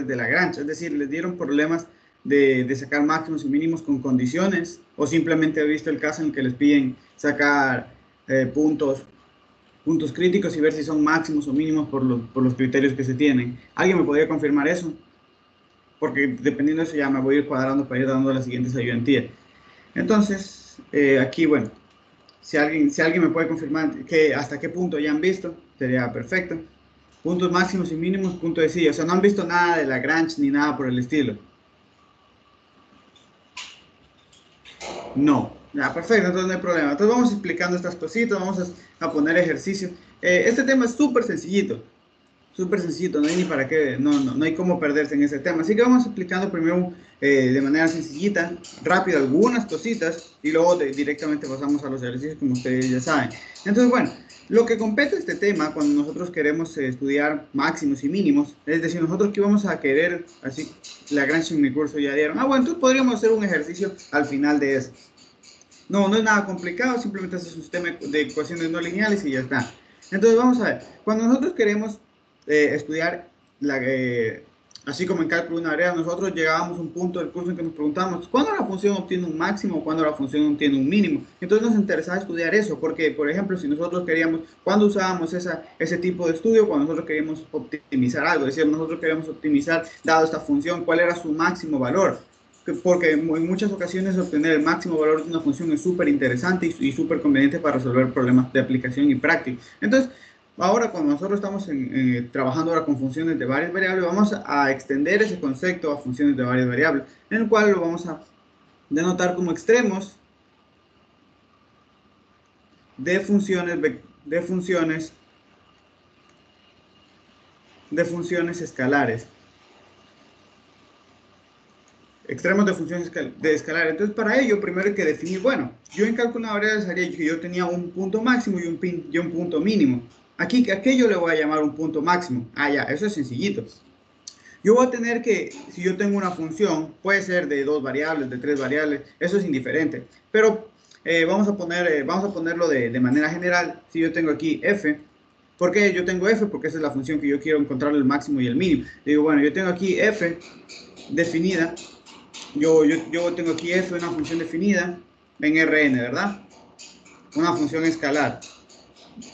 de Lagrange, es decir, les dieron problemas de sacar máximos y mínimos con condiciones, o simplemente he visto el caso en el que les piden sacar puntos críticos y ver si son máximos o mínimos por los criterios que se tienen. ¿Alguien me podría confirmar eso? Porque dependiendo de eso ya me voy a ir cuadrando para ir dando las siguientes ayudantías. Entonces, aquí, bueno, si alguien me puede confirmar que hasta qué punto ya han visto, sería perfecto. Puntos máximos y mínimos, punto de silla. O sea, no han visto nada de Lagrange ni nada por el estilo. No. Ya, perfecto, entonces no hay problema. Entonces vamos explicando estas cositas, vamos a poner ejercicio. Este tema es súper sencillito. Súper sencillito, no hay ni para qué, no hay cómo perderse en ese tema. Así que vamos explicando primero de manera sencillita, rápido, algunas cositas y luego directamente pasamos a los ejercicios como ustedes ya saben. Entonces, bueno, lo que compete este tema cuando nosotros queremos estudiar máximos y mínimos, es decir, nosotros que vamos a querer, así Lagrange en mi curso ya dieron, bueno, entonces podríamos hacer un ejercicio al final de eso. No es nada complicado, simplemente es un sistema de ecuaciones no lineales y ya está. Entonces vamos a ver, cuando nosotros queremos estudiar, así como en cálculo de una área, nosotros llegábamos a un punto del curso en que nos preguntamos, ¿cuándo la función obtiene un máximo o cuándo la función obtiene un mínimo? Entonces nos interesaba estudiar eso, porque por ejemplo, si nosotros queríamos, ¿cuándo usábamos ese tipo de estudio? Cuando nosotros queríamos optimizar algo, es decir, nosotros queríamos optimizar, dado esta función, ¿cuál era su máximo valor? Porque en muchas ocasiones obtener el máximo valor de una función es súper interesante y súper conveniente para resolver problemas de aplicación y práctica. Entonces, ahora cuando nosotros estamos trabajando ahora con funciones de varias variables, vamos a extender ese concepto a funciones de varias variables, en el cual lo vamos a denotar como extremos de funciones escalares. Extremos de funciones de escalar. Entonces, para ello, primero hay que definir, bueno, yo en cálculo de variables haría que yo tenía un punto máximo y un punto mínimo. Aquí, ¿a qué yo le voy a llamar un punto máximo? Ya, eso es sencillito. Yo voy a tener que, si yo tengo una función, puede ser de 2 variables, de 3 variables, eso es indiferente. Pero vamos a ponerlo de manera general. Si yo tengo aquí f, ¿por qué yo tengo f? Porque esa es la función que yo quiero encontrar el máximo y el mínimo. Digo, bueno, yo tengo aquí f definida. Yo tengo aquí f, una función definida en Rn, ¿verdad? Una función escalar.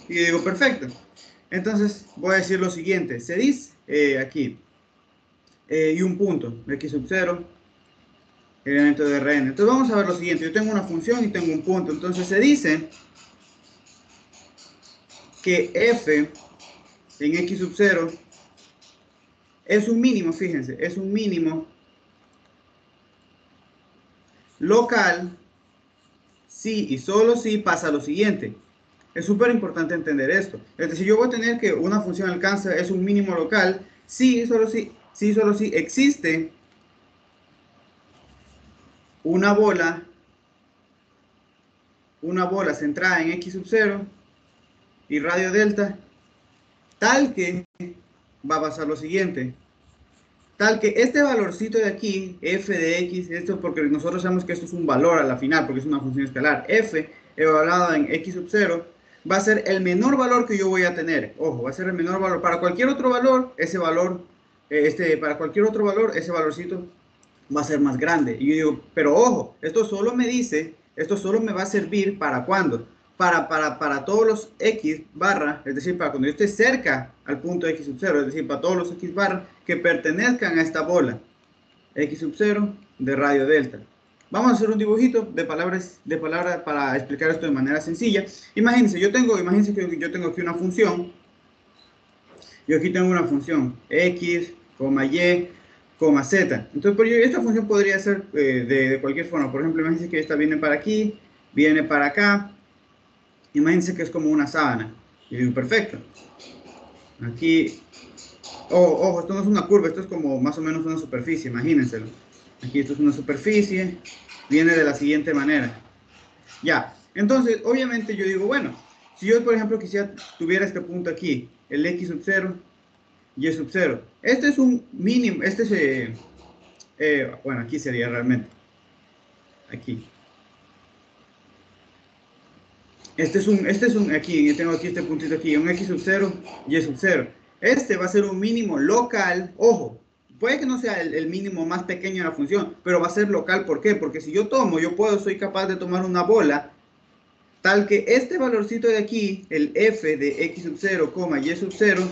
Y digo, perfecto. Entonces voy a decir lo siguiente. Se dice aquí, y un punto, x sub 0, elemento de Rn. Entonces vamos a ver lo siguiente. Yo tengo una función y tengo un punto. Entonces se dice que f en x sub 0 es un mínimo, fíjense, es un mínimo local si y solo si pasa lo siguiente. Es súper importante entender esto. Es decir, yo voy a tener que una función alcanza es un mínimo local si solo si existe una bola centrada en x sub 0 y radio delta tal que va a pasar lo siguiente. Tal que este valorcito de aquí, f de x, esto porque nosotros sabemos que esto es un valor a la final, porque es una función escalar, f evaluado en x sub 0, va a ser el menor valor que yo voy a tener. Ojo, va a ser el menor valor. Para cualquier otro valor, ese valor, para cualquier otro valor, ese valorcito va a ser más grande. Y yo digo, pero ojo, esto solo me va a servir para cuándo. Para todos los x barra, es decir, para cuando yo esté cerca al punto x sub 0, es decir, para todos los x barra que pertenezcan a esta bola x sub 0 de radio delta. Vamos a hacer un dibujito de palabras para explicar esto de manera sencilla. Imagínense que yo tengo aquí una función. Yo aquí tengo una función x, y, z. Entonces, esta función podría ser de cualquier forma. Por ejemplo, imagínense que esta viene para aquí, viene para acá. Imagínense que es como una sábana. Y digo, perfecto. Aquí, ojo, esto no es una curva, esto es como más o menos una superficie, imagínenselo. Aquí esto es una superficie, viene de la siguiente manera. Ya, entonces, obviamente yo digo, bueno, si yo, por ejemplo, tuviera este punto aquí, el x sub 0, y sub 0. Este es un mínimo, bueno, aquí sería realmente. Aquí. Aquí, yo tengo aquí este puntito aquí, un x sub 0, y sub 0. Este va a ser un mínimo local, ojo, puede que no sea el mínimo más pequeño de la función, pero va a ser local. ¿Por qué? Porque si yo soy capaz de tomar una bola tal que este valorcito de aquí, el f de x sub 0, y sub 0,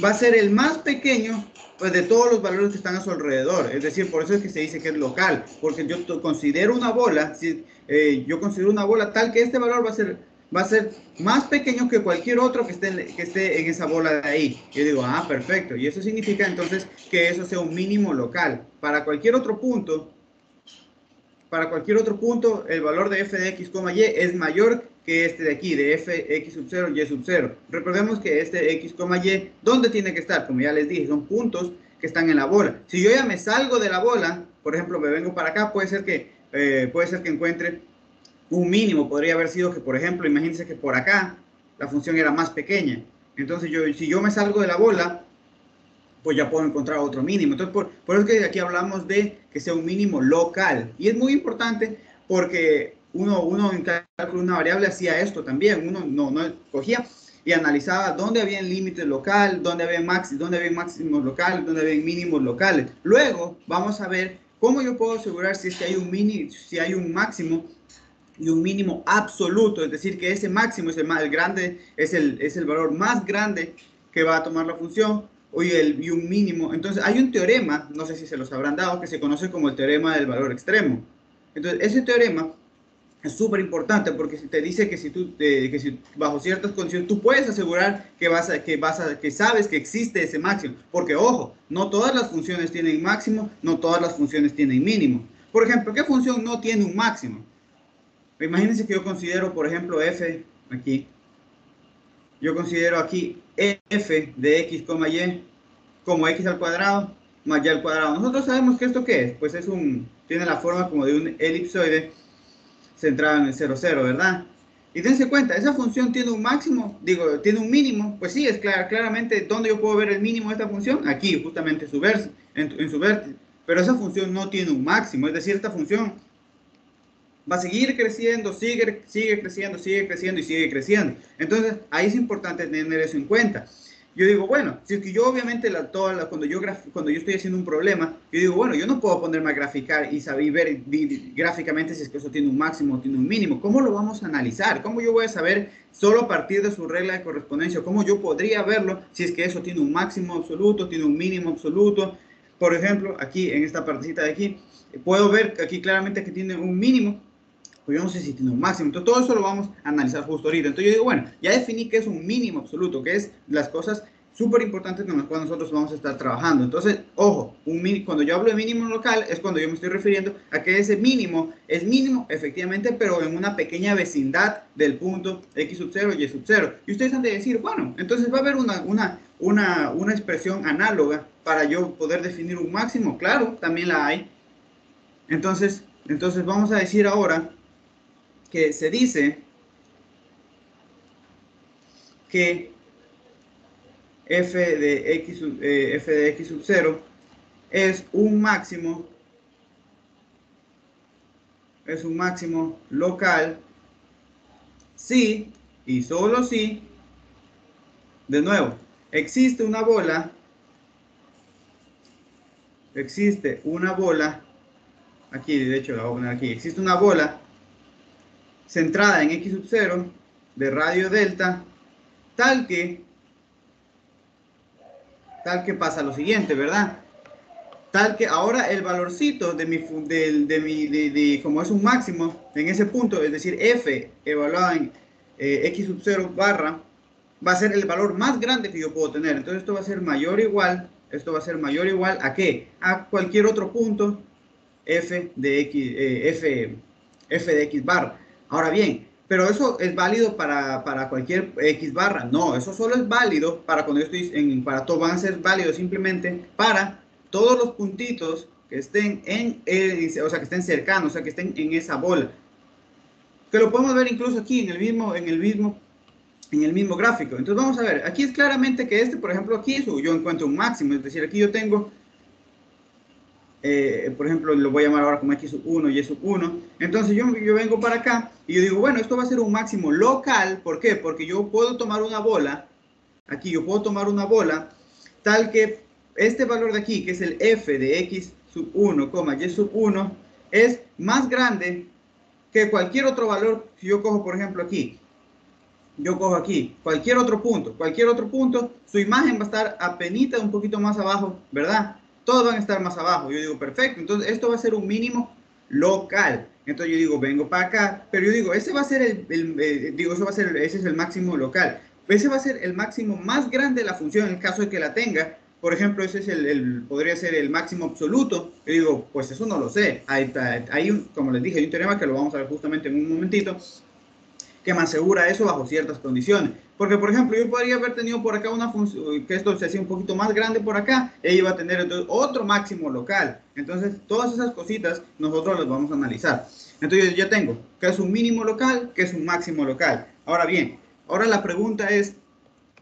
va a ser el más pequeño pues, de todos los valores que están a su alrededor. Es decir, por eso es que se dice que es local, porque yo considero una bola, yo considero una bola tal que este valor va a ser más pequeño que cualquier otro que esté en esa bola de ahí. Yo digo, ah, perfecto. Y eso significa entonces que eso sea un mínimo local. Para cualquier otro punto, el valor de f de x, y es mayor que este de aquí, de fx sub 0, y sub 0. Recordemos que este x, y, ¿dónde tiene que estar? Como ya les dije, son puntos que están en la bola. Si yo ya me salgo de la bola, por ejemplo, me vengo para acá, puede ser que encuentre un mínimo. Podría haber sido que, por ejemplo, imagínense que por acá la función era más pequeña. Entonces, si yo me salgo de la bola, pues ya puedo encontrar otro mínimo. Entonces, por eso que aquí hablamos de que sea un mínimo local. Y es muy importante porque uno en cálculo de una variable hacía esto también. Uno no cogía y analizaba dónde había límites local, dónde había máximos locales, dónde había mínimos locales. Luego vamos a ver cómo yo puedo asegurar si es que hay un si hay un máximo y un mínimo absoluto, es decir, que ese máximo es el grande, es el valor más grande que va a tomar la función, y un mínimo. Entonces hay un teorema, no sé si se los habrán dado, que se conoce como el teorema del valor extremo. Entonces ese teorema es súper importante porque te dice que si bajo ciertas condiciones tú puedes asegurar que sabes que existe ese máximo. Porque ojo, no todas las funciones tienen máximo, no todas las funciones tienen mínimo. Por ejemplo, ¿qué función no tiene un máximo? Imagínense que yo considero, por ejemplo, f aquí. Yo considero aquí f de x, y como x al cuadrado más y al cuadrado. Nosotros sabemos que esto ¿qué es? Pues tiene la forma como de un elipsoide centrado en el 0, 0, ¿verdad? Y dense cuenta, esa función tiene un máximo, tiene un mínimo. Pues sí, es claramente, ¿dónde yo puedo ver el mínimo de esta función? Aquí, justamente en su vértice. Pero esa función no tiene un máximo, es decir, esta función va a seguir creciendo, sigue creciendo, sigue creciendo y sigue creciendo. Entonces, ahí es importante tener eso en cuenta. Yo digo, bueno, si es que yo obviamente cuando yo estoy haciendo un problema, yo digo, bueno, yo no puedo ponerme a graficar y saber ver gráficamente si es que eso tiene un máximo o tiene un mínimo. ¿Cómo lo vamos a analizar? ¿Cómo yo voy a saber solo a partir de su regla de correspondencia? ¿Cómo yo podría verlo si es que eso tiene un máximo absoluto, tiene un mínimo absoluto? Por ejemplo, aquí en esta partecita de aquí, puedo ver aquí claramente que tiene un mínimo, pues yo no sé si tiene un máximo. Entonces todo eso lo vamos a analizar justo ahorita. Entonces yo digo, bueno, ya definí que es un mínimo absoluto, que es las cosas súper importantes con las cuales nosotros vamos a estar trabajando. Entonces, ojo, cuando yo hablo de mínimo local es cuando yo me estoy refiriendo a que ese mínimo es mínimo, efectivamente, pero en una pequeña vecindad del punto x sub 0 y sub 0. Y ustedes han de decir, bueno, entonces va a haber una expresión análoga para yo poder definir un máximo. Claro, también la hay. Entonces vamos a decir ahora que se dice que f de x sub 0 es un máximo local si y solo si, de nuevo, existe una bola, aquí de hecho la voy a poner aquí, existe una bola centrada en x sub 0 de radio delta, tal que pasa lo siguiente, ¿verdad? Tal que ahora el valorcito como es un máximo en ese punto, es decir, f evaluado en x sub 0 barra, va a ser el valor más grande que yo puedo tener. Entonces esto va a ser mayor o igual, ¿a qué? A cualquier otro punto f de x, f de x barra. Ahora bien, pero eso es válido para cualquier x barra. No, eso solo es válido para cuando yo estoy para todo, van a ser válidos simplemente para todos los puntitos que estén o sea, que estén cercanos, o sea, que estén en esa bola. Que lo podemos ver incluso aquí en el mismo gráfico. Entonces vamos a ver, aquí es claramente que por ejemplo, aquí yo encuentro un máximo, es decir, aquí yo tengo por ejemplo, lo voy a llamar ahora como x sub 1 y sub 1. Entonces yo vengo para acá y yo digo, bueno, esto va a ser un máximo local. ¿Por qué? Porque yo puedo tomar una bola, aquí yo puedo tomar una bola tal que este valor de aquí, que es el f de x sub 1, y sub 1, es más grande que cualquier otro valor. Si yo cojo, por ejemplo, aquí, cualquier otro punto, su imagen va a estar apenita un poquito más abajo, ¿verdad? Todos van a estar más abajo. Yo digo, perfecto, entonces esto va a ser un mínimo local. Entonces yo digo, vengo para acá, pero yo digo, ese va a ser ese es el máximo local. Ese va a ser el máximo más grande de la función en el caso de que la tenga. Por ejemplo, ese es podría ser el máximo absoluto. Yo digo, pues eso no lo sé. Como les dije, hay un teorema que lo vamos a ver justamente en un momentito, que me asegura eso bajo ciertas condiciones. Porque, por ejemplo, yo podría haber tenido por acá una función, que esto se hacía un poquito más grande por acá, ella iba a tener entonces otro máximo local. Entonces, todas esas cositas nosotros las vamos a analizar. Entonces, ya tengo que es un mínimo local, que es un máximo local. Ahora bien, ahora la pregunta es,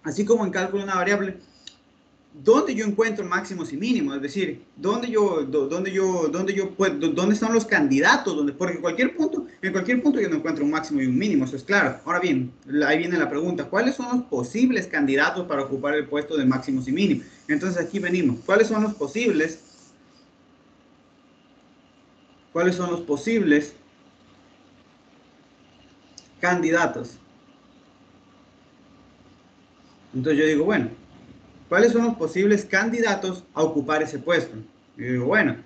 así como en cálculo de una variable, ¿dónde yo encuentro máximos y mínimos? Es decir, ¿dónde están los candidatos? Porque en cualquier punto yo no encuentro un máximo y un mínimo, eso es claro. Ahora bien, ahí viene la pregunta, ¿cuáles son los posibles candidatos para ocupar el puesto de máximos y mínimos? Entonces aquí venimos, ¿cuáles son los posibles candidatos? Entonces yo digo, bueno, ¿cuáles son los posibles candidatos a ocupar ese puesto? Y yo digo, bueno,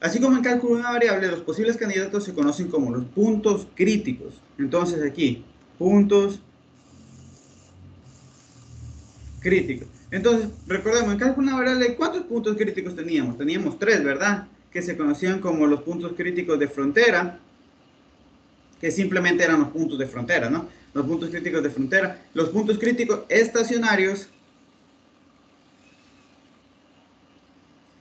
así como en cálculo de una variable, los posibles candidatos se conocen como los puntos críticos. Entonces aquí, puntos críticos. Entonces, recordemos, en cálculo de una variable, ¿cuántos puntos críticos teníamos? Teníamos 3, ¿verdad? Que se conocían como los puntos críticos de frontera, que simplemente eran los puntos de frontera, ¿no? Los puntos críticos de frontera. Los puntos críticos estacionarios,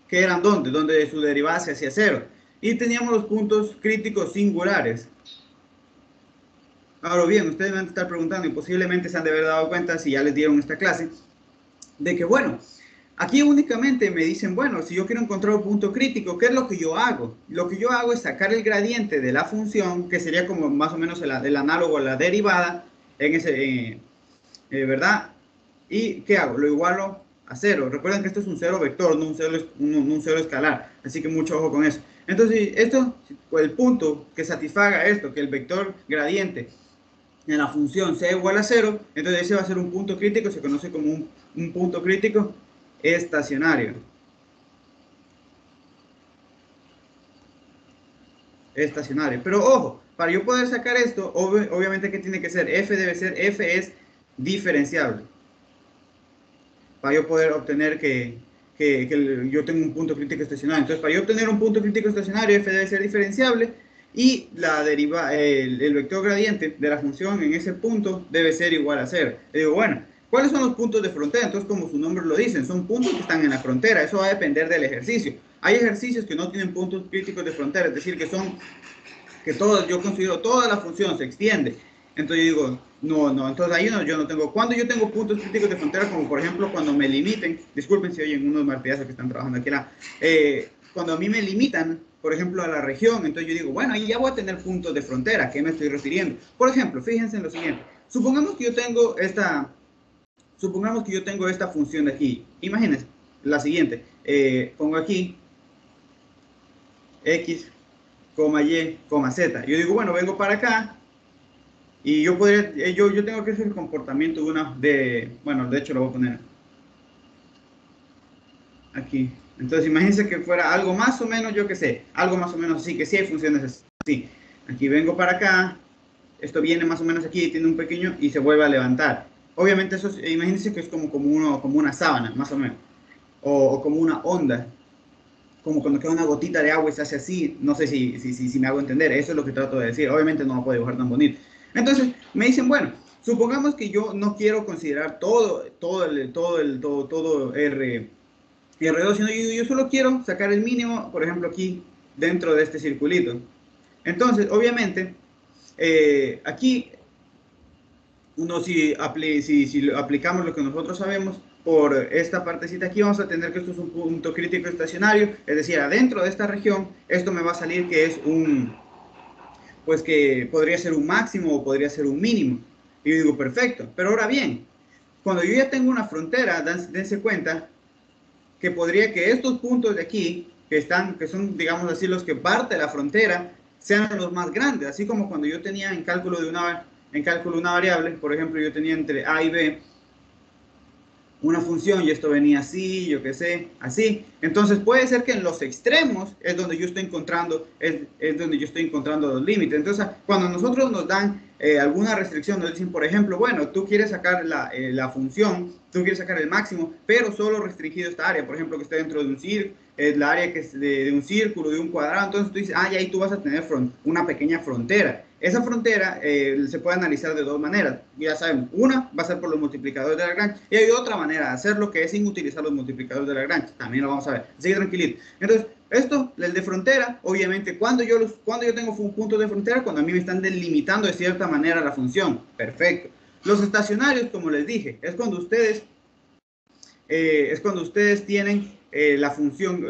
que eran ¿dónde? Donde su derivada se hacía cero. Y teníamos los puntos críticos singulares. Ahora bien, ustedes van a estar preguntando y posiblemente se han de haber dado cuenta, si ya les dieron esta clase, de que bueno, aquí únicamente me dicen, bueno, si yo quiero encontrar un punto crítico, ¿qué es lo que yo hago? Lo que yo hago es sacar el gradiente de la función, que sería como más o menos el análogo a la derivada, ¿verdad? ¿Y qué hago? Lo igualo a cero. Recuerden que esto es un cero vector, no un cero escalar, así que mucho ojo con eso. Entonces, el punto que satisfaga esto, que el vector gradiente en la función sea igual a 0, entonces ese va a ser un punto crítico, se conoce como un punto crítico estacionario. Pero ojo, para yo poder sacar esto, obviamente que tiene que ser f es diferenciable. Para yo poder obtener que yo tengo un punto crítico estacionario. Entonces, para yo obtener un punto crítico estacionario, f debe ser diferenciable y el vector gradiente de la función en ese punto debe ser igual a 0. Le digo, bueno, ¿cuáles son los puntos de frontera? Entonces, como su nombre lo dice, son puntos que están en la frontera. Eso va a depender del ejercicio. Hay ejercicios que no tienen puntos críticos de frontera, es decir, yo considero toda la función se extiende. Entonces yo digo, no, entonces ahí yo no tengo. Cuando yo tengo puntos críticos de frontera, como por ejemplo cuando me limiten, disculpen si oyen unos martillazos que están trabajando aquí, cuando a mí me limitan, por ejemplo, a la región, entonces yo digo, bueno, ahí ya voy a tener puntos de frontera, ¿a qué me estoy refiriendo? Por ejemplo, fíjense en lo siguiente, supongamos que yo tengo esta función de aquí, imagínense, la siguiente, pongo aquí, x, y, z. Yo digo, bueno, vengo para acá y yo tengo que hacer el comportamiento bueno, de hecho lo voy a poner aquí. Entonces, imagínense que fuera algo más o menos, yo qué sé, algo más o menos así, que sí hay funciones así. Aquí vengo para acá, esto viene más o menos aquí, tiene un pequeño y se vuelve a levantar. Obviamente imagínense que es como una sábana, más o menos, o como una onda, como cuando queda una gotita de agua y se hace así, no sé si me hago entender, eso es lo que trato de decir, obviamente no lo puedo dibujar tan bonito. Entonces me dicen, bueno, supongamos que yo no quiero considerar todo R2, sino yo solo quiero sacar el mínimo, por ejemplo aquí, dentro de este circulito. Entonces, obviamente, aquí si aplicamos lo que nosotros sabemos, por esta partecita aquí vamos a tener que esto es un punto crítico estacionario, es decir, adentro de esta región, esto me va a salir que es pues que podría ser un máximo o podría ser un mínimo. Y yo digo, perfecto, pero ahora bien, cuando yo ya tengo una frontera, dense cuenta que podría que estos puntos de aquí, que son, digamos así, los que parte de la frontera, sean los más grandes, así como cuando yo tenía en cálculo una variable, por ejemplo, yo tenía entre a y b una función y esto venía así, yo qué sé, así. Entonces puede ser que en los extremos es donde yo estoy encontrando, es donde yo estoy encontrando los límites. Entonces, cuando nosotros nos dan alguna restricción, nos dicen, por ejemplo, bueno, tú quieres sacar la función, tú quieres sacar el máximo, pero solo restringido esta área, por ejemplo, que esté dentro de un círculo, la área que es de un círculo, de un cuadrado, entonces tú dices, y ahí tú vas a tener una pequeña frontera. Esa frontera se puede analizar de dos maneras. Ya saben, una va a ser por los multiplicadores de Lagrange y hay otra manera de hacerlo que es sin utilizar los multiplicadores de Lagrange. También lo vamos a ver. Así que tranquilito. Entonces, esto, el de frontera, obviamente, cuando yo tengo puntos de frontera, cuando a mí me están delimitando de cierta manera la función. Perfecto. Los estacionarios, como les dije, es cuando ustedes tienen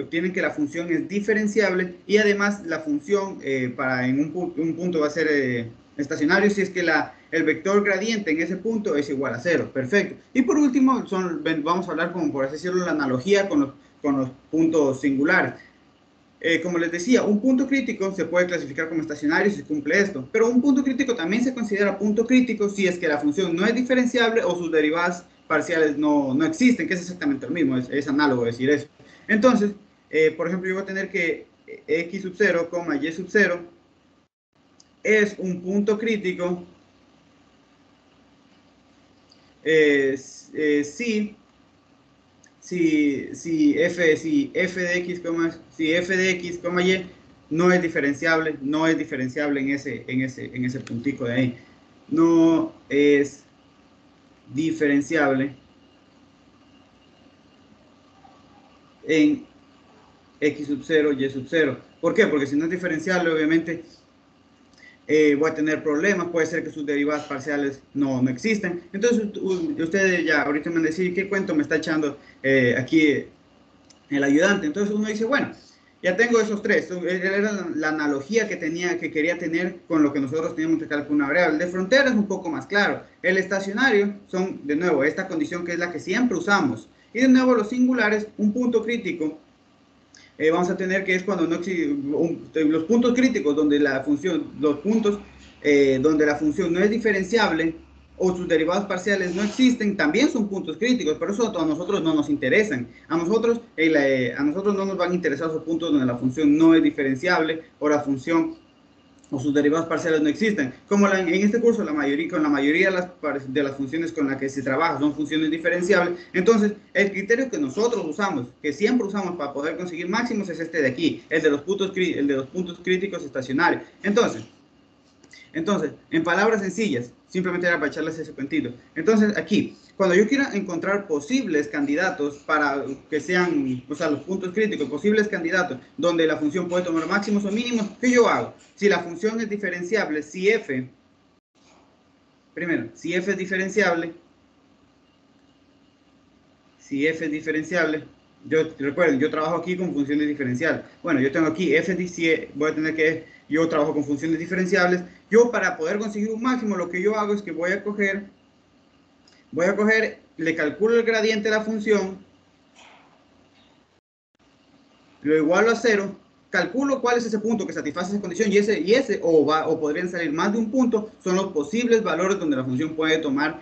tienen que la función es diferenciable y además la función en un punto va a ser estacionario si es que el vector gradiente en ese punto es igual a 0. Perfecto. Y por último, vamos a hablar, como por así decirlo, la analogía con los puntos singulares. Como les decía, un punto crítico se puede clasificar como estacionario si cumple esto, pero un punto crítico también se considera punto crítico si es que la función no es diferenciable o sus derivadas parciales no existen, que es exactamente lo mismo, es análogo decir eso. Entonces, por ejemplo, yo voy a tener que x sub 0, y sub 0 es un punto crítico si f de x, y no es diferenciable en ese puntico de ahí. No es diferenciable en x sub 0, y sub 0. ¿Por qué? Porque si no es diferenciable, obviamente voy a tener problemas, puede ser que sus derivadas parciales no existen. Entonces, ustedes ya ahorita me van a decir qué cuento me está echando aquí el ayudante. Entonces uno dice, bueno, ya tengo esos tres. Era la analogía que quería tener con lo que nosotros teníamos que calcular una variable. El de frontera es un poco más claro. El estacionario son, de nuevo, esta condición que es la que siempre usamos. Y de nuevo los singulares, un punto crítico. Vamos a tener que es cuando no existe los puntos críticos donde la función, donde la función no es diferenciable o sus derivados parciales no existen, también son puntos críticos, pero eso a nosotros no nos interesan. A nosotros no nos van a interesar esos puntos donde la función no es diferenciable o la función o sus derivados parciales no existen. Como en este curso la mayoría de las funciones con las que se trabaja son funciones diferenciables, entonces el criterio que nosotros usamos, que siempre usamos para poder conseguir máximos es este de aquí, el de los puntos críticos estacionarios. Entonces, en palabras sencillas, simplemente era para echarles ese cuentito. Entonces, aquí, cuando yo quiera encontrar posibles candidatos para que sean, o sea, los puntos críticos, posibles candidatos donde la función puede tomar máximos o mínimos, ¿qué yo hago? Si la función es diferenciable, si f es diferenciable, recuerden, yo trabajo aquí con funciones diferenciales. Bueno, yo tengo aquí voy a tener que, yo trabajo con funciones diferenciables. Yo para poder conseguir un máximo, lo que yo hago es que voy a coger, le calculo el gradiente de la función, lo igualo a 0, calculo cuál es ese punto que satisface esa condición o podrían salir más de un punto, son los posibles valores donde la función puede tomar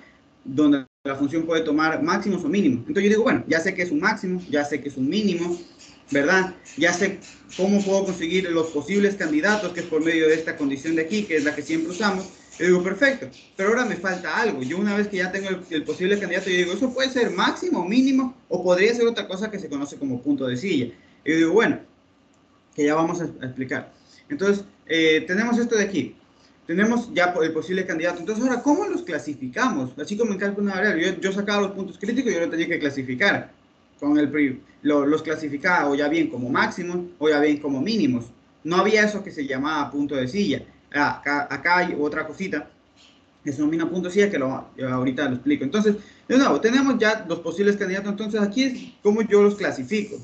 máximos o mínimos. Entonces yo digo, bueno, ya sé que es un máximo, ya sé que es un mínimo, ¿verdad? Ya sé cómo puedo conseguir los posibles candidatos, que es por medio de esta condición de aquí, que es la que siempre usamos. Yo digo, perfecto, pero ahora me falta algo. Yo una vez que ya tengo el posible candidato, yo digo, eso puede ser máximo, mínimo, o podría ser otra cosa que se conoce como punto de silla. Y yo digo, bueno, que ya vamos a explicar. Entonces, tenemos esto de aquí. Tenemos ya el posible candidato. Entonces, ahora, ¿cómo los clasificamos? Así como en cálculo una variable. Yo sacaba los puntos críticos y yo lo tenía que clasificar. Los clasificaba o ya bien como máximos o ya bien como mínimos. No había eso que se llamaba punto de silla. Acá hay otra cosita que se denomina punto de silla que ahorita lo explico. Entonces, de nuevo, tenemos ya los posibles candidatos. Entonces, aquí es cómo yo los clasifico.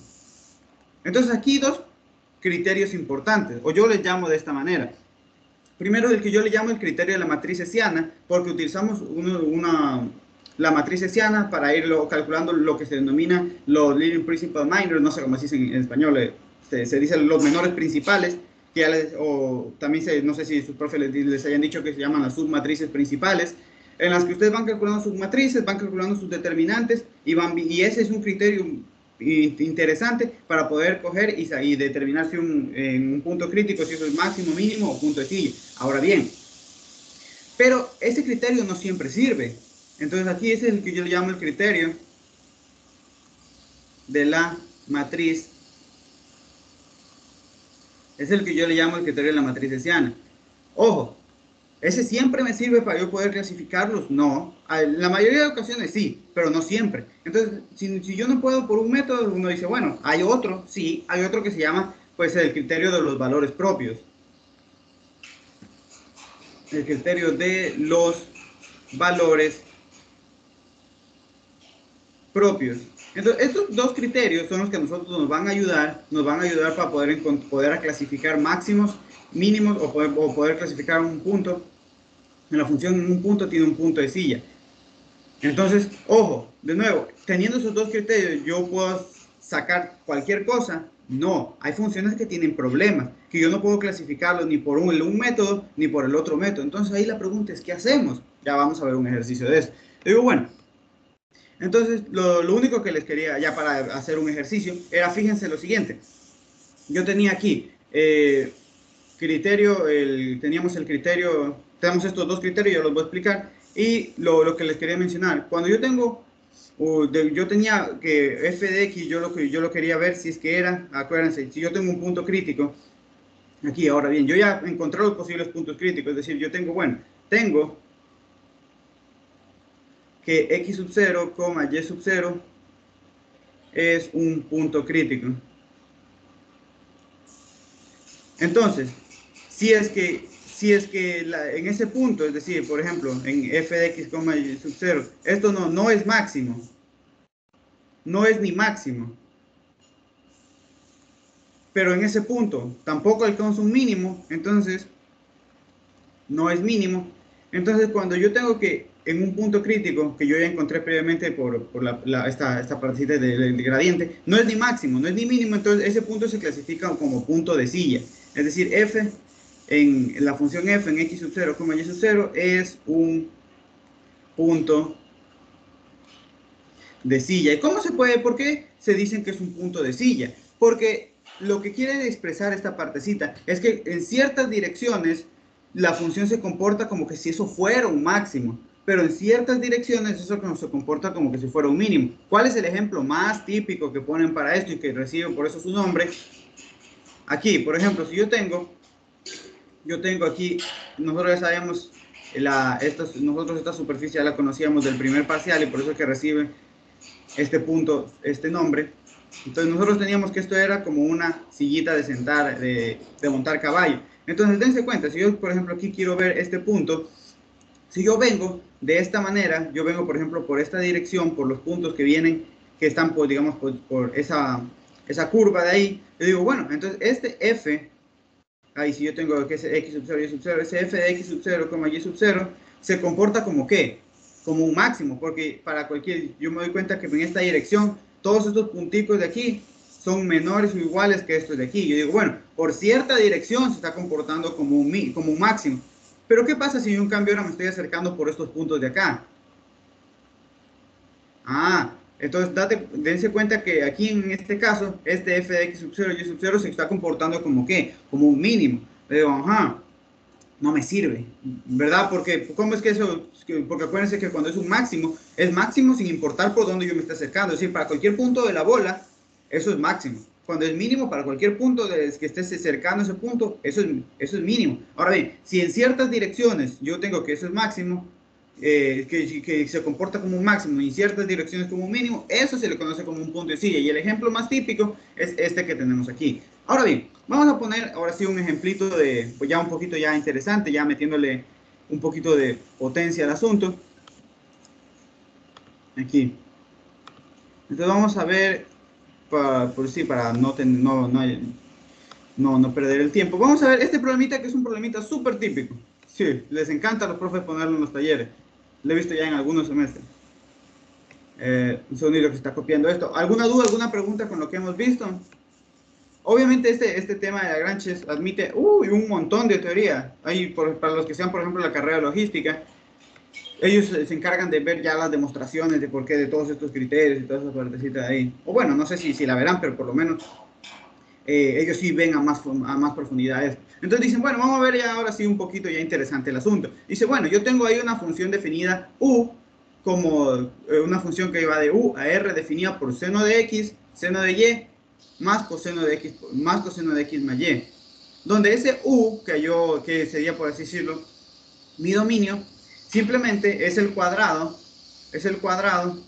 Entonces, aquí dos criterios importantes, o yo les llamo de esta manera. Primero, el que yo le llamo el criterio de la matriz hessiana, porque utilizamos la matriz hessiana para ir calculando lo que se denomina los leading principal minors, no sé cómo se dice en español, se dicen los menores principales, que o también no sé si sus profes les hayan dicho que se llaman las submatrices principales, en las que ustedes van calculando sus matrices, van calculando sus determinantes y ese es un criterio interesante para poder coger y determinar si en un punto crítico si eso es máximo, mínimo o punto de silla. Ahora bien, pero ese criterio no siempre sirve. Entonces aquí es el que yo le llamo el criterio de la matriz. Es el que yo le llamo el criterio de la matriz hessiana. Ojo, ¿ese siempre me sirve para yo poder clasificarlos? No. En la mayoría de ocasiones sí, pero no siempre. Entonces, si yo no puedo por un método, uno dice, bueno, hay otro, sí, hay otro que se llama, pues, el criterio de los valores propios. El criterio de los valores propios. Entonces, estos dos criterios son los que a nosotros nos van a ayudar para poder clasificar máximos, mínimos o poder clasificar un punto. En la función en un punto tiene un punto de silla. Entonces, ojo, de nuevo, teniendo esos dos criterios, ¿yo puedo sacar cualquier cosa? No, hay funciones que tienen problemas, que yo no puedo clasificarlos ni por un método ni por el otro método. Entonces ahí la pregunta es, ¿qué hacemos? Ya vamos a ver un ejercicio de eso. Digo, bueno, entonces lo único que les quería, ya para hacer un ejercicio, era, fíjense lo siguiente. Yo tenía aquí teníamos el criterio, tenemos estos dos criterios, yo los voy a explicar. Y lo que les quería mencionar, cuando yo yo tenía que f de x, yo lo quería ver si es que era, acuérdense, si yo tengo un punto crítico, aquí, ahora bien, yo ya encontré los posibles puntos críticos, es decir, yo tengo, bueno, tengo que x sub 0, y sub 0 es un punto crítico. Entonces, si es que en ese punto, es decir, por ejemplo, en f de x, y sub 0, esto no es máximo, no es ni máximo, pero en ese punto tampoco alcanza un mínimo, entonces no es mínimo. Entonces, cuando yo tengo que, en un punto crítico, que yo ya encontré previamente por esta partecita del gradiente, no es ni máximo, no es ni mínimo, entonces ese punto se clasifica como punto de silla. Es decir, f, en la función f en x sub 0, y sub 0, es un punto de silla. ¿Y cómo se puede? ¿Por qué se dicen que es un punto de silla? Porque lo que quiere expresar esta partecita es que en ciertas direcciones la función se comporta como que si eso fuera un máximo, pero en ciertas direcciones eso se comporta como que si fuera un mínimo. ¿Cuál es el ejemplo más típico que ponen para esto y que reciben por eso su nombre? Aquí, por ejemplo, si yo tengo aquí, nosotros ya sabemos, nosotros esta superficie ya la conocíamos del primer parcial y por eso es que recibe este punto, este nombre. Entonces nosotros teníamos que esto era como una sillita de sentar, de montar caballo. Entonces dense cuenta, si yo por ejemplo aquí quiero ver este punto, si yo vengo de esta manera, yo vengo por ejemplo por esta dirección, por los puntos que vienen, que están por, digamos, por esa curva de ahí, yo digo, bueno, entonces este f, ahí si yo tengo que es x sub 0 y sub 0, ese f de x sub 0, y sub 0, se comporta como ¿qué? Como un máximo, porque para yo me doy cuenta que en esta dirección, todos estos punticos de aquí son menores o iguales que estos de aquí. Yo digo, bueno, por cierta dirección se está comportando como un máximo. Pero ¿qué pasa si yo en cambio ahora me estoy acercando por estos puntos de acá? Entonces dense cuenta que aquí en este caso, este f de x sub 0 y sub 0 se está comportando como ¿qué? Como un mínimo. Le digo, no me sirve, ¿verdad? Porque, ¿cómo es que eso? Porque acuérdense que cuando es máximo sin importar por dónde yo me esté acercando. Es decir, para cualquier punto de la bola, eso es máximo. Cuando es mínimo, para cualquier punto que esté cercano a ese punto, eso es mínimo. Ahora bien, si en ciertas direcciones yo tengo que eso es máximo, que se comporta como un máximo y en ciertas direcciones como un mínimo, eso se le conoce como un punto de silla. Y el ejemplo más típico es este que tenemos aquí. Ahora bien, vamos a poner ahora sí un ejemplito pues ya un poquito ya interesante, ya metiéndole un poquito de potencia al asunto. Aquí. Entonces vamos a ver, para no perder el tiempo. Vamos a ver este problemita que es un problemita típico. Sí, les encanta a los profes ponerlo en los talleres. Lo he visto ya en algunos semestres. Un sonido que está copiando esto. ¿Alguna duda, alguna pregunta con lo que hemos visto? Obviamente este tema de Lagrange admite un montón de teoría. Para los que sean, por ejemplo, la carrera de logística, ellos se encargan de ver ya las demostraciones de por qué de todos estos criterios y todas esas partecitas de ahí. O bueno, no sé si la verán, pero por lo menos ellos sí ven a más profundidades. Entonces dicen, bueno, vamos a ver ya ahora sí un poquito ya interesante el asunto. Dice, bueno, yo tengo ahí una función definida u como una función que va de u a r definida por seno de x, seno de y, más coseno de x más y. Donde ese u, que sería por así decirlo, mi dominio, simplemente es el cuadrado, es el cuadrado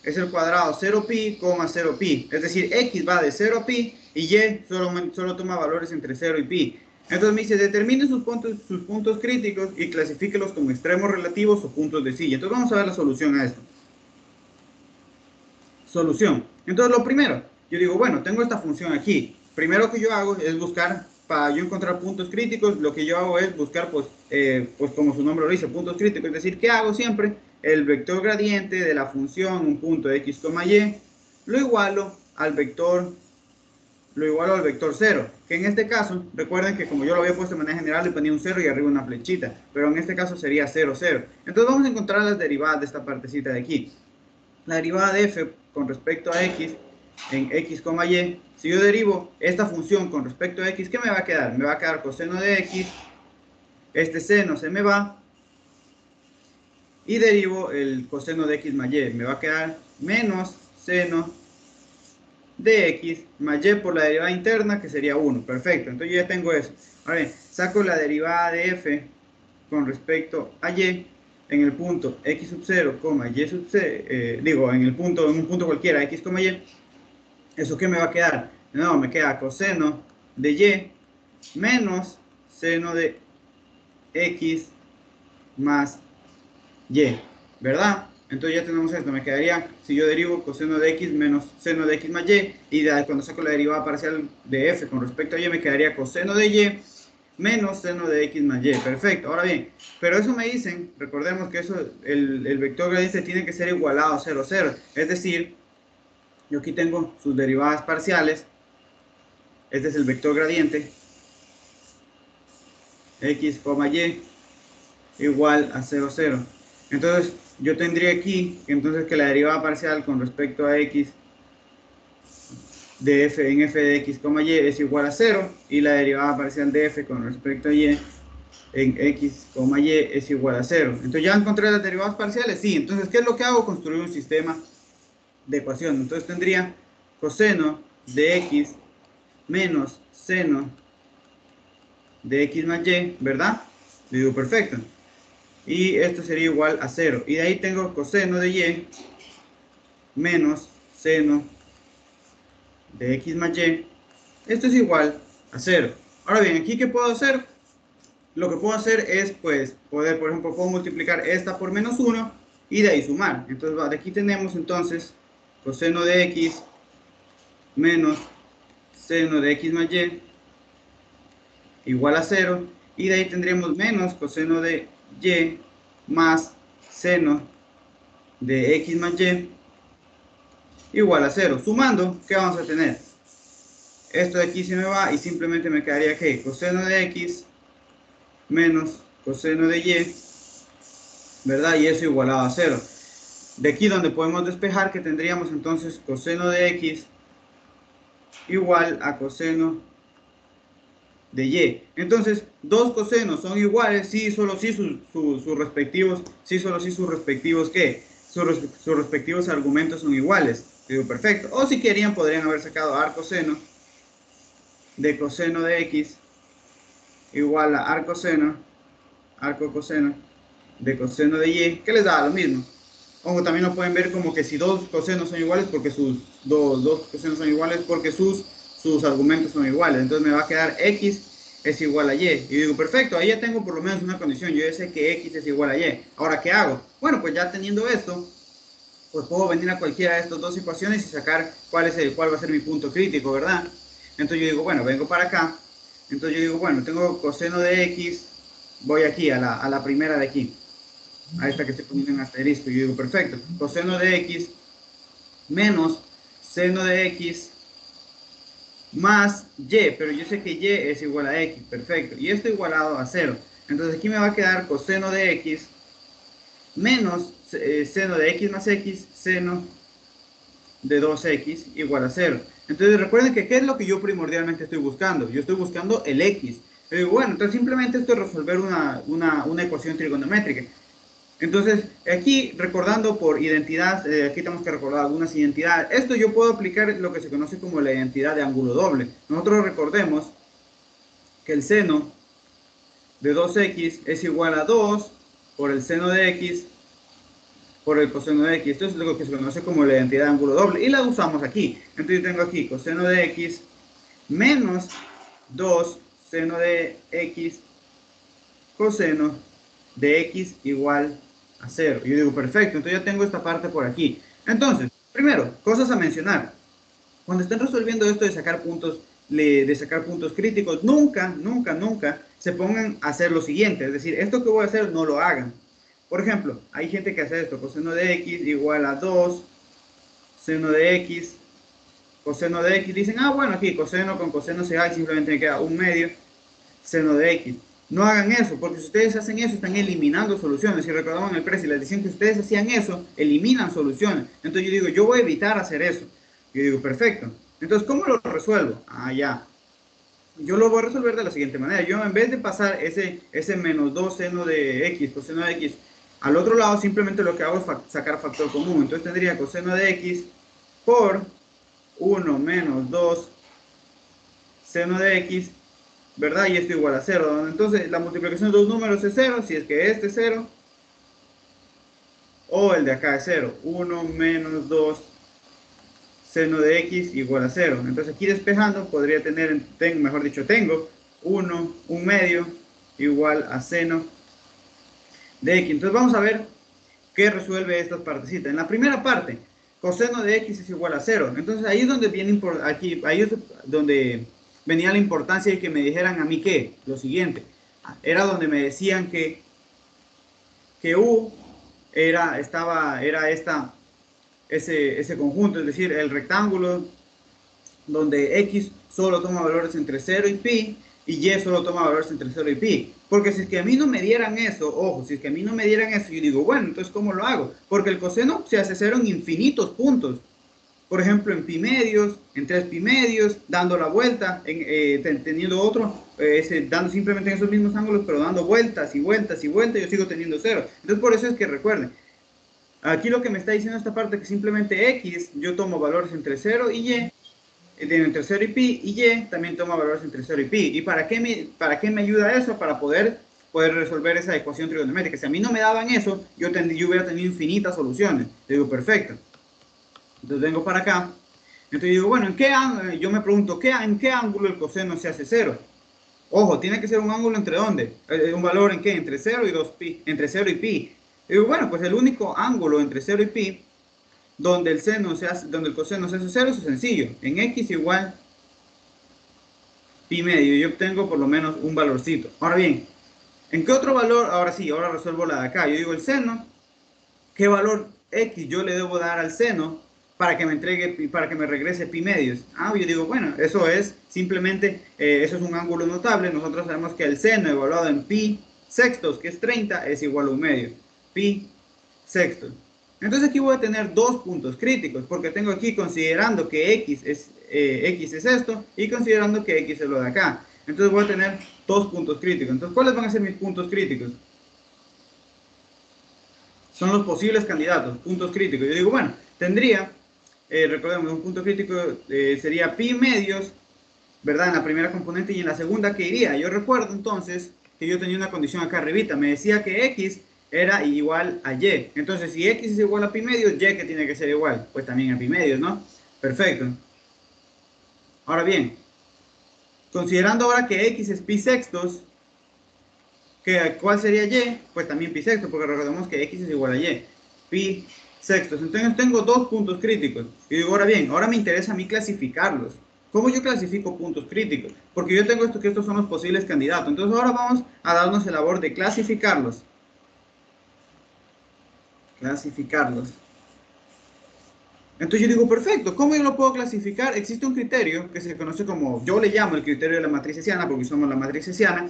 0pi, 0pi. Es decir, x va de 0 a pi y y solo toma valores entre 0 y pi. Entonces me dice, determine sus puntos críticos y clasifíquelos como extremos relativos o puntos de silla. Entonces vamos a ver la solución a esto. Solución. Entonces lo primero, yo digo, bueno, tengo esta función aquí. Primero que yo hago es buscar, para yo encontrar puntos críticos, lo que yo hago es buscar, pues como su nombre lo dice, puntos críticos. Es decir, ¿qué hago siempre? El vector gradiente de la función, un punto x, y, lo igualo al vector 0, que en este caso, recuerden que como yo lo había puesto de manera general, le ponía un 0 y arriba una flechita, pero en este caso sería 0, 0. Entonces vamos a encontrar las derivadas de esta partecita de aquí. La derivada de f con respecto a x en x, y, si yo derivo esta función con respecto a x, ¿qué me va a quedar? Me va a quedar coseno de x, este seno se me va, y derivo el coseno de x más y, me va a quedar menos seno de x más y por la derivada interna, que sería 1. Perfecto, entonces yo ya tengo eso. Ahora bien, saco la derivada de f con respecto a y en el punto x sub 0, y sub 0, en un punto cualquiera, x, y. ¿Eso qué me va a quedar? No, me queda coseno de y menos seno de x más y, ¿verdad? Entonces ya tenemos esto, me quedaría, si yo derivo coseno de x menos seno de x más y cuando saco la derivada parcial de f con respecto a y, me quedaría coseno de y menos seno de x más y. Perfecto, ahora bien, pero eso me dicen, recordemos que eso, el vector gradiente tiene que ser igualado a 0, 0, es decir, yo aquí tengo sus derivadas parciales. Este es el vector gradiente, x, y igual a 0, 0. Entonces yo tendría aquí entonces que la derivada parcial con respecto a x de f en f de x, y es igual a 0, y la derivada parcial de f con respecto a y en x, y es igual a 0. Entonces ya encontré las derivadas parciales, sí. Entonces, ¿qué es lo que hago? Construir un sistema de ecuación. Entonces tendría coseno de x menos seno de x más y, ¿verdad? Le digo, perfecto. Y esto sería igual a 0. Y de ahí tengo coseno de y menos seno de x más y. Esto es igual a 0. Ahora bien, ¿aquí qué puedo hacer? Lo que puedo hacer es, pues, por ejemplo, puedo multiplicar esta por menos 1 y de ahí sumar. Entonces, de aquí tenemos entonces coseno de x menos seno de x más y igual a 0. Y de ahí tendríamos menos coseno de y más seno de x más y igual a 0. Sumando, ¿qué vamos a tener? Esto de aquí se me va y simplemente me quedaría que coseno de x menos coseno de y, ¿verdad? Y eso igualado a 0. De aquí donde podemos despejar que tendríamos entonces coseno de x igual a coseno de y. Entonces, dos cosenos son iguales, sí, solo sí sus respectivos, sí, solo sí sus respectivos, ¿qué? Sus respectivos argumentos son iguales. Digo, perfecto. O si querían, podrían haber sacado arcoseno de coseno de x igual a arco coseno de coseno de y, que les da lo mismo. Ojo, también lo pueden ver como que si dos cosenos son iguales, porque dos cosenos son iguales, porque sus argumentos son iguales. Entonces me va a quedar x es igual a y. Y digo, perfecto, ahí ya tengo por lo menos una condición. Yo ya sé que x es igual a y. Ahora, ¿qué hago? Bueno, pues ya teniendo esto, pues puedo venir a cualquiera de estas dos ecuaciones y sacar cuál va a ser mi punto crítico, ¿verdad? Entonces yo digo, bueno, vengo para acá. Entonces yo digo, bueno, tengo coseno de x, voy aquí a la primera de aquí. a esta que estoy poniendo en asterisco. Yo digo, perfecto, coseno de x menos seno de x más y, pero yo sé que y es igual a x, perfecto, y esto igualado a 0. Entonces aquí me va a quedar coseno de x menos seno de x más x, seno de 2x igual a 0. Entonces recuerden que ¿qué es lo que yo primordialmente estoy buscando? Yo estoy buscando el x. Bueno, entonces simplemente esto es resolver una ecuación trigonométrica. Entonces, aquí recordando por identidad, aquí tenemos que recordar algunas identidades. Esto yo puedo aplicar lo que se conoce como la identidad de ángulo doble. Nosotros recordemos que el seno de 2x es igual a 2 por el seno de x por el coseno de x. Esto es lo que se conoce como la identidad de ángulo doble y la usamos aquí. Entonces yo tengo aquí coseno de x menos 2 seno de x coseno de x igual a 0. Yo digo, perfecto, entonces ya tengo esta parte por aquí. Entonces, primero, cosas a mencionar. Cuando estén resolviendo esto de sacar puntos críticos, nunca se pongan a hacer lo siguiente. Es decir, esto que voy a hacer no lo hagan. Por ejemplo, hay gente que hace esto, coseno de x igual a 2, seno de x, coseno de x. Dicen, ah, bueno, aquí coseno con coseno se da y simplemente me queda un medio seno de x. No hagan eso, porque si ustedes hacen eso, están eliminando soluciones. Si recordaban el precio, les decían que ustedes hacían eso, eliminan soluciones. Entonces yo digo, yo voy a evitar hacer eso. Yo digo, perfecto. Entonces, ¿cómo lo resuelvo? Ah, ya. Yo lo voy a resolver de la siguiente manera. Yo en vez de pasar ese menos 2 seno de x, coseno de x, al otro lado, simplemente lo que hago es sacar factor común. Entonces tendría coseno de x por 1 menos 2 seno de x, ¿verdad? Y esto igual a 0. Entonces la multiplicación de dos números es 0, si es que este es 0, o el de acá es 0. 1 menos 2 seno de x igual a 0. Entonces aquí despejando podría tener, mejor dicho, tengo 1, un medio, igual a seno de x. Entonces vamos a ver qué resuelve estas partecitas. En la primera parte, coseno de x es igual a 0. Entonces ahí es donde viene, ahí es donde venía la importancia de que me dijeran a mí que, lo siguiente, era donde me decían que u era ese conjunto, es decir, el rectángulo donde x solo toma valores entre 0 y pi, y y solo toma valores entre 0 y pi. Porque si es que a mí no me dieran eso, ojo, si es que a mí no me dieran eso, yo digo, bueno, entonces ¿cómo lo hago? Porque el coseno se hace 0 en infinitos puntos. Por ejemplo, en pi medios, en 3 pi medios, dando la vuelta, teniendo otro, dando simplemente en esos mismos ángulos, pero dando vueltas y vueltas y vueltas, yo sigo teniendo 0. Entonces, por eso es que recuerden, aquí lo que me está diciendo esta parte es que simplemente x, yo tomo valores entre 0 y y, entre 0 y pi, y y también toma valores entre 0 y pi. ¿Y para qué me ayuda eso? Para poder resolver esa ecuación trigonométrica. Si a mí no me daban eso, yo hubiera tenido infinitas soluciones. Digo, perfecto. Entonces vengo para acá. Entonces digo, bueno, yo me pregunto, ¿en qué ángulo el coseno se hace 0? Ojo, tiene que ser un ángulo entre ¿dónde? ¿Un valor en qué? Entre 0 y 2pi. Entre 0 y pi. Digo, bueno, pues el único ángulo entre 0 y pi donde el coseno se hace 0 es sencillo. En x igual pi medio. Yo obtengo por lo menos un valorcito. Ahora bien, ¿en qué otro valor? Ahora sí, ahora resuelvo la de acá. Yo digo el seno. ¿Qué valor x yo le debo dar al seno para que me regrese pi medios? Yo digo, bueno, eso es simplemente, eso es un ángulo notable. Nosotros sabemos que el seno evaluado en pi sextos, que es 30, es igual a un medio. Pi sextos. Entonces aquí voy a tener dos puntos críticos, porque tengo aquí considerando que x es esto y considerando que x es lo de acá. Entonces voy a tener dos puntos críticos. Entonces, ¿cuáles van a ser mis puntos críticos? Son los posibles candidatos, puntos críticos. Yo digo, bueno, tendría, recordemos, un punto crítico sería pi medios, ¿verdad? En la primera componente, y en la segunda, ¿qué iría? Yo recuerdo entonces que yo tenía una condición acá arribita, me decía que x era igual a y. Entonces, si x es igual a pi medios, y que tiene que ser igual, pues también a pi medios, ¿no? Perfecto. Ahora bien, considerando ahora que x es pi sextos, ¿cuál sería y? Pues también pi sextos, porque recordemos que x es igual a y. Pi sextos. Entonces tengo dos puntos críticos. Y digo, ahora bien, ahora me interesa a mí clasificarlos. ¿Cómo yo clasifico puntos críticos? Porque yo tengo que estos son los posibles candidatos. Entonces ahora vamos a darnos el labor de clasificarlos. clasificarlos. Entonces yo digo, perfecto, ¿cómo yo lo puedo clasificar? Existe un criterio que se conoce como, yo le llamo el criterio de la matriz hessiana, porque somos la matriz hessiana,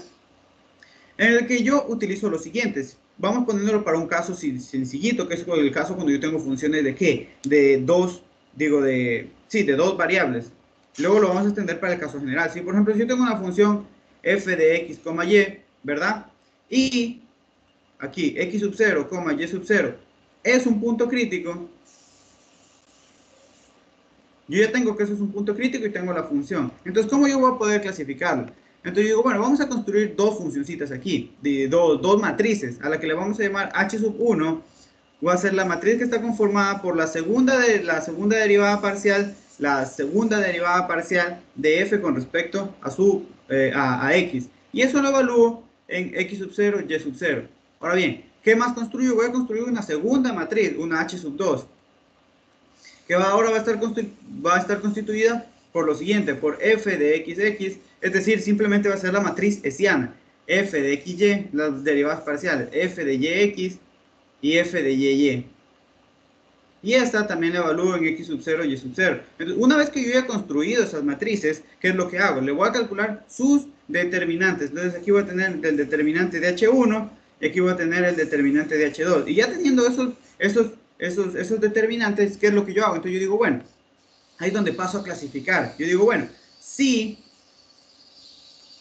en el que yo utilizo los siguientes. Vamos poniéndolo para un caso sencillito, que es el caso cuando yo tengo funciones de ¿qué? De dos, digo, de dos variables. Luego lo vamos a extender para el caso general. Si, por ejemplo, si yo tengo una función f de x, y, ¿verdad? Y aquí, x sub 0, y sub 0, es un punto crítico. Yo ya tengo que eso es un punto crítico y tengo la función. Entonces, ¿cómo yo voy a poder clasificarlo? Entonces, yo digo, bueno, vamos a construir dos funcioncitas aquí, de dos matrices, a la que le vamos a llamar h sub 1, va a ser la matriz que está conformada por la segunda derivada parcial, la segunda derivada parcial de f con respecto a x. Y eso lo evalúo en x sub 0, y sub 0. Ahora bien, ¿qué más construyo? Voy a construir una segunda matriz, una h sub 2. Que ahora va a estar constituida por lo siguiente, por f de xx, es decir, simplemente va a ser la matriz hessiana, f de xy, las derivadas parciales, f de yx y f de y. Y esta también la evalúo en x sub 0 y sub 0. Entonces, una vez que yo haya construido esas matrices, ¿qué es lo que hago? Le voy a calcular sus determinantes. Entonces aquí voy a tener el determinante de h1 y aquí voy a tener el determinante de h2. Y ya teniendo esos determinantes, ¿qué es lo que yo hago? Entonces yo digo, bueno, ahí es donde paso a clasificar. Yo digo, bueno, si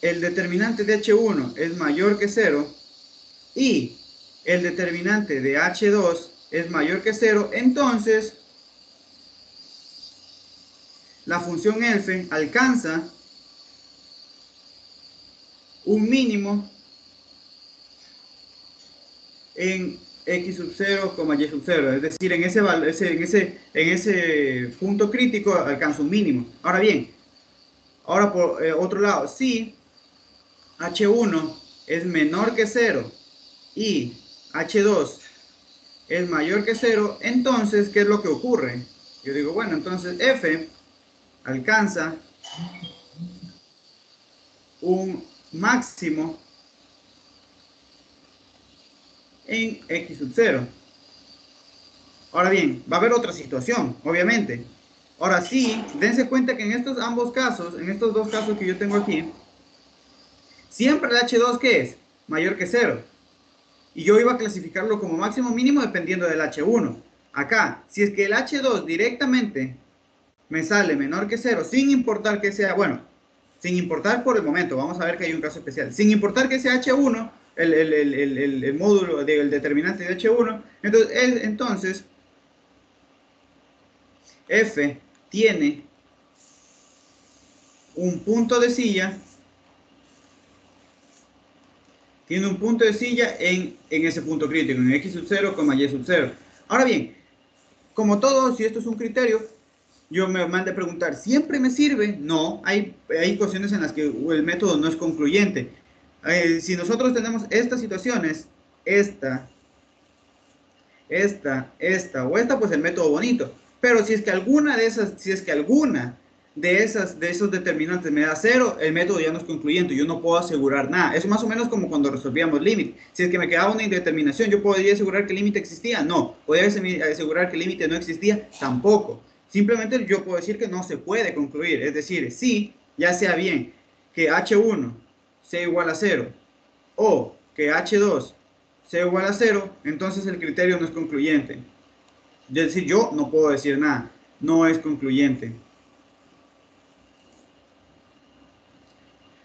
el determinante de h1 es mayor que 0 y el determinante de h2 es mayor que 0, entonces la función f alcanza un mínimo en x sub 0, y sub 0, es decir, en ese punto crítico alcanza un mínimo. Ahora bien, ahora por otro lado, si h1 es menor que 0 y h2 es mayor que 0, entonces, ¿qué es lo que ocurre? Yo digo, bueno, entonces f alcanza un máximo en x sub 0. Ahora bien, va a haber otra situación, obviamente. Ahora sí, dense cuenta que en estos ambos casos, en estos dos casos que yo tengo aquí, siempre el h2, ¿qué es? Mayor que 0. Y yo iba a clasificarlo como máximo mínimo dependiendo del h1. Acá, si es que el h2 directamente me sale menor que 0, sin importar que sea, bueno, sin importar por el momento, vamos a ver que hay un caso especial, sin importar que sea h1, el módulo del determinante de h1, entonces f tiene un punto de silla, en ese punto crítico, en x sub 0, y sub 0. Ahora bien, como todo, si esto es un criterio, yo me mande a preguntar, ¿siempre me sirve? No, hay ocasiones en las que el método no es concluyente. Si nosotros tenemos estas situaciones, esta o esta, pues el método bonito. Pero si es que alguna de esos determinantes me da 0, el método ya no es concluyente, yo no puedo asegurar nada. Es más o menos como cuando resolvíamos límite. Si es que me quedaba una indeterminación, ¿yo podría asegurar que el límite existía? No. ¿Podría asegurar que el límite no existía? Tampoco. Simplemente yo puedo decir que no se puede concluir. Es decir, sí, ya sea bien que h1 sea igual a 0 o que h2 sea igual a 0, entonces el criterio no es concluyente. Es decir, yo no puedo decir nada, no es concluyente.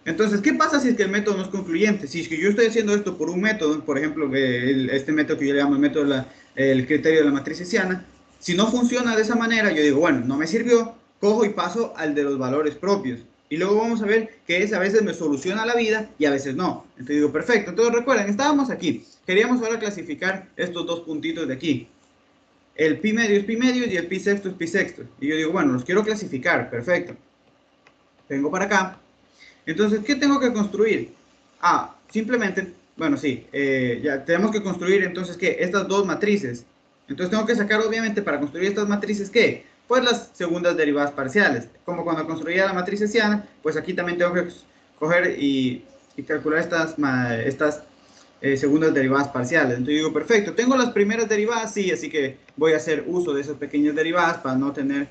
Entonces, ¿qué pasa si es que el método no es concluyente? Si es que yo estoy haciendo esto por un método, por ejemplo, este método que yo le llamo el método, el criterio de la matriz hessiana, si no funciona de esa manera, yo digo, bueno, no me sirvió, cojo y paso al de los valores propios. Y luego vamos a ver que a veces me soluciona la vida y a veces no. Entonces digo, perfecto. Entonces recuerden, estábamos aquí. Queríamos ahora clasificar estos dos puntitos de aquí. El pi medio es pi medio y el pi sexto es pi sexto. Y yo digo, bueno, los quiero clasificar. Perfecto. Vengo para acá. Entonces, ¿qué tengo que construir? Simplemente, bueno, sí, ya tenemos que construir entonces, ¿qué? Estas dos matrices. Entonces tengo que sacar, obviamente, para construir estas matrices, ¿qué? Pues las segundas derivadas parciales. Como cuando construía la matriz hessiana, pues aquí también tengo que coger y calcular estas segundas derivadas parciales. Entonces digo, perfecto, tengo las primeras derivadas, sí, así que voy a hacer uso de esas pequeñas derivadas para no tener,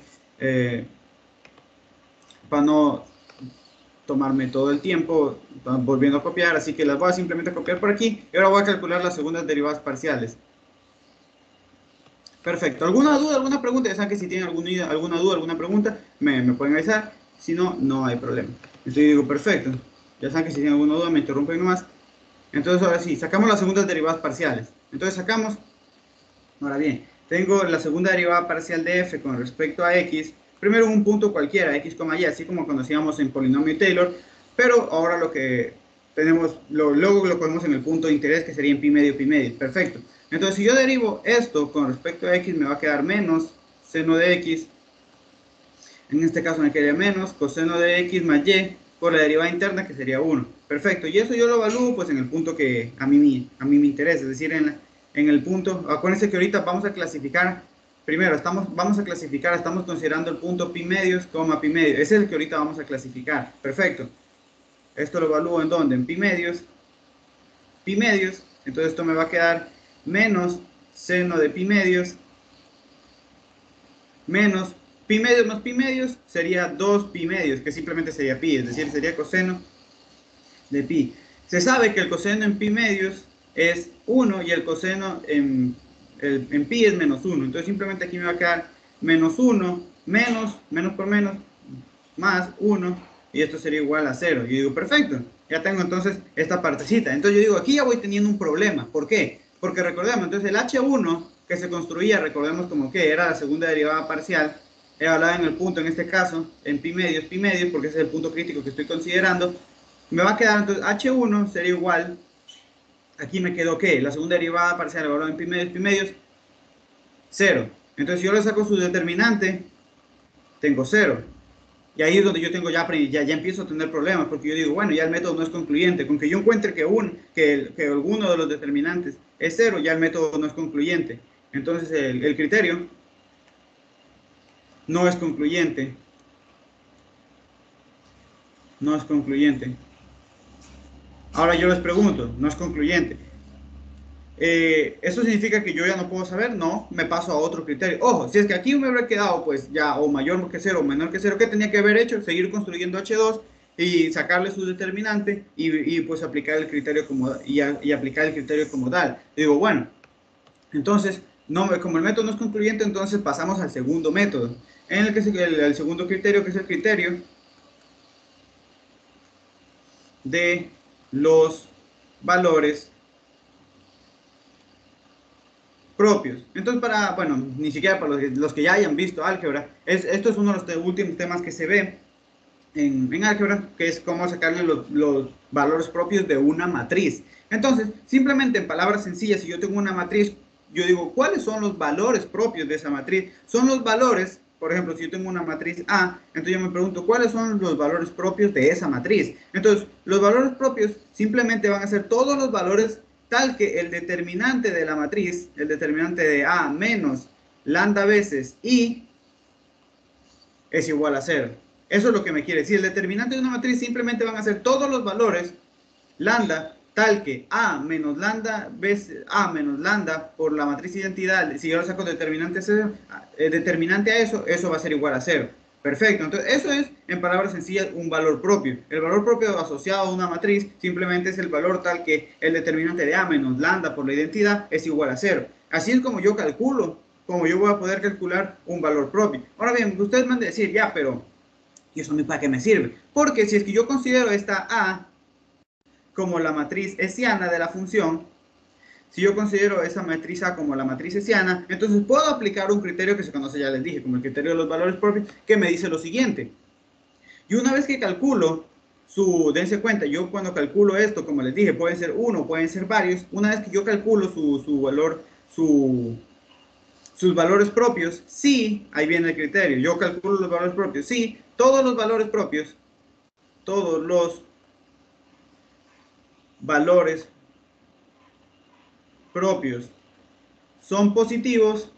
para no tomarme todo el tiempo volviendo a copiar, así que las voy a simplemente copiar por aquí y ahora voy a calcular las segundas derivadas parciales. Perfecto. ¿Alguna duda, alguna pregunta? Ya saben que si tienen alguna duda, alguna pregunta, me pueden avisar. Si no, no hay problema. Entonces digo, perfecto. Ya saben que si tienen alguna duda, me interrumpen nomás. Entonces ahora sí, sacamos las segundas derivadas parciales. Entonces sacamos, ahora bien, tengo la segunda derivada parcial de f con respecto a x. Primero un punto cualquiera, x, y, así como conocíamos en polinomio Taylor. Pero ahora lo que tenemos, luego lo ponemos en el punto de interés que sería en pi medio, pi medio. Perfecto. Entonces si yo derivo esto con respecto a x, me va a quedar menos seno de x. En este caso me quedaría menos coseno de x más y por la derivada interna que sería 1. Perfecto. Y eso yo lo evalúo pues en el punto que a mí me interesa, es decir, en el punto, acuérdense que ahorita vamos a clasificar, primero estamos considerando el punto pi medios, pi medio. Ese es el que ahorita vamos a clasificar. Perfecto. Esto lo evalúo en dónde? En pi medios. Pi medios. Entonces esto me va a quedar menos seno de pi medios menos pi medios más pi medios sería 2 pi medios, que simplemente sería pi, es decir, sería coseno de pi. Se sabe que el coseno en pi medios es 1 y el coseno en pi es menos 1. Entonces simplemente aquí me va a quedar menos 1, menos por menos, más 1, y esto sería igual a 0. Yo digo, perfecto, ya tengo entonces esta partecita. Entonces yo digo, aquí ya voy teniendo un problema. ¿Por qué? Porque recordemos, entonces el H1 que se construía, recordemos como que era la segunda derivada parcial, hablaba en el punto, en este caso, en pi medios, porque ese es el punto crítico que estoy considerando. Me va a quedar, entonces, H1 sería igual, aquí me quedó, ¿qué? La segunda derivada parcial evaluada en pi medios, 0. Entonces, si yo le saco su determinante, tengo 0. Y ahí es donde yo tengo ya empiezo a tener problemas, porque yo digo, bueno, ya el método no es concluyente. Con que yo encuentre que alguno de los determinantes es 0, ya el método no es concluyente. Entonces, el criterio no es concluyente. No es concluyente. Ahora yo les pregunto, no es concluyente. ¿Eso significa que yo ya no puedo saber? No, me paso a otro criterio. Ojo, si es que aquí me hubiera quedado pues ya o mayor que 0 o menor que 0, ¿qué tenía que haber hecho? Seguir construyendo H2 y sacarle su determinante y pues aplicar el criterio y aplicar el criterio como tal. Digo, bueno, entonces, no, como el método no es concluyente, entonces pasamos al segundo método, en el que el segundo criterio, que es el criterio de los valores propios. Entonces, bueno, ni siquiera para los que ya hayan visto álgebra, esto es uno de los últimos temas que se ve en álgebra, que es cómo sacarle los valores propios de una matriz. Entonces, simplemente en palabras sencillas, si yo tengo una matriz, yo digo, ¿cuáles son los valores propios de esa matriz? Son los valores, por ejemplo, si yo tengo una matriz A, entonces yo me pregunto, ¿cuáles son los valores propios de esa matriz? Entonces, los valores propios simplemente van a ser todos los valores tal que el determinante de la matriz, el determinante de A menos lambda veces I, es igual a 0. Eso es lo que me quiere decir. El determinante de una matriz simplemente van a ser todos los valores lambda tal que A menos lambda veces A menos lambda por la matriz identidad. Si yo le saco determinante a eso, eso va a ser igual a 0. Perfecto. Entonces, eso es, en palabras sencillas, un valor propio. El valor propio asociado a una matriz simplemente es el valor tal que el determinante de A menos lambda por la identidad es igual a 0. Así es como yo calculo, como yo voy a poder calcular un valor propio. Ahora bien, ustedes van a decir, ya, pero ¿y eso para qué me sirve? Porque si es que yo considero esta A como la matriz hessiana de la función, si yo considero esa matriz A como la matriz hessiana, entonces puedo aplicar un criterio que se conoce, ya les dije, como el criterio de los valores propios, que me dice lo siguiente. Y una vez que calculo dense cuenta, yo cuando calculo esto, como les dije, pueden ser uno, pueden ser varios, una vez que yo calculo su valor, sus valores propios, sí, ahí viene el criterio, yo calculo los valores propios, sí, todos los valores propios, todos los valores propios son positivos,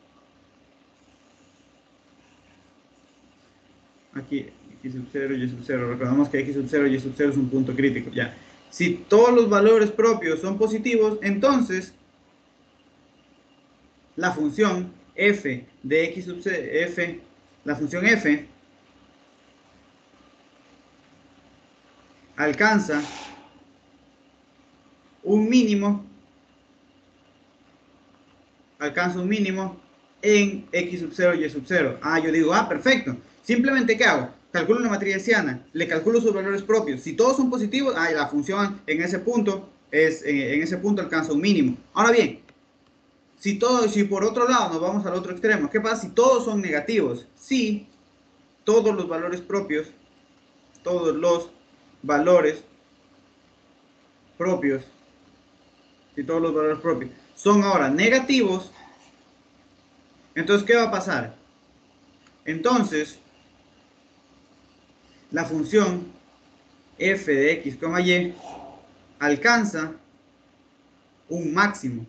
aquí x sub 0 y sub 0, recordamos que x sub 0 y sub 0 es un punto crítico, ya. Si todos los valores propios son positivos, entonces la función f de x sub c, f, la función f alcanza un mínimo, en x sub 0 y y sub 0. Yo digo, perfecto. Simplemente, ¿qué hago? Calculo una matriz hessiana, le calculo sus valores propios. Si todos son positivos, la función en ese punto alcanza un mínimo. Ahora bien, si por otro lado nos vamos al otro extremo, ¿qué pasa si todos son negativos? Si todos los valores propios, si todos los valores propios son ahora negativos, entonces, ¿qué va a pasar? Entonces, la función f de x, y alcanza un máximo.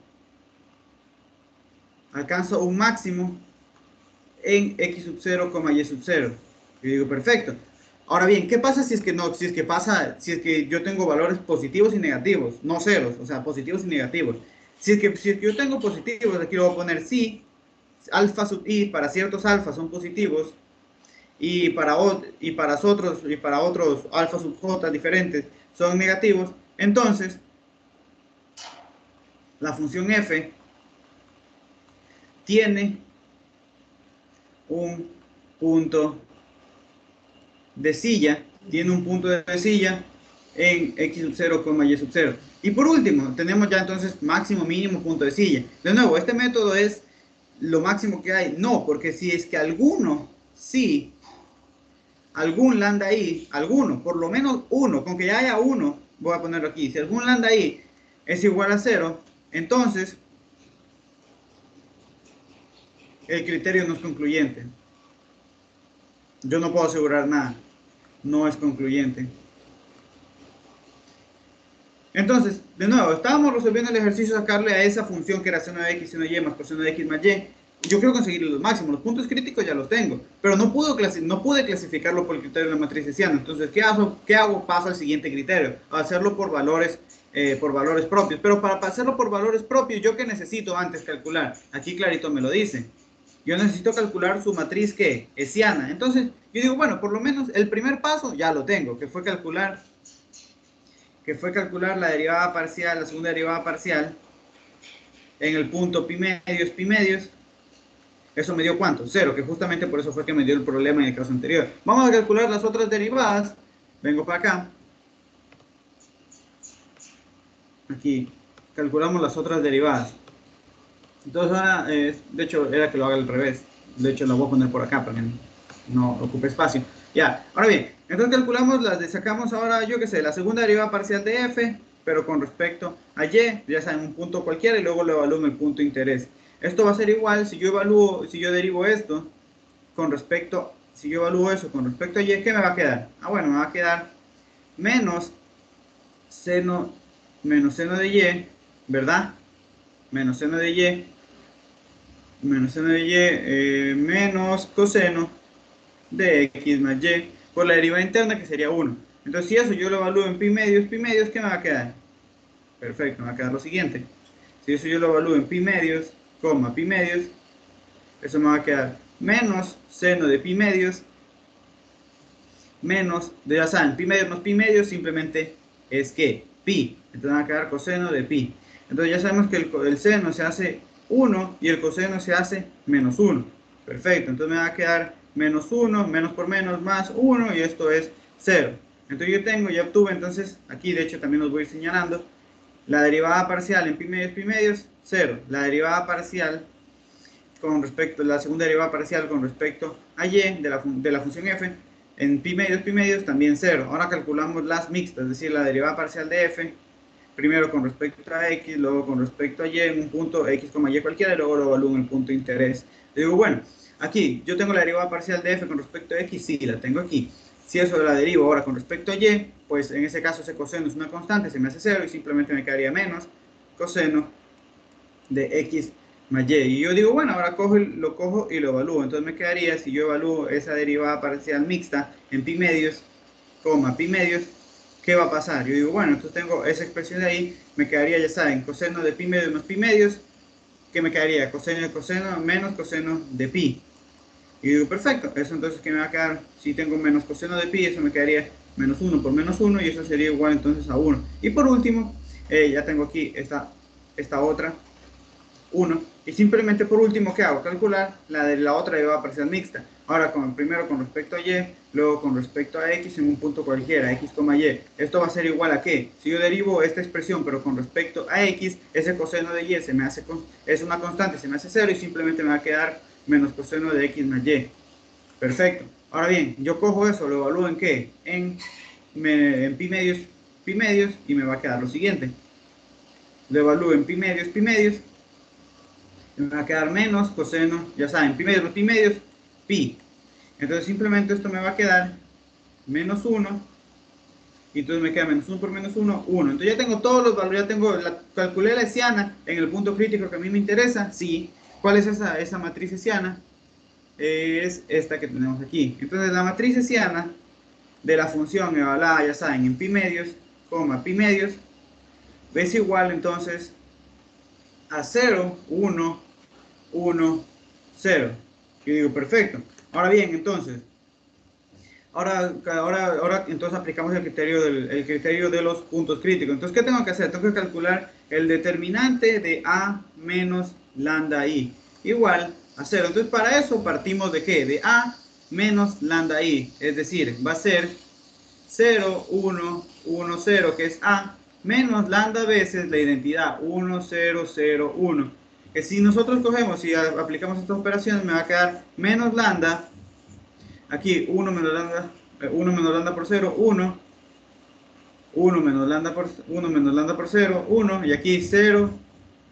En x sub 0, y sub 0. Yo digo, perfecto. Ahora bien, ¿qué pasa si es que yo tengo valores positivos y negativos, no ceros, o sea, positivos y negativos? Si es que yo tengo positivos, aquí lo voy a poner si alfa sub i para ciertos alfas son positivos y para otros alfa sub j diferentes son negativos, entonces la función f tiene un punto de silla, en x sub 0, y sub 0. Y por último, tenemos ya entonces máximo, mínimo, punto de silla. De nuevo, este método es lo máximo que hay. No, porque si es que algún lambda i, por lo menos uno, con que ya haya uno, voy a ponerlo aquí, si algún lambda i es igual a 0, entonces el criterio no es concluyente. Yo no puedo asegurar nada. No es concluyente. Entonces, de nuevo, estábamos resolviendo el ejercicio de sacarle a esa función que era seno de x, seno de y más coseno de x más y. Yo quiero conseguir los máximos, los puntos críticos ya los tengo, pero no pude clasificarlo por el criterio de la matriz hessiana. Entonces, ¿qué hago? Paso al siguiente criterio, a hacerlo por valores propios. Pero para hacerlo por valores propios, ¿yo qué necesito antes calcular? Aquí clarito me lo dice. Yo necesito calcular su matriz, ¿qué? Hessiana. Entonces, yo digo, bueno, por lo menos el primer paso ya lo tengo, que fue calcular la derivada parcial, la segunda derivada parcial en el punto pi medios. Eso me dio ¿cuánto? 0, que justamente por eso fue que me dio el problema en el caso anterior. Vamos a calcular las otras derivadas. Vengo para acá. Aquí calculamos las otras derivadas. Entonces ahora, de hecho, era que lo haga al revés. De hecho, lo voy a poner por acá para que no ocupe espacio. Ya, ahora bien, entonces calculamos sacamos ahora, yo qué sé, la segunda derivada parcial de f, pero con respecto a y, ya saben, un punto cualquiera y luego lo evalúo en el punto de interés. Esto va a ser igual si yo derivo esto si yo evalúo eso con respecto a y, ¿qué me va a quedar? Bueno, me va a quedar menos seno de y, ¿verdad? Menos seno de y, menos coseno de x más y por la derivada interna, que sería 1. Entonces, si eso yo lo evalúo en pi medios, ¿qué me va a quedar? Perfecto, me va a quedar lo siguiente. Si eso yo lo evalúo en pi medios, eso me va a quedar menos seno de pi medios, ya saben, pi medios más pi medios simplemente es que pi. Entonces me va a quedar coseno de pi. Entonces ya sabemos que el seno se hace 1 y el coseno se hace menos 1. Perfecto, entonces me va a quedar menos 1, menos por menos, más 1, y esto es 0. Entonces ya obtuve, entonces, aquí de hecho también los voy señalando, la derivada parcial en pi medios, 0. La derivada parcial la segunda derivada parcial con respecto a y de la función f, en pi medios, también 0. Ahora calculamos las mixtas, es decir, la derivada parcial de f, primero con respecto a x, luego con respecto a y en un punto x, y cualquiera, y luego lo evalúo en el punto de interés. Digo, bueno, aquí yo tengo la derivada parcial de f con respecto a x, sí, la tengo aquí. Si eso la derivo ahora con respecto a y, pues en ese caso ese coseno es una constante, se me hace 0 y simplemente me quedaría menos coseno de x más y. Y yo digo, bueno, ahora lo cojo y lo evalúo. Entonces me quedaría, si yo evalúo esa derivada parcial mixta en pi medios, ¿qué va a pasar? Yo digo, bueno, entonces tengo esa expresión de ahí, me quedaría, ya saben, coseno de pi medios más pi medios, ¿qué me quedaría? Coseno de coseno menos coseno de pi. Y digo, perfecto, eso entonces que me va a quedar, si tengo menos coseno de pi, eso me quedaría menos 1 por menos 1 y eso sería igual entonces a 1. Y por último, ya tengo aquí esta otra, 1. Y simplemente por último, ¿qué hago? Calcular la de la otra derivada parcial mixta. Ahora, primero con respecto a y, luego con respecto a x en un punto cualquiera, x, y. Esto va a ser igual a ¿qué? Si yo derivo esta expresión, pero con respecto a x, ese coseno de y se me hace, es una constante, se me hace 0 y simplemente me va a quedar menos coseno de x más y. Perfecto. Ahora bien, yo cojo eso, lo evalúo en ¿qué? En pi medios y me va a quedar lo siguiente. Lo evalúo en pi medios, me va a quedar menos coseno, ya saben, pi medios, pi. Entonces simplemente esto me va a quedar menos 1, y entonces me queda menos 1 por menos 1, 1. Entonces ya tengo todos los valores, ya tengo, calculé la hessiana en el punto crítico que a mí me interesa, sí. ¿Cuál es esa matriz hessiana? Es esta que tenemos aquí. Entonces la matriz hessiana de la función evaluada, ya saben, en pi medios, pi medios, es igual entonces a 0, 1, 1, 0. Yo digo, perfecto. Ahora bien, entonces, ahora entonces aplicamos el criterio de los puntos críticos. Entonces, ¿qué tengo que hacer? Tengo que calcular el determinante de A menos lambda I, igual a 0. Entonces, para eso partimos de ¿qué? De A menos lambda I, es decir, va a ser 0, 1, 1, 0, que es A, menos lambda veces la identidad 1, 0, 0, 1. Que si nosotros cogemos y aplicamos estas operaciones, me va a quedar menos lambda, aquí 1 menos lambda, 1 menos lambda por 0, 1, 1 menos lambda por 1 menos lambda por 0, 1, y aquí 0,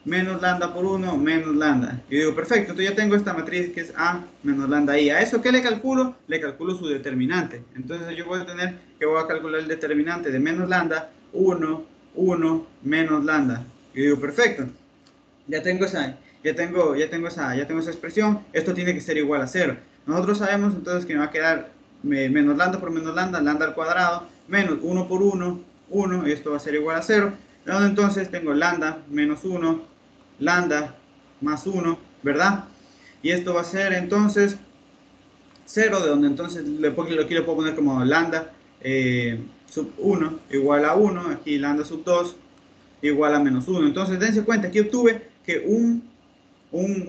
menos lambda por 1, menos lambda. Y digo, perfecto, entonces ya tengo esta matriz que es A menos lambda I. ¿A eso qué le calculo? Le calculo su determinante. Entonces yo voy a tener que voy a calcular el determinante de menos lambda, 1, 1, menos lambda. Y digo, perfecto, ya tengo esa expresión. Esto tiene que ser igual a 0. Nosotros sabemos entonces que me va a quedar menos lambda por menos lambda, lambda al cuadrado, menos 1 por 1, 1, y esto va a ser igual a 0. Entonces tengo lambda menos 1, lambda más 1, ¿verdad? Y esto va a ser entonces 0, de donde entonces aquí le puedo poner como lambda sub 1 igual a 1, aquí lambda sub 2 igual a menos 1. Entonces dense cuenta, aquí obtuve que un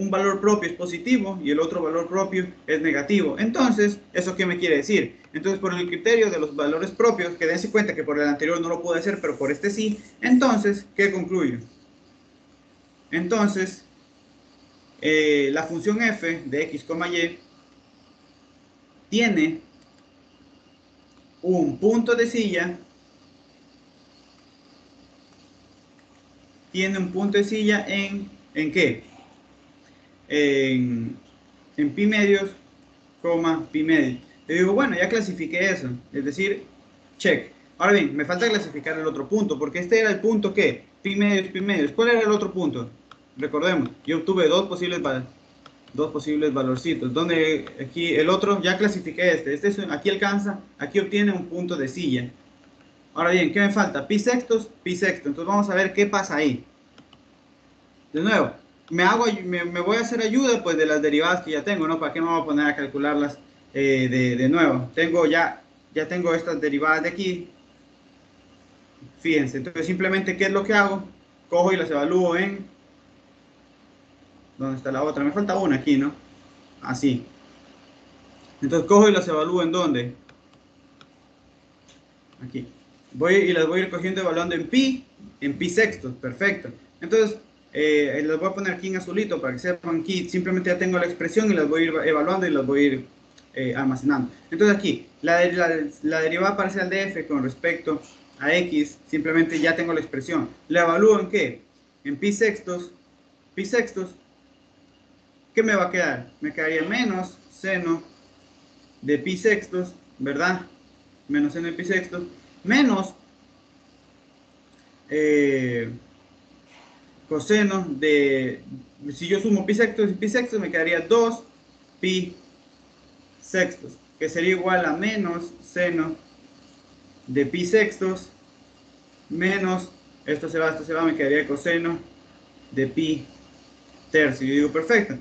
valor propio es positivo y el otro valor propio es negativo. Entonces, ¿eso qué me quiere decir? Entonces, por el criterio de los valores propios, que dense cuenta que por el anterior no lo pude hacer, pero por este sí, entonces, ¿qué concluyo? Entonces, la función f de x, y tiene un punto de silla, ¿en qué? En pi medios, pi medios. Yo digo, bueno, ya clasifiqué eso, es decir, check. Ahora bien, me falta clasificar el otro punto, porque este era el punto que, pi medios, pi medios. ¿Cuál era el otro punto? Recordemos, yo obtuve dos posibles valorcitos, donde aquí el otro, ya clasifiqué aquí alcanza, aquí obtiene un punto de silla. Ahora bien, ¿qué me falta? Pi sextos, pi sexto. Entonces vamos a ver qué pasa ahí. De nuevo, me voy a hacer ayuda pues de las derivadas que ya tengo, ¿no? ¿Para qué me voy a poner a calcularlas de nuevo? Ya tengo estas derivadas de aquí. Fíjense, entonces simplemente, ¿qué es lo que hago? Cojo y las evalúo en... ¿Dónde está la otra? Me falta una aquí, ¿no? Así. Entonces cojo y las evalúo en ¿dónde? Aquí. Las voy a ir cogiendo evaluando en pi sextos, perfecto. Entonces, las voy a poner aquí en azulito para que sepan aquí, simplemente ya tengo la expresión y las voy a ir evaluando y las voy a ir almacenando. Entonces aquí, la derivada parcial de f con respecto a x, simplemente ya tengo la expresión. ¿La evalúo en qué? En pi sextos, ¿qué me va a quedar? Me quedaría menos seno de pi sextos, ¿verdad? Menos seno de pi sextos, menos coseno de, si yo sumo pi sextos y pi sextos, me quedaría 2 pi sextos, que sería igual a menos seno de pi sextos menos, esto se va, me quedaría coseno de pi tercio. Yo digo, perfecto.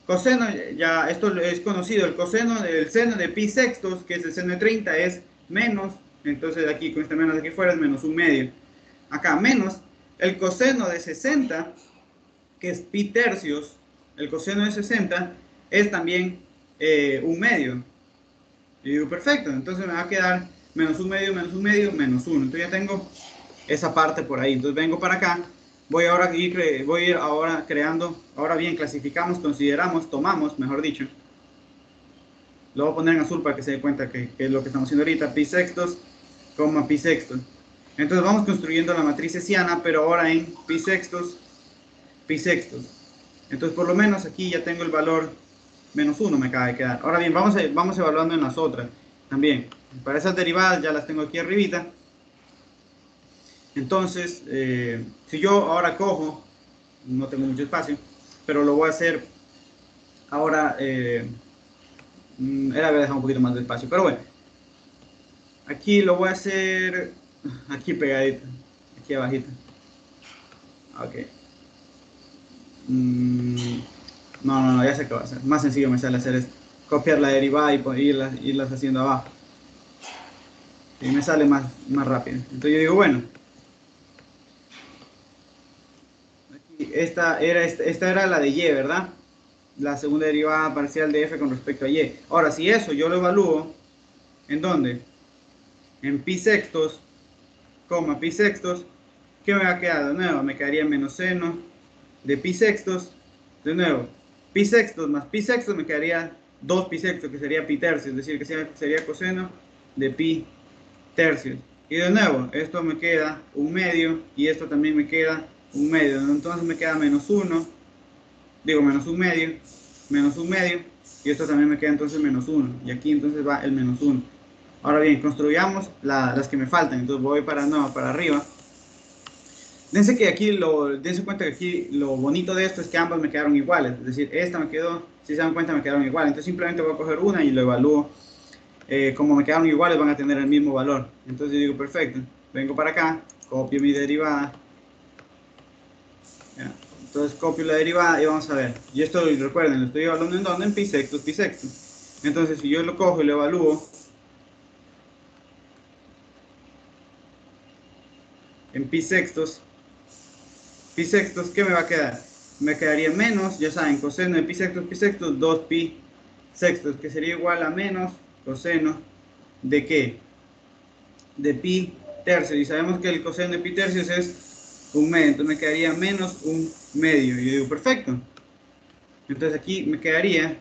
Coseno, ya esto es conocido, el coseno del seno de pi sextos, que es el seno de 30, es menos, entonces aquí con este menos de aquí fuera es menos un medio. Acá menos, el coseno de 60, que es pi tercios, el coseno de 60 es también un medio. Y digo, perfecto, entonces me va a quedar menos un medio, menos un medio, menos uno. Entonces ya tengo esa parte por ahí. Entonces vengo para acá, voy a ir ahora creando, ahora bien, clasificamos, consideramos, tomamos, mejor dicho. Lo voy a poner en azul para que se dé cuenta que es lo que estamos haciendo ahorita, pi sextos, coma pi sextos. Entonces vamos construyendo la matriz hessiana, pero ahora en pi sextos, pi sextos. Entonces por lo menos aquí ya tengo el valor menos 1 me acaba de quedar. Ahora bien, vamos evaluando en las otras también. Para esas derivadas ya las tengo aquí arribita. Entonces, si yo ahora cojo, no tengo mucho espacio, pero lo voy a hacer ahora, era haber dejado un poquito más de espacio, pero bueno, aquí lo voy a hacer, aquí pegadito, aquí abajito. Ok. No, ya sé qué va a ser. Más sencillo me sale hacer esto. Copiar la derivada y irlas haciendo abajo. Y me sale más rápido. Entonces yo digo, bueno, aquí, esta era la de y, ¿verdad? La segunda derivada parcial de f con respecto a y. Ahora, si eso yo lo evalúo, ¿en dónde? En pi sextos, coma pi sextos, ¿qué me va a quedar? De nuevo, me quedaría menos seno de pi sextos. De nuevo, pi sextos más pi sextos me quedaría 2 pi sextos, que sería pi tercios, es decir, que sería coseno de pi tercios. Y de nuevo, esto me queda un medio y esto también me queda un medio. Entonces me queda menos 1, digo menos un medio, y esto también me queda entonces menos 1. Y aquí entonces va el menos 1. Ahora bien, construyamos las que me faltan. Entonces voy para arriba. Dense cuenta que aquí lo bonito de esto es que ambas me quedaron iguales. Es decir, esta me quedó, si se dan cuenta, me quedaron iguales. Entonces simplemente voy a coger una y lo evalúo. Como me quedaron iguales, van a tener el mismo valor. Entonces yo digo, perfecto. Vengo para acá, copio mi derivada. ¿Ya? Entonces copio la derivada y vamos a ver. Y esto, recuerden, lo estoy evaluando en dónde, en pi sextos, pi sextos. Entonces si yo lo cojo y lo evalúo en pi sextos, ¿qué me va a quedar? Me quedaría menos, ya saben, coseno de pi sextos, 2 pi sextos, que sería igual a menos coseno de ¿qué? De pi tercios. Y sabemos que el coseno de pi tercios es un medio, entonces me quedaría menos un medio. Y yo digo, perfecto. Entonces aquí me quedaría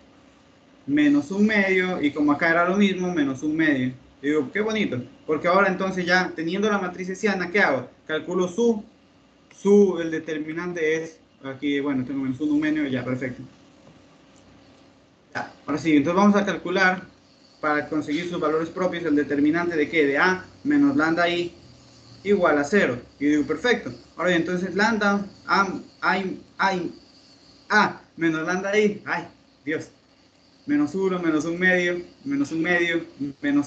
menos un medio, y como acá era lo mismo, menos un medio. Y digo, qué bonito, porque ahora entonces ya teniendo la matriz hessiana, ¿qué hago? Calculo el determinante es, aquí, bueno, tengo menos un medio, ya, perfecto. Ya, ahora sí, entonces vamos a calcular, para conseguir sus valores propios, el determinante de ¿qué? De a menos lambda i igual a 0. Y digo, perfecto. Ahora bien, entonces lambda a menos lambda i, ay, Dios, menos 1, menos un medio, menos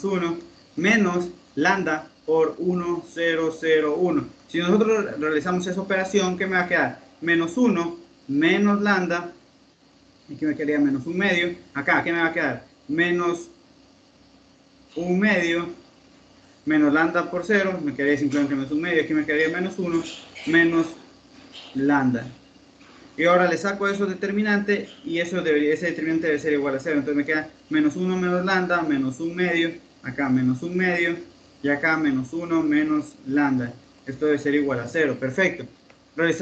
1, menos lambda por 1, 0, 0, 1. Si nosotros realizamos esa operación, ¿qué me va a quedar? Menos 1, menos lambda, aquí me quedaría menos un medio, acá, ¿qué me va a quedar? Menos un medio, menos lambda por 0, me quedaría simplemente menos un medio, aquí me quedaría menos 1, menos lambda. Y ahora le saco esos determinantes y ese determinante debe ser igual a 0. Entonces me queda menos 1 menos lambda, menos un medio, acá menos un medio y acá menos 1 menos lambda. Esto debe ser igual a 0. Perfecto.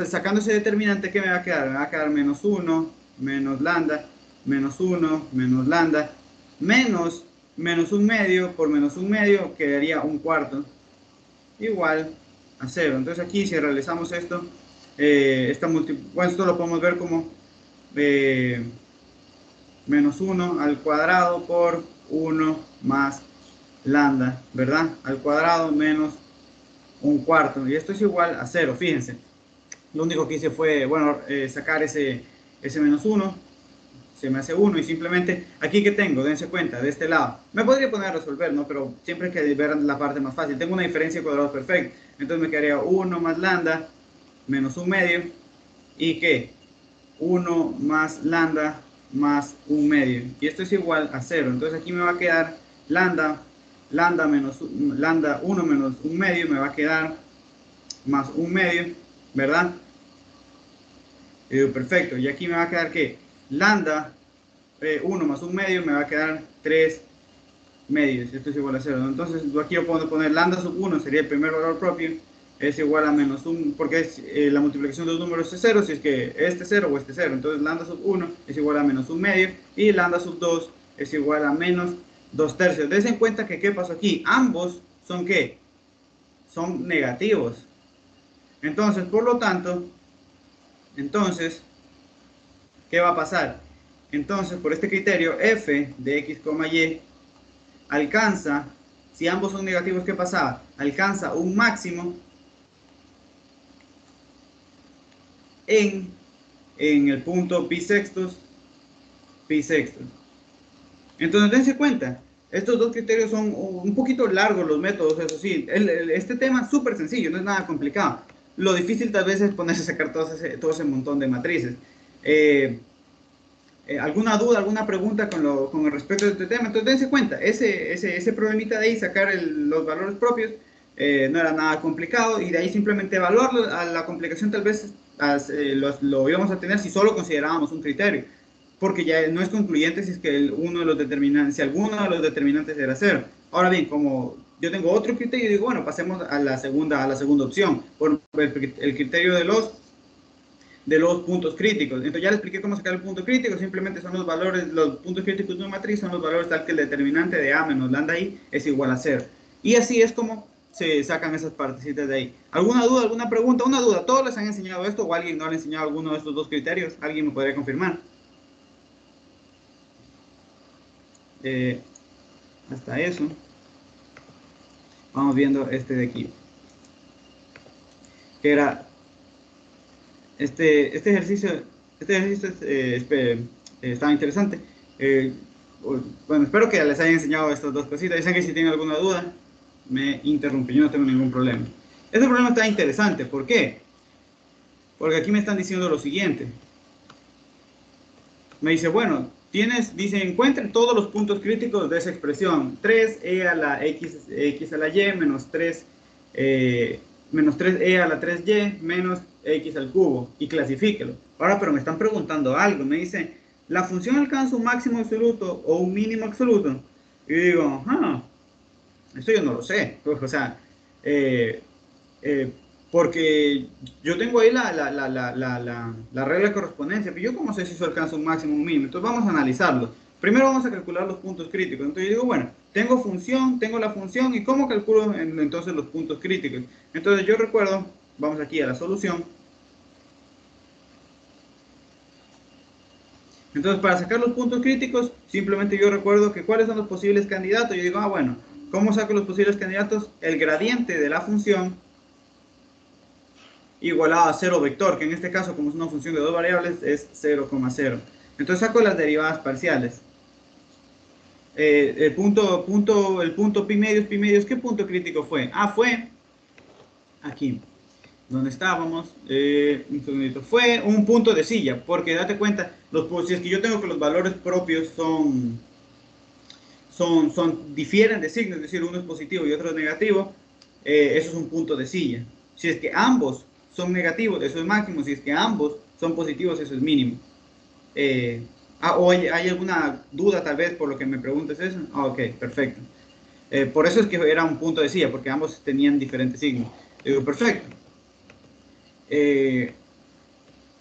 Sacando ese determinante, ¿qué me va a quedar? Me va a quedar menos 1 menos lambda, menos 1 menos lambda, menos un medio por menos un medio quedaría un cuarto, igual a 0. Entonces aquí si realizamos esto, bueno, esto lo podemos ver como menos 1 al cuadrado por 1 más lambda, ¿verdad? Al cuadrado menos un cuarto. Y esto es igual a 0, fíjense. Lo único que hice fue, bueno, sacar ese menos 1. se me hace 1 y simplemente, aquí que tengo, dense cuenta, de este lado, me podría poner a resolver, ¿no? Pero siempre hay que ver la parte más fácil. Tengo una diferencia de cuadrados perfecta, entonces me quedaría 1 más lambda menos 1 medio, ¿y qué? 1 más lambda más 1 medio, y esto es igual a 0, entonces aquí me va a quedar lambda menos lambda 1 menos 1 medio, me va a quedar más 1 medio, ¿verdad? Perfecto, y aquí me va a quedar que lambda 1 más 1 medio me va a quedar 3 medios, esto es igual a 0, ¿no? Entonces aquí yo puedo poner lambda sub 1, sería el primer valor propio, es igual a menos 1, porque es, la multiplicación de los números es 0, si es que este 0 o este 0, entonces lambda sub 1 es igual a menos 1 medio, y lambda sub 2 es igual a menos 2 tercios. Dense en cuenta que, ¿qué pasó aquí? Ambos son, ¿qué? Son negativos. Entonces, por lo tanto, entonces, ¿qué va a pasar? Entonces, por este criterio, f de x, y alcanza, si ambos son negativos, ¿qué pasa? Alcanza un máximo en, en el punto pi sextos, pi sextos. Entonces, dense cuenta, estos dos criterios son un poquito largos los métodos, eso sí. Este tema es súper sencillo, no es nada complicado. Lo difícil tal vez es ponerse a sacar todo ese montón de matrices. ¿Alguna duda, alguna pregunta con respecto a este tema? Entonces, dense cuenta, ese problemita de ahí, sacar los valores propios, no era nada complicado, y de ahí simplemente evaluarlo. A la complicación tal vez lo íbamos a tener si solo considerábamos un criterio, porque ya no es concluyente si es que uno de los determinantes, si alguno de los determinantes era 0. Ahora bien, como yo tengo otro criterio, digo, bueno, pasemos a la segunda opción, por el criterio de los puntos críticos. Entonces ya les expliqué cómo sacar el punto crítico, simplemente son los valores, los puntos críticos de una matriz son los valores tal que el determinante de A menos lambda I es igual a 0. Y así es como se sacan esas partecitas de ahí. ¿Alguna duda, alguna pregunta? Una duda, ¿todos les han enseñado esto o alguien no le ha enseñado alguno de estos dos criterios? ¿Alguien me podría confirmar? Eh, Hasta eso. Vamos viendo este de aquí. Que era este ejercicio, estaba interesante. Eh, bueno, espero que les haya enseñado estas dos cositas. Dicen que si tienen alguna duda, me interrumpen, yo no tengo ningún problema. Este problema está interesante, ¿por qué? Porque aquí me están diciendo lo siguiente. Me dice, bueno, dice, encuentren todos los puntos críticos de esa expresión. 3e a la x a la y menos 3, menos 3e a la 3y menos x al cubo, y clasifíquelo. Ahora, pero me están preguntando algo. Me dice, ¿la función alcanza un máximo absoluto o un mínimo absoluto? Y digo, esto yo no lo sé. O sea, eh, eh, porque yo tengo ahí la regla de correspondencia, pero yo cómo sé si eso alcanza un máximo o un mínimo. Entonces vamos a analizarlo. Primero vamos a calcular los puntos críticos. Entonces yo digo, bueno, tengo la función, y ¿cómo calculo entonces los puntos críticos? Entonces yo recuerdo, vamos aquí a la solución. Entonces, para sacar los puntos críticos, simplemente yo recuerdo que cuáles son los posibles candidatos. Yo digo, bueno, ¿cómo saco los posibles candidatos? El gradiente de la función igualado a 0 vector, que en este caso, como es una función de dos variables, es 0,0. Entonces saco las derivadas parciales. El punto pi medios, ¿qué punto crítico fue? Fue aquí, donde estábamos, un segundito, fue un punto de silla, porque date cuenta, si es que yo tengo que los valores propios difieren de signo, es decir, uno es positivo y otro es negativo, eso es un punto de silla. Si es que ambos son negativos, eso es máximo. Si es que ambos son positivos, eso es mínimo. ¿O hay alguna duda tal vez por lo que me preguntes eso? Ok, perfecto. Por eso es que era un punto de silla, porque ambos tenían diferentes signos. Perfecto.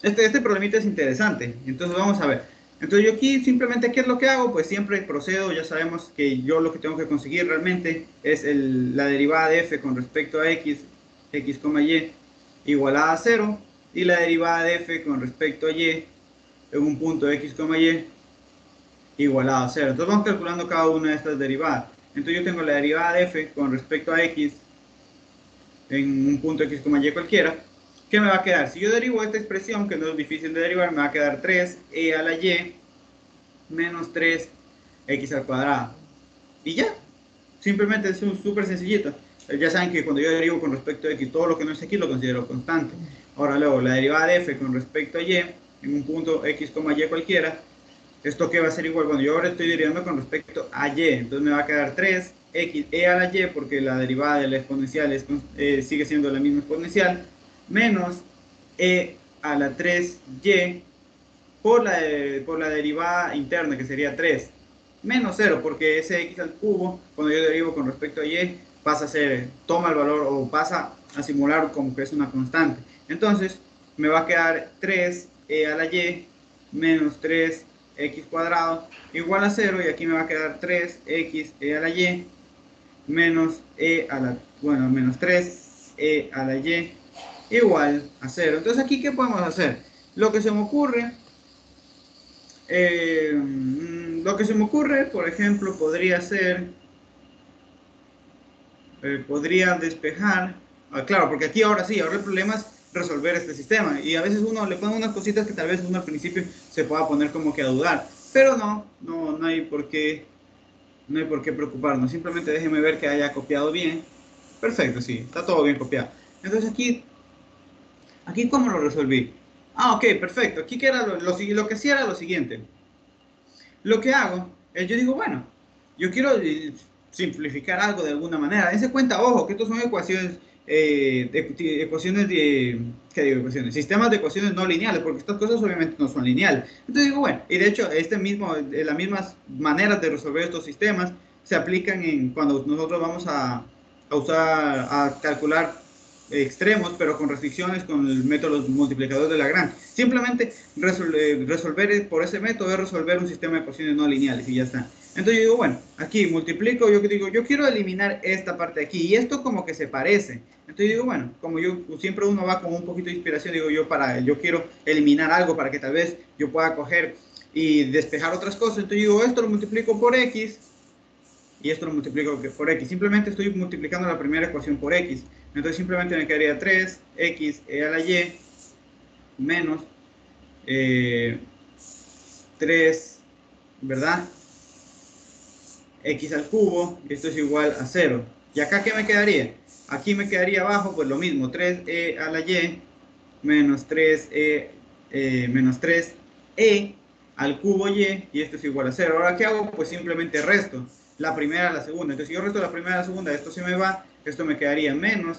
Este problemita es interesante, entonces vamos a ver. Entonces yo aquí simplemente, ¿qué es lo que hago? Pues siempre procedo, ya sabemos que yo lo que tengo que conseguir realmente es la derivada de f con respecto a x, y, igualada a 0, y la derivada de f con respecto a y en un punto x, y, igualada a 0. Entonces vamos calculando cada una de estas derivadas. Entonces yo tengo la derivada de f con respecto a x en un punto x, y cualquiera. ¿Qué me va a quedar? Si yo derivo esta expresión, que no es difícil de derivar, me va a quedar 3e a la y menos 3x al cuadrado. Y ya, simplemente es súper sencillito. Ya saben que cuando yo derivo con respecto a x, todo lo que no es x lo considero constante. Ahora luego, la derivada de f con respecto a y, en un punto x, y cualquiera, ¿esto qué va a ser igual? Bueno, yo ahora estoy derivando con respecto a y, entonces me va a quedar 3x a la y, porque la derivada de la exponencial sigue siendo la misma exponencial, menos a la 3y por la derivada interna, que sería 3, menos 0, porque ese x al cubo, cuando yo derivo con respecto a y, pasa a ser, toma el valor o pasa a simular como que es una constante. Entonces, me va a quedar 3 a la y menos 3x cuadrado igual a 0, y aquí me va a quedar 3x a la y menos menos 3 a la y igual a 0. Entonces, aquí, ¿qué podemos hacer? Lo que se me ocurre por ejemplo, podría ser, podría despejar, claro, porque aquí ahora sí, ahora el problema es resolver este sistema, y a veces uno le pone unas cositas que tal vez uno al principio se pueda poner como que a dudar, pero no hay por qué, no hay por qué preocuparnos, simplemente déjeme ver que haya copiado bien. Perfecto, sí, está todo bien copiado. Entonces aquí ¿cómo lo resolví? Ok, perfecto, aquí que era lo que hacía era lo siguiente. Lo que hago es, yo digo, bueno, yo quiero simplificar algo de alguna manera. Dense cuenta, ojo, que estos son ecuaciones, ecuaciones de, ¿qué digo? Ecuaciones, sistemas de ecuaciones no lineales, porque estas cosas obviamente no son lineales. Entonces digo, bueno, y de hecho, las mismas maneras de resolver estos sistemas se aplican cuando nosotros vamos a calcular extremos, pero con restricciones con el método multiplicador de Lagrange. Simplemente resolver por ese método es resolver un sistema de ecuaciones no lineales y ya está. Entonces yo digo, bueno, aquí multiplico, yo digo, yo quiero eliminar esta parte de aquí y esto como que se parece. Entonces digo, bueno, como yo siempre uno va con un poquito de inspiración, digo yo quiero eliminar algo para que tal vez yo pueda coger y despejar otras cosas. Entonces digo, esto lo multiplico por x y esto lo multiplico por x. Simplemente estoy multiplicando la primera ecuación por x. Entonces simplemente me quedaría 3x a la y menos 3, ¿verdad? X al cubo, y esto es igual a 0. ¿Y acá qué me quedaría? Aquí me quedaría abajo, pues lo mismo, 3e a la y menos 3e al cubo y esto es igual a 0. Ahora, ¿qué hago? Pues simplemente resto la primera a la segunda. Entonces, si yo resto la primera a la segunda, esto se me va, esto me quedaría menos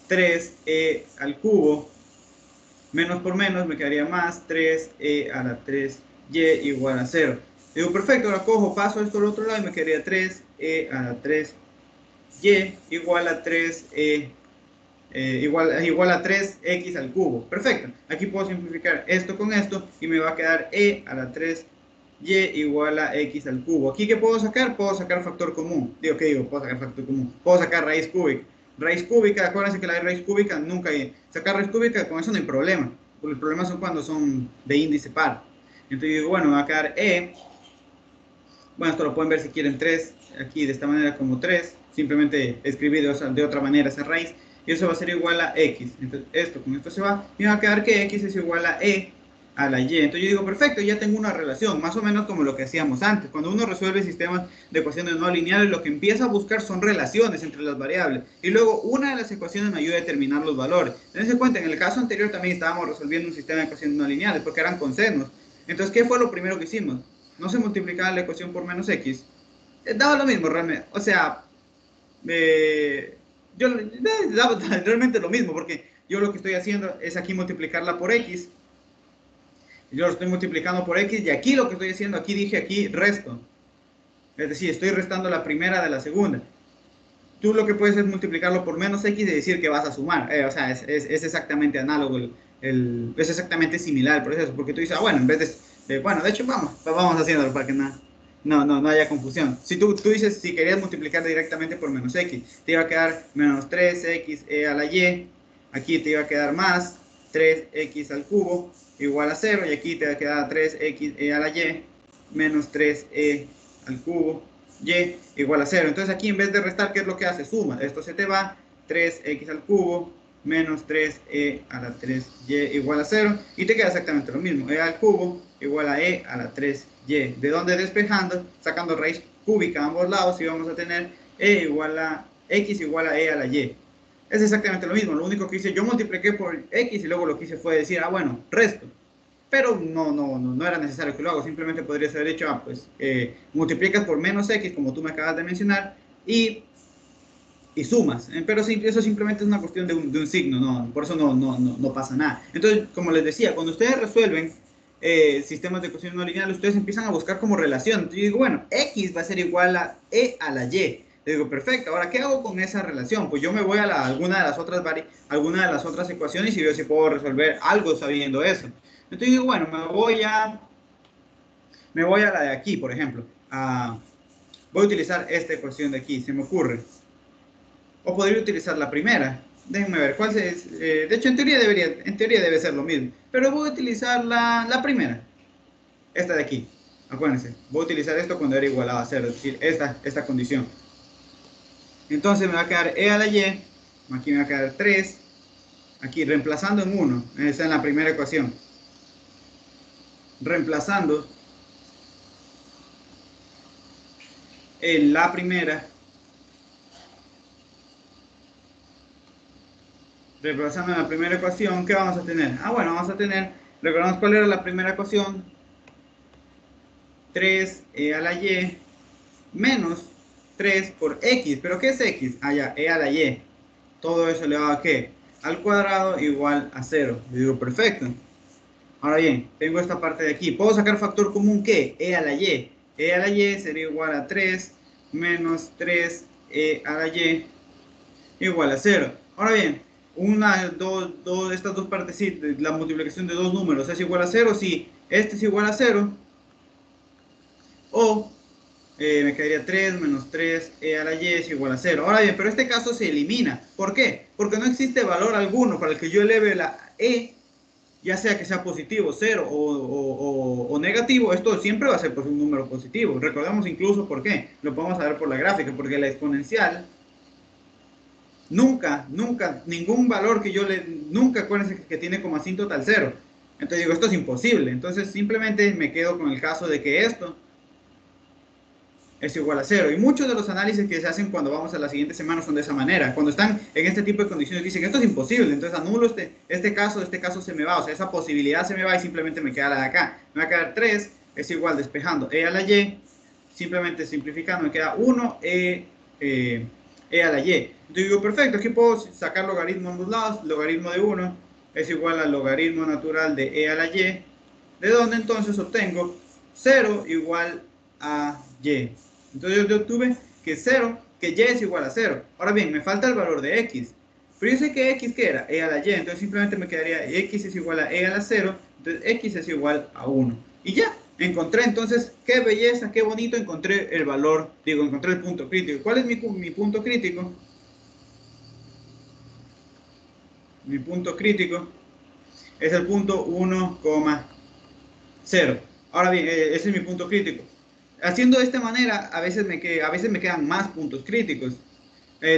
3e al cubo, menos por menos me quedaría más 3e a la 3y igual a 0. Digo, perfecto, ahora cojo, paso esto al otro lado y me quedaría 3e a la 3y igual a 3e igual a 3x al cubo. Perfecto. Aquí puedo simplificar esto con esto y me va a quedar e a la 3y igual a x al cubo. ¿Aquí qué puedo sacar? Puedo sacar factor común. Digo, ¿qué digo? Puedo sacar factor común. Puedo sacar raíz cúbica. Raíz cúbica, acuérdense que la raíz cúbica nunca hay. Sacar raíz cúbica, con eso no hay problema. Los problemas son cuando son de índice par. Entonces digo, bueno, me va a quedar bueno, esto lo pueden ver si quieren 3, aquí de esta manera como 3, simplemente escribir de otra manera esa raíz, y eso va a ser igual a x. Entonces esto con esto se va, y me va a quedar que x es igual a e a la y. Entonces yo digo, perfecto, ya tengo una relación, más o menos como lo que hacíamos antes. Cuando uno resuelve sistemas de ecuaciones no lineales, lo que empieza a buscar son relaciones entre las variables, y luego una de las ecuaciones me ayuda a determinar los valores. Dense cuenta, en el caso anterior también estábamos resolviendo un sistema de ecuaciones no lineales, porque eran cosenos. Entonces, ¿qué fue lo primero que hicimos? No se multiplicaba la ecuación por menos x, daba lo mismo realmente. O sea, yo daba realmente lo mismo, porque yo lo que estoy haciendo es aquí multiplicarla por x. Yo lo estoy multiplicando por x y aquí lo que estoy haciendo, aquí dije aquí resto. Es decir, estoy restando la primera de la segunda. Tú lo que puedes es multiplicarlo por menos x y decir que vas a sumar. O sea, es exactamente análogo, es exactamente similar el proceso, porque tú dices, bueno, en vez bueno, de hecho vamos haciéndolo para que no haya confusión. Si tú dices, si querías multiplicar directamente por menos x, te iba a quedar menos 3x a la y, aquí te iba a quedar más 3x al cubo igual a 0, y aquí te va a quedar 3x a la y menos 3 al cubo y igual a 0. Entonces aquí en vez de restar, ¿qué es lo que hace? Suma. Esto se te va, 3x al cubo menos 3e a la 3y igual a 0, y te queda exactamente lo mismo, e al cubo igual a e a la 3y, de donde despejando, sacando raíz cúbica a ambos lados, y vamos a tener e igual a x igual a e a la y. Es exactamente lo mismo, lo único que hice, yo multipliqué por x y luego lo que hice fue decir, ah bueno, resto. Pero no era necesario que lo haga, simplemente podrías haber dicho, pues multiplicas por menos x, como tú me acabas de mencionar, y sumas. Pero eso simplemente es una cuestión de un signo, ¿no? Por eso no pasa nada. Entonces, como les decía, cuando ustedes resuelven sistemas de ecuaciones no lineales, ustedes empiezan a buscar como relación. Entonces, yo digo, bueno, x va a ser igual a e a la y. Le digo, perfecto, ahora, ¿qué hago con esa relación? Pues yo me voy a alguna de las otras ecuaciones y veo si puedo resolver algo sabiendo eso. Entonces digo, bueno, me voy a la de aquí, por ejemplo. Voy a utilizar esta ecuación de aquí, se me ocurre. O podría utilizar la primera. Déjenme ver cuál es. De hecho, en teoría debe ser lo mismo. Pero voy a utilizar la primera. Esta de aquí. Acuérdense. Voy a utilizar esto cuando era igualado a 0. Es decir, esta condición. Entonces me va a quedar e a la y. Aquí me va a quedar 3. Aquí reemplazando en 1. Esa es en la primera ecuación. Reemplazando en la primera. Reemplazando en la primera ecuación, ¿qué vamos a tener? Bueno, vamos a tener, recordamos cuál era la primera ecuación, 3e a la y menos 3 por x. ¿Pero qué es x? Ya, e a la y. Todo eso elevado a ¿qué? Al cuadrado igual a 0. Le digo, perfecto. Ahora bien, tengo esta parte de aquí. ¿Puedo sacar factor común qué? E a la y. E a la y sería igual a 3 menos 3e a la y igual a 0. Ahora bien, estas dos partes, sí, la multiplicación de dos números es igual a 0, sí, este es igual a 0, o me quedaría 3 menos 3e a la y es igual a 0. Ahora bien, pero este caso se elimina. ¿Por qué? Porque no existe valor alguno para el que yo eleve la e, ya sea que sea positivo, 0 o negativo. Esto siempre va a ser pues, un número positivo. Recordemos incluso por qué. Lo podemos saber por la gráfica, porque la exponencial nunca, ningún valor que nunca acuérdense que tiene como asíntota al 0. Entonces digo, esto es imposible. Entonces simplemente me quedo con el caso de que esto es igual a 0. Y muchos de los análisis que se hacen cuando vamos a la siguiente semana son de esa manera. Cuando están en este tipo de condiciones dicen, esto es imposible, entonces anulo este caso se me va. O sea, esa posibilidad se me va y simplemente me queda la de acá. Me va a quedar 3, es igual despejando e a la y. Simplemente simplificando me queda 1 e a la y. Entonces digo, perfecto, aquí puedo sacar logaritmo en ambos lados. Logaritmo de 1 es igual al logaritmo natural de e a la y, de donde entonces obtengo 0 igual a y. Entonces yo obtuve que 0, que y es igual a 0. Ahora bien, me falta el valor de x. Pero yo sé que x, ¿qué era? E a la y. Entonces simplemente me quedaría x es igual a e a la 0. Entonces x es igual a 1. Y ya, encontré entonces, qué belleza, qué bonito, encontré el valor, encontré el punto crítico. ¿Cuál es mi punto crítico? Mi punto crítico es el punto 1,0. Ahora bien, ese es mi punto crítico. Haciendo de esta manera, a veces me quedan más puntos críticos.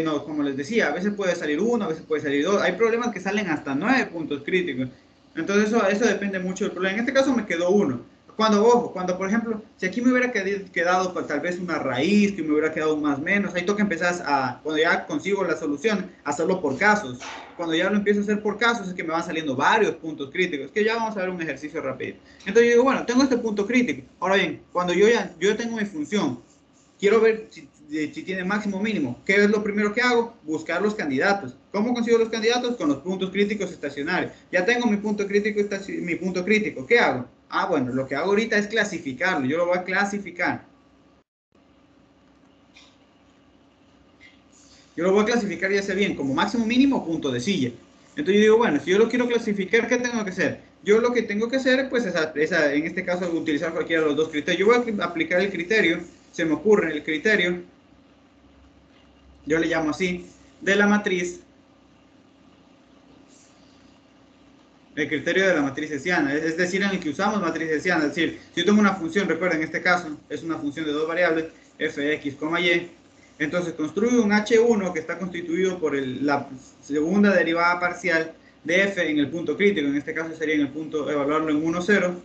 No, como les decía, a veces puede salir 1, a veces puede salir 2. Hay problemas que salen hasta 9 puntos críticos. Entonces eso depende mucho del problema. En este caso me quedó 1. Cuando por ejemplo, si aquí me hubiera quedado pues, tal vez una raíz, que me hubiera quedado un más menos, ahí toca empezar cuando ya consigo la solución, hacerlo por casos. Cuando ya lo empiezo a hacer por casos es que me van saliendo varios puntos críticos, que ya vamos a ver un ejercicio rápido. Entonces yo digo, bueno, tengo este punto crítico. Ahora bien, cuando yo tengo mi función, quiero ver si tiene máximo o mínimo. ¿Qué es lo primero que hago? Buscar los candidatos. ¿Cómo consigo los candidatos? Con los puntos críticos estacionarios. Ya tengo mi punto crítico. ¿Qué hago? Bueno, lo que hago ahorita es clasificarlo. Yo lo voy a clasificar. Yo lo voy a clasificar ya sea bien como máximo, mínimo o punto de silla. Entonces yo digo, bueno, si yo lo quiero clasificar, ¿qué tengo que hacer? Yo lo que tengo que hacer, pues, en este caso, utilizar cualquiera de los dos criterios. Yo voy a aplicar el criterio, se me ocurre el criterio, yo le llamo así, de la matriz, el criterio de la matriz hessiana, es decir, en el que usamos matriz hessiana. Es decir, si yo tengo una función, recuerden, en este caso, es una función de dos variables, f de x, y, Entonces construye un H1 que está constituido por la segunda derivada parcial de f en el punto crítico, en este caso sería en el punto, evaluarlo en 1, 0,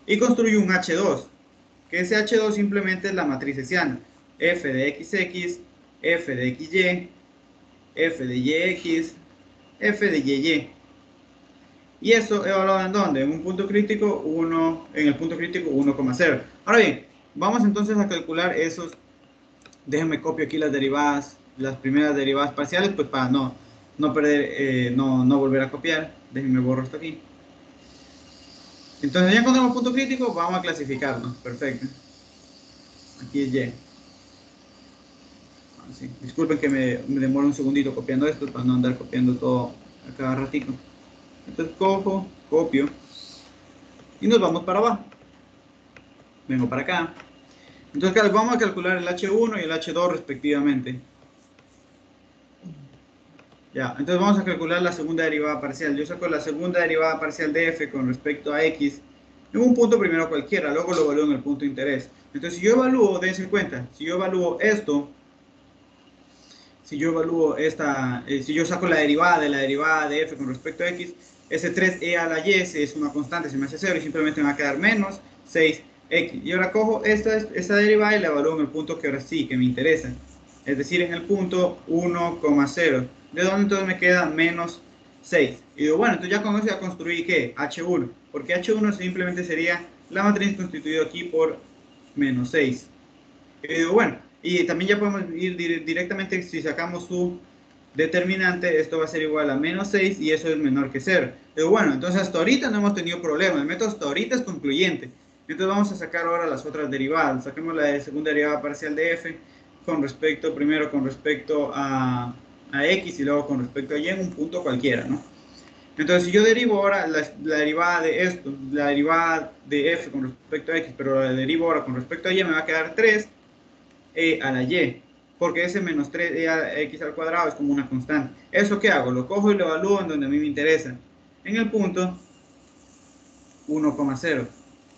y construye un H2, que ese H2 simplemente es la matriz hessiana, f de xx, f de xy, f de yx, f de yy. Y eso evaluado en dónde? En un punto crítico 1, en el punto crítico 1,0. Ahora bien, vamos entonces a calcular esos. Déjenme copio aquí las derivadas, las primeras derivadas parciales, pues para no perder, no volver a copiar. Déjenme borro esto aquí. Entonces ya encontramos punto crítico, vamos a clasificarlo. Perfecto. Aquí es Y. Sí. Disculpen que me demore un segundito copiando esto para no andar copiando todo a cada ratito. Entonces cojo, copio y nos vamos para abajo. Vengo para acá. Entonces vamos a calcular el H1 y el H2 respectivamente. Ya, entonces vamos a calcular la segunda derivada parcial. Yo saco la segunda derivada parcial de f con respecto a x en un punto primero cualquiera, luego lo evalúo en el punto de interés. Entonces si yo evalúo, dense cuenta, si yo evalúo esto, si yo evalúo esta, si yo saco la derivada de f con respecto a x, ese 3e a la y es una constante, se me hace 0 y simplemente me va a quedar menos 6x. Y ahora cojo esta derivada y la evalúo en el punto que ahora sí, que me interesa. Es decir, en el punto 1,0. ¿De dónde entonces me queda menos 6? Y digo, bueno, entonces ya con eso ya construí, ¿qué? H1. Porque H1 simplemente sería la matriz constituida aquí por menos 6. Y digo, bueno, y también ya podemos ir directamente, si sacamos su determinante, esto va a ser igual a menos 6 y eso es menor que 0. Pero bueno, entonces hasta ahorita no hemos tenido problema, el método hasta ahorita es concluyente. Entonces vamos a sacar ahora las otras derivadas. Saquemos la segunda derivada parcial de f con respecto, primero con respecto a x y luego con respecto a y en un punto cualquiera, ¿no? Entonces si yo derivo ahora la derivada de esto, la derivada de f con respecto a x, pero la derivo ahora con respecto a y, me va a quedar 3e a la y, porque ese menos 3e a x al cuadrado es como una constante. ¿Eso qué hago? Lo cojo y lo evalúo en donde a mí me interesa, en el punto 1,0.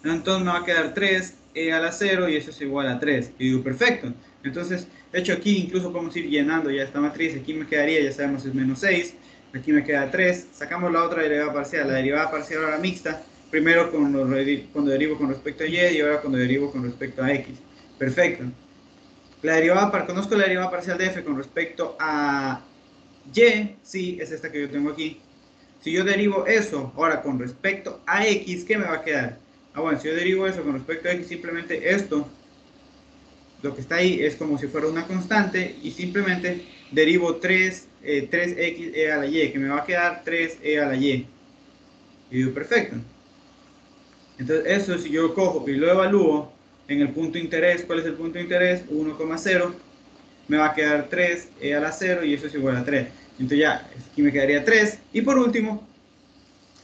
Entonces me va a quedar 3e a la 0 y eso es igual a 3. Y digo, perfecto. Entonces, de hecho aquí incluso podemos ir llenando ya esta matriz. Aquí me quedaría, ya sabemos, es menos 6. Aquí me queda 3. Sacamos la otra derivada parcial. La derivada parcial ahora mixta. Primero cuando derivo con respecto a y y ahora cuando derivo con respecto a x. Perfecto. Conozco la derivada parcial de f con respecto a y. Sí, es esta que yo tengo aquí. Si yo derivo eso ahora con respecto a x, ¿qué me va a quedar? Bueno, si yo derivo eso con respecto a x, simplemente esto, lo que está ahí es como si fuera una constante y simplemente derivo 3x a la y, que me va a quedar 3e a la y. Y digo, perfecto. Entonces eso si yo cojo y lo evalúo en el punto de interés, ¿cuál es el punto de interés? 1,0, me va a quedar 3e a la 0 y eso es igual a 3. Entonces ya, aquí me quedaría 3. Y por último,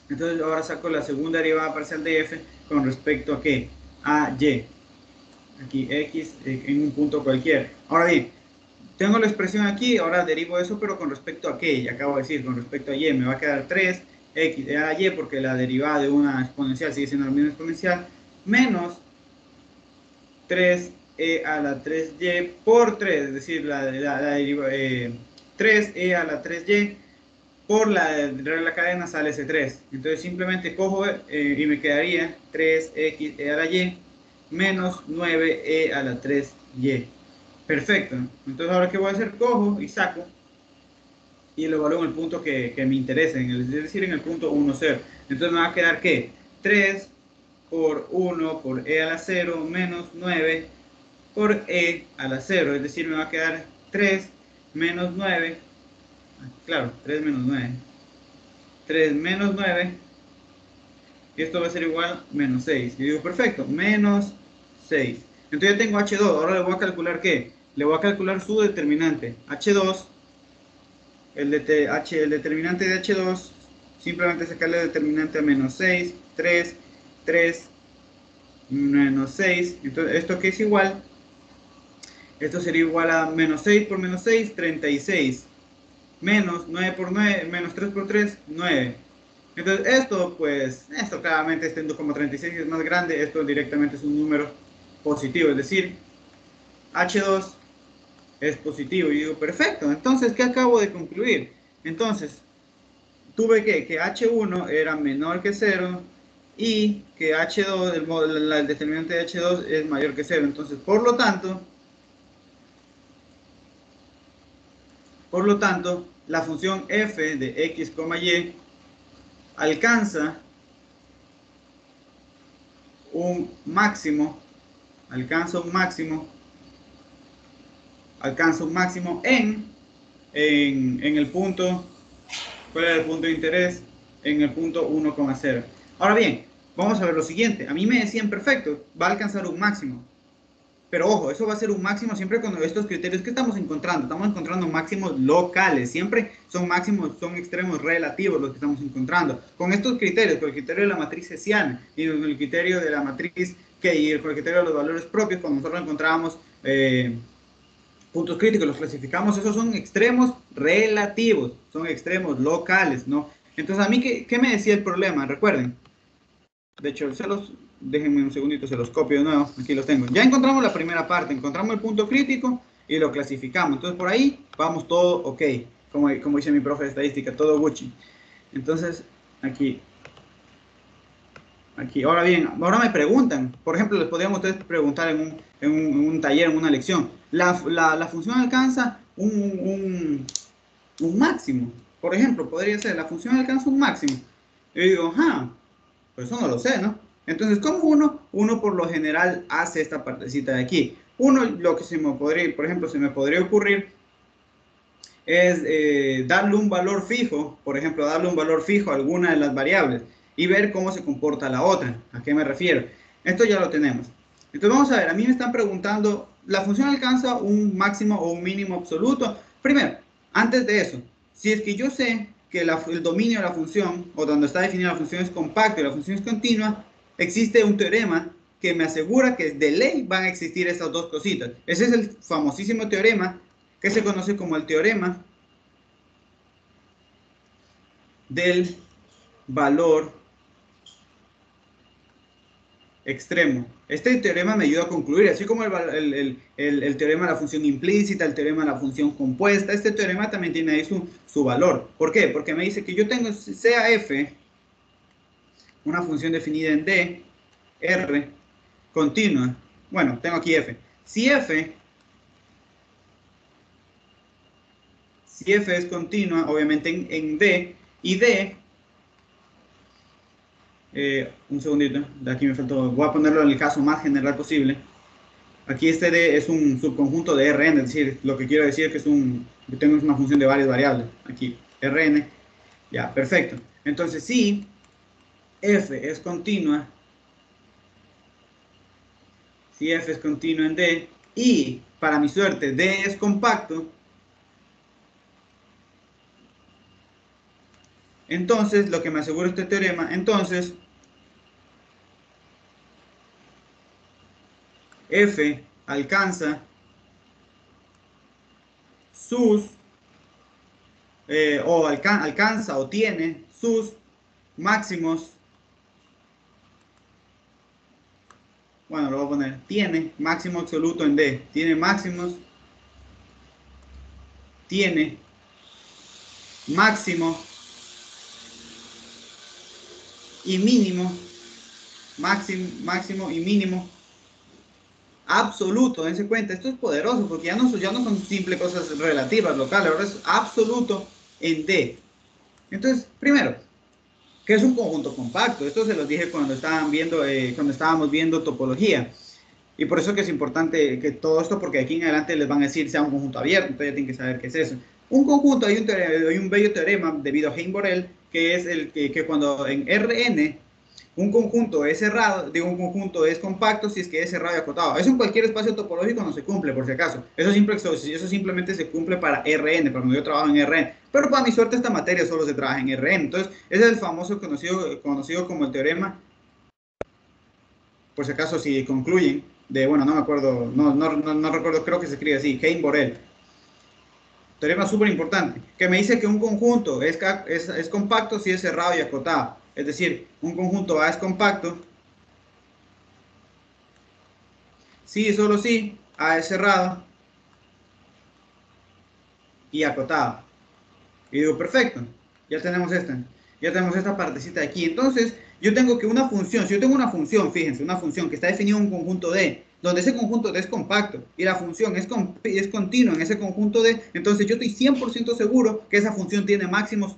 entonces ahora saco la segunda derivada parcial de f con respecto a ¿qué? A y. Aquí x en un punto cualquiera. Ahora bien, tengo la expresión aquí, ahora derivo eso, pero con respecto a qué, ya acabo de decir, con respecto a y, me va a quedar 3x a la y, porque la derivada de una exponencial sigue siendo la misma exponencial, menos 3e a la 3y por 3, es decir, la derivada 3e a la 3y por la cadena sale ese 3. Entonces simplemente cojo y me quedaría 3x a la y menos 9e a la 3y. Perfecto. Entonces ahora ¿qué voy a hacer? Cojo y saco y lo evalúo en el punto que me interese, es decir, en el punto 1, 0. Entonces me va a quedar ¿qué? 3 por 1 por e a la 0 menos 9 por e a la 0. Es decir, me va a quedar 3 menos 9. Claro, 3 menos 9. 3 menos 9, y esto va a ser igual a menos 6. Y digo, perfecto, menos 6. Entonces ya tengo H2, ahora le voy a calcular ¿qué? Le voy a calcular su determinante. H2, el determinante de H2, simplemente sacarle el determinante a menos 6, 3, 3, menos 6. Entonces, ¿esto qué es igual? Esto sería igual a menos 6 por menos 6, 36. Menos 9 por 9, menos 3 por 3, 9. Entonces esto claramente siendo como 36 es más grande, esto directamente es un número positivo, es decir, H2 es positivo. Y digo, perfecto, entonces, ¿qué acabo de concluir? Entonces, tuve que H1 era menor que 0 y que H2, el determinante de H2 es mayor que 0. Entonces, por lo tanto, la función f de x, y alcanza un máximo, alcanza un máximo, en el punto, ¿cuál es el punto de interés? En el punto 1,0. Ahora bien, vamos a ver lo siguiente. A mí me decían, perfecto, va a alcanzar un máximo. Pero ojo, eso va a ser un máximo siempre con estos criterios que estamos encontrando máximos locales, siempre son máximos, son extremos relativos los que estamos encontrando. Con estos criterios, con el criterio de la matriz hessiana y con el criterio de la matriz y con el criterio de los valores propios, cuando nosotros encontrábamos puntos críticos, los clasificamos, esos son extremos relativos, son extremos locales, ¿no? Entonces, a mí, ¿qué me decía el problema? Recuerden, de hecho, déjenme un segundito, se los copio de nuevo, aquí los tengo. Ya encontramos la primera parte, encontramos el punto crítico y lo clasificamos. Entonces, por ahí vamos todo ok, como dice mi profe de estadística, todo Gucci. Entonces, aquí. Ahora bien, ahora me preguntan, por ejemplo, les podríamos ustedes preguntar en un taller, en una lección, la función alcanza un máximo. Por ejemplo, podría ser, la función alcanza un máximo. Yo digo, pues eso no lo sé, ¿no? Entonces, ¿cómo uno por lo general hace esta partecita de aquí? Uno, lo que se me podría, por ejemplo, se me podría ocurrir es darle un valor fijo, por ejemplo, darle un valor fijo a alguna de las variables y ver cómo se comporta la otra. ¿A qué me refiero? Esto ya lo tenemos. Entonces vamos a ver, a mí me están preguntando, ¿la función alcanza un máximo o un mínimo absoluto? Primero, antes de eso, si es que yo sé que el dominio de la función, o donde está definida la función es compacto y la función es continua, existe un teorema que me asegura que de ley van a existir estas dos cositas. Ese es el famosísimo teorema que se conoce como el teorema del valor extremo. Este teorema me ayuda a concluir, así como el teorema de la función implícita, el teorema de la función compuesta, este teorema también tiene ahí su valor. ¿Por qué? Porque me dice que yo tengo, sea f, una función definida en D, R, continua. Bueno, tengo aquí f. Si f es continua, obviamente en D, y D, un segundito, de aquí me faltó, voy a ponerlo en el caso más general posible. Aquí este D es un subconjunto de Rn, es decir, lo que quiero decir es que que tengo una función de varias variables. Aquí, Rn, ya, perfecto. Entonces, si f es continua, si f es continua en D, y para mi suerte D es compacto, entonces lo que me asegura este teorema, entonces f alcanza sus, alcanza o tiene sus máximos, bueno, lo voy a poner, tiene máximo absoluto en D, tiene máximo y mínimo, máximo y mínimo absoluto. Dense cuenta, esto es poderoso porque ya no son simples cosas relativas, locales, ahora es absoluto en D. Entonces, primero, ¿qué es un conjunto compacto? Esto se los dije cuando estábamos viendo topología. Y por eso que es importante que todo esto, porque aquí en adelante les van a decir sea un conjunto abierto, entonces ya tienen que saber qué es eso. Un conjunto, hay un bello teorema debido a Hein-Borel, que es el que cuando en Rn un conjunto es cerrado, digo un conjunto es compacto si es que es cerrado y acotado. Eso en cualquier espacio topológico no se cumple, por si acaso. Eso simplemente se cumple para Rn, para cuando yo trabajo en Rn. Pero para mi suerte esta materia solo se trabaja en Rn. Entonces, ese es el famoso conocido como el teorema, por si acaso si concluyen, bueno, no me acuerdo, no recuerdo, creo que se escribe así, Hein-Borel. Teorema súper importante, que me dice que un conjunto es compacto si es cerrado y acotado. Es decir, un conjunto A es compacto si y solo si A es cerrado y acotado. Y digo, perfecto, ya tenemos esta partecita de aquí. Entonces, yo tengo que una función, si yo tengo una función, fíjense, una función que está definida en un conjunto D, donde ese conjunto D es compacto y la función es continua en ese conjunto D, entonces yo estoy 100% seguro que esa función tiene máximos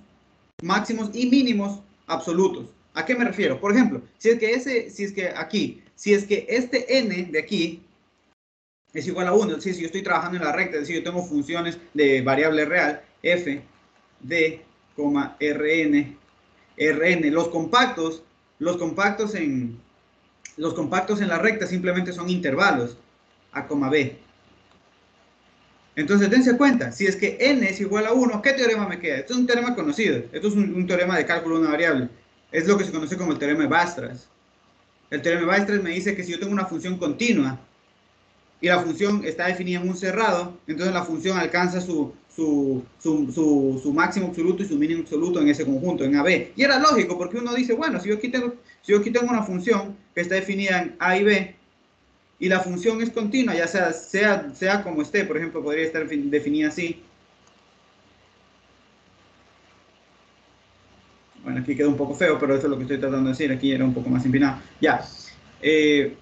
y mínimos absolutos. ¿A qué me refiero? Por ejemplo, si es que este n de aquí es igual a 1, es decir, si yo estoy trabajando en la recta, es decir, yo tengo funciones de variable real, f, d, rn, rn, los compactos en la recta simplemente son intervalos, a, b. Entonces, dense cuenta, si es que n es igual a 1, ¿qué teorema me queda? Esto es un teorema conocido, esto es un teorema de cálculo de una variable. Es lo que se conoce como el teorema de Weierstrass. El teorema de Weierstrass me dice que si yo tengo una función continua y la función está definida en un cerrado, entonces la función alcanza su máximo absoluto y su mínimo absoluto en ese conjunto, en AB. Y era lógico, porque uno dice, bueno, si yo aquí tengo una función que está definida en A y B, y la función es continua, ya sea como esté, por ejemplo, podría estar definida así. Bueno, aquí queda un poco feo, pero eso es lo que estoy tratando de decir. Aquí era un poco más empinado. Ya. De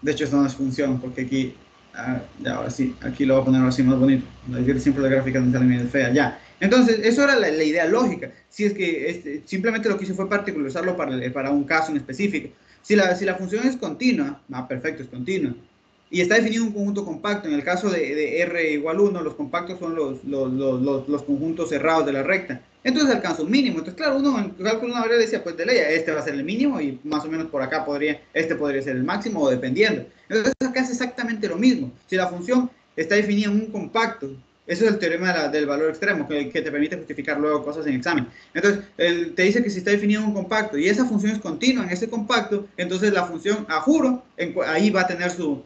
hecho, esto no es función, porque aquí, ya ahora sí, aquí lo voy a poner así más bonito. Siempre la gráfica me sale bien fea. Ya. Entonces, eso era la idea lógica. Si es que simplemente lo que hice fue particularizarlo para un caso en específico. Si la función es continua, perfecto, es continua. Y está definido un conjunto compacto. En el caso de R igual 1, los compactos son los conjuntos cerrados de la recta. Entonces alcanza un mínimo. Entonces, claro, uno en cálculo una variable decía, pues de ley, este va a ser el mínimo y más o menos por acá podría ser el máximo o dependiendo. Entonces, acá es exactamente lo mismo. Si la función está definida en un compacto, eso es el teorema del valor extremo, que te permite justificar luego cosas en examen. Entonces, te dice que si está definido en un compacto y esa función es continua en ese compacto, entonces la función, a juro, ahí va a tener su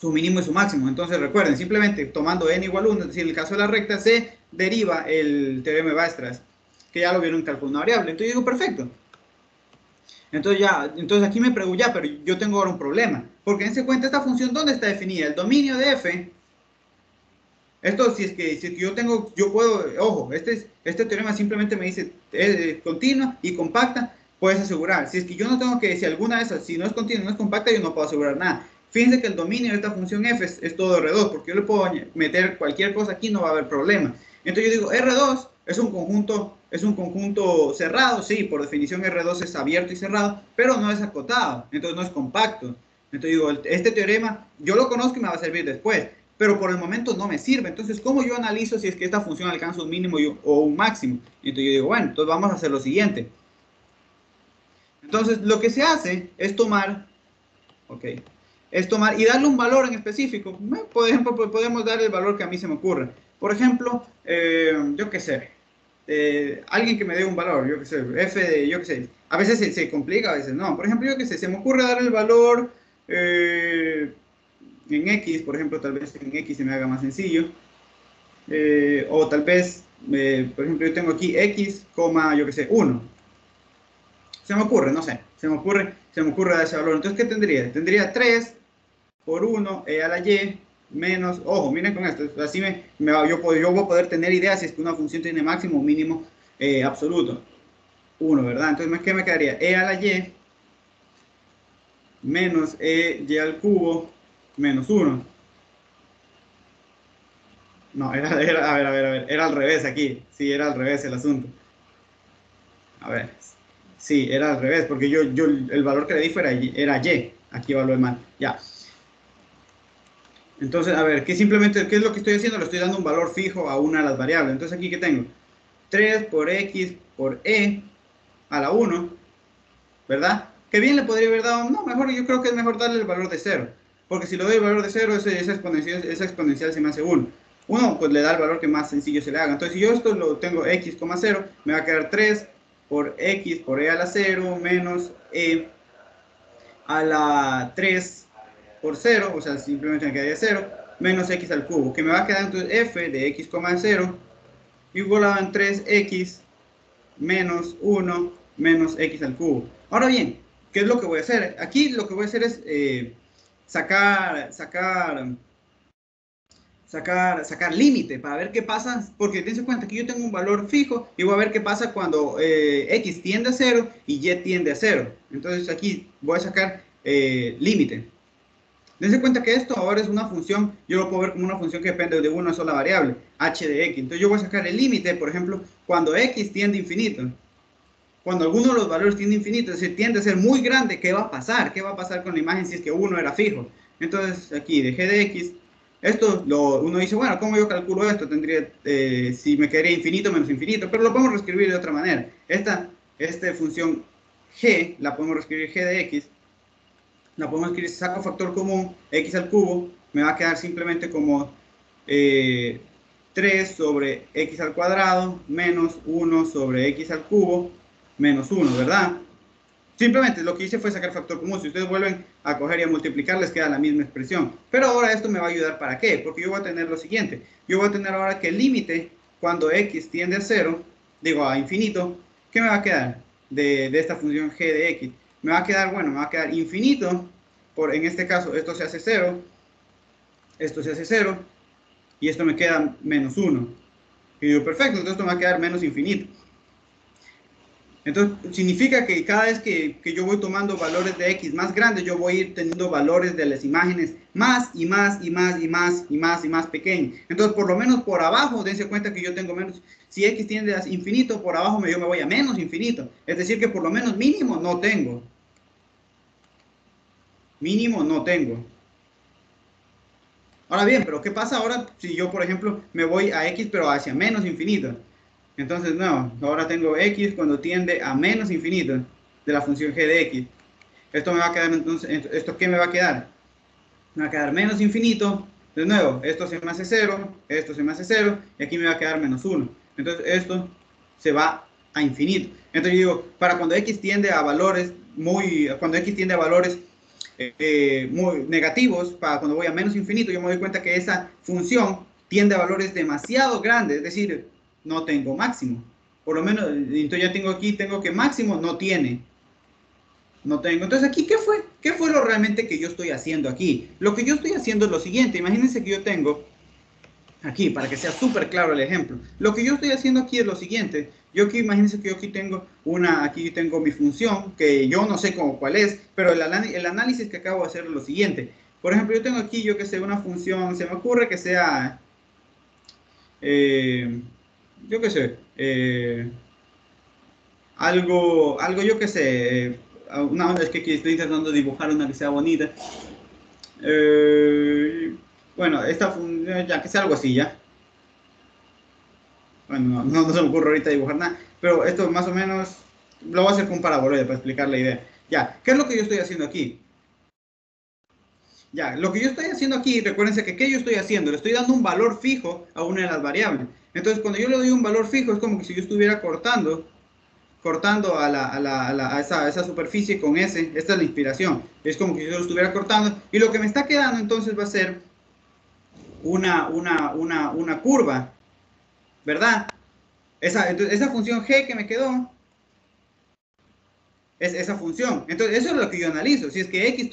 mínimo y su máximo. Entonces recuerden, simplemente tomando n igual 1, es decir, en el caso de la recta, se deriva el teorema de Weierstrass, que ya lo vieron en cálculo de una variable. Entonces digo, perfecto. Entonces aquí me pregunto, ya, pero yo tengo ahora un problema, porque en ese cuenta esta función, ¿dónde está definida? El dominio de f. Esto, si es que yo puedo, ojo, este teorema simplemente me dice continua y compacta, puedes asegurar. Si es que yo no tengo que, si alguna de esas, si no es continua, no es compacta, yo no puedo asegurar nada. Fíjense que el dominio de esta función f es todo R2, porque yo le puedo meter cualquier cosa aquí, no va a haber problema. Entonces yo digo, R2 es un conjunto cerrado, sí, por definición R2 es abierto y cerrado, pero no es acotado, entonces no es compacto. Entonces digo, este teorema yo lo conozco y me va a servir después, pero por el momento no me sirve. Entonces, ¿cómo yo analizo si es que esta función alcanza un mínimo o un máximo? Entonces yo digo, bueno, entonces vamos a hacer lo siguiente. Entonces, lo que se hace es tomar y darle un valor en específico. Por ejemplo, podemos darle el valor que a mí se me ocurre. Por ejemplo, yo qué sé, alguien que me dé un valor, yo qué sé, f de, yo qué sé, a veces se complica, a veces no. Por ejemplo, yo qué sé, se me ocurre dar el valor en x, por ejemplo, tal vez en x se me haga más sencillo. O tal vez, por ejemplo, yo tengo aquí x, yo qué sé, 1. Se me ocurre, no sé, se me ocurre dar ese valor. Entonces, ¿qué tendría? Tendría 3 por 1 e a la y menos, ojo, miren con esto, así yo voy a poder tener ideas si es que una función tiene máximo o mínimo absoluto. 1, ¿verdad? Entonces, ¿qué me quedaría? E a la y menos y al cubo menos 1. No, a ver, era al revés aquí. Sí, era al revés el asunto. A ver, sí, era al revés, porque el valor que le di era y. Aquí evalué mal. Ya. Entonces, a ver, ¿qué es lo que estoy haciendo? Le estoy dando un valor fijo a una de las variables. Entonces, aquí, ¿qué tengo? 3 por x por e a la 1, ¿verdad? Que bien le podría haber dado, no, mejor, yo creo que es mejor darle el valor de 0. Porque si le doy el valor de 0, esa exponencial se me hace 1. Uno, pues le da el valor que más sencillo se le haga. Entonces, si yo esto lo tengo x, 0, me va a quedar 3 por x por e a la 0 menos e a la 3 por 0, o sea, simplemente me quedaría 0, menos x al cubo, que me va a quedar entonces f de x, 0 igual a 3x menos 1 menos x al cubo. Ahora bien, ¿qué es lo que voy a hacer? Aquí lo que voy a hacer es sacar sacar límite para ver qué pasa, porque dense cuenta que yo tengo un valor fijo y voy a ver qué pasa cuando x tiende a 0 y y tiende a 0. Entonces aquí voy a sacar límite. Dense cuenta que esto ahora es una función, yo lo puedo ver como una función que depende de una sola variable, h de x. Entonces yo voy a sacar el límite, por ejemplo, cuando x tiende a infinito. Cuando alguno de los valores tiende a infinito, es decir, tiende a ser muy grande, ¿qué va a pasar? ¿Qué va a pasar con la imagen si es que uno era fijo? Entonces aquí de g de x, esto uno dice, bueno, ¿cómo yo calculo esto? Tendría, si me quedaría infinito menos infinito, pero lo podemos reescribir de otra manera. Esta función g, la podemos reescribir g de x, la podemos escribir, saco factor común, x al cubo, me va a quedar simplemente como 3 sobre x al cuadrado menos 1 sobre x al cubo menos 1, ¿verdad? Simplemente lo que hice fue sacar factor común. Si ustedes vuelven a coger y a multiplicar, les queda la misma expresión. Pero ahora esto me va a ayudar ¿para qué? Porque yo voy a tener lo siguiente. Yo voy a tener ahora que el límite cuando x tiende a 0, digo a infinito, ¿qué me va a quedar de esta función g de x? Me va a quedar, bueno, me va a quedar infinito, en este caso esto se hace 0, esto se hace 0, y esto me queda menos 1. Y digo, perfecto, entonces esto me va a quedar menos infinito. Entonces, significa que cada vez que yo voy tomando valores de x más grandes, yo voy a ir teniendo valores de las imágenes más y más y más y más y más y más pequeños. Entonces, por lo menos por abajo, dense cuenta que yo tengo menos. Si x tiende a infinito, por abajo yo me voy a menos infinito. Es decir, que por lo menos mínimo no tengo. Mínimo no tengo. Ahora bien, pero ¿qué pasa ahora si yo, por ejemplo, me voy a x pero hacia menos infinito? Entonces, no, ahora tengo x cuando tiende a menos infinito de la función g de x. Esto me va a quedar, entonces, ¿esto qué me va a quedar? Me va a quedar menos infinito. De nuevo, esto se me hace 0, esto se me hace 0, y aquí me va a quedar menos 1. Entonces, esto se va a infinito. Entonces, yo digo, para cuando x tiende a valores cuando x tiende a valores muy negativos, para cuando voy a menos infinito, yo me doy cuenta que esa función tiende a valores demasiado grandes, es decir, no tengo máximo. Por lo menos, entonces ya tengo que máximo no tiene. No tengo. Entonces, aquí, ¿qué fue? ¿Qué fue lo realmente que yo estoy haciendo aquí? Lo que yo estoy haciendo es lo siguiente. Imagínense que yo tengo aquí, para que sea súper claro el ejemplo. Lo que yo estoy haciendo aquí es lo siguiente. Yo aquí, imagínense que yo aquí tengo mi función, que yo no sé cuál es, pero el análisis que acabo de hacer es lo siguiente. Por ejemplo, yo tengo aquí, yo que sé, una función, se me ocurre que sea, yo qué sé, algo yo que sé, es que aquí estoy intentando dibujar una que sea bonita. Bueno, esta función, ya que sea algo así, ya. Bueno, no se me ocurre ahorita dibujar nada, pero esto más o menos lo voy a hacer con un paraboloide para explicar la idea. Ya, ¿qué es lo que yo estoy haciendo aquí? Ya, lo que yo estoy haciendo aquí, recuérdense que ¿qué yo estoy haciendo? Le estoy dando un valor fijo a una de las variables. Entonces, cuando yo le doy un valor fijo, es como que si yo estuviera cortando a esa superficie con S. Esta es la inspiración. Es como que yo lo estuviera cortando. Y lo que me está quedando entonces va a ser una curva, ¿verdad? Esa función G que me quedó es esa función. Entonces, eso es lo que yo analizo. Si es que X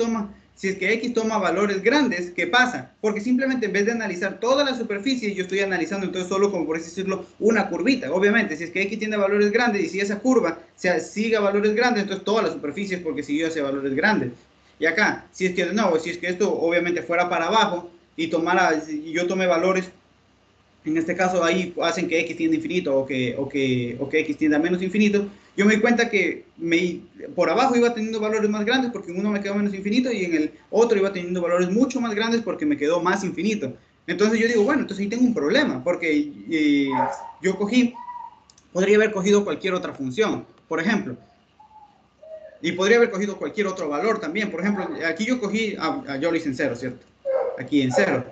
toma valores grandes, ¿qué pasa? Porque simplemente en vez de analizar toda la superficie, yo estoy analizando entonces solo, como por así decirlo, una curvita. Obviamente, si es que X tiene valores grandes y si esa curva sigue a valores grandes, entonces toda la superficie es porque siguió hacia valores grandes. Y acá, si es que esto obviamente fuera para abajo y yo tomé valores, en este caso ahí hacen que x tiende a infinito o que x tiende a menos infinito, yo me di cuenta que por abajo iba teniendo valores más grandes porque en uno me quedó menos infinito y en el otro iba teniendo valores mucho más grandes porque me quedó más infinito. Entonces yo digo, bueno, entonces ahí tengo un problema porque yo podría haber cogido cualquier otra función, por ejemplo, y podría haber cogido cualquier otro valor también. Por ejemplo, aquí yo lo hice en cero, ¿cierto? Aquí en cero.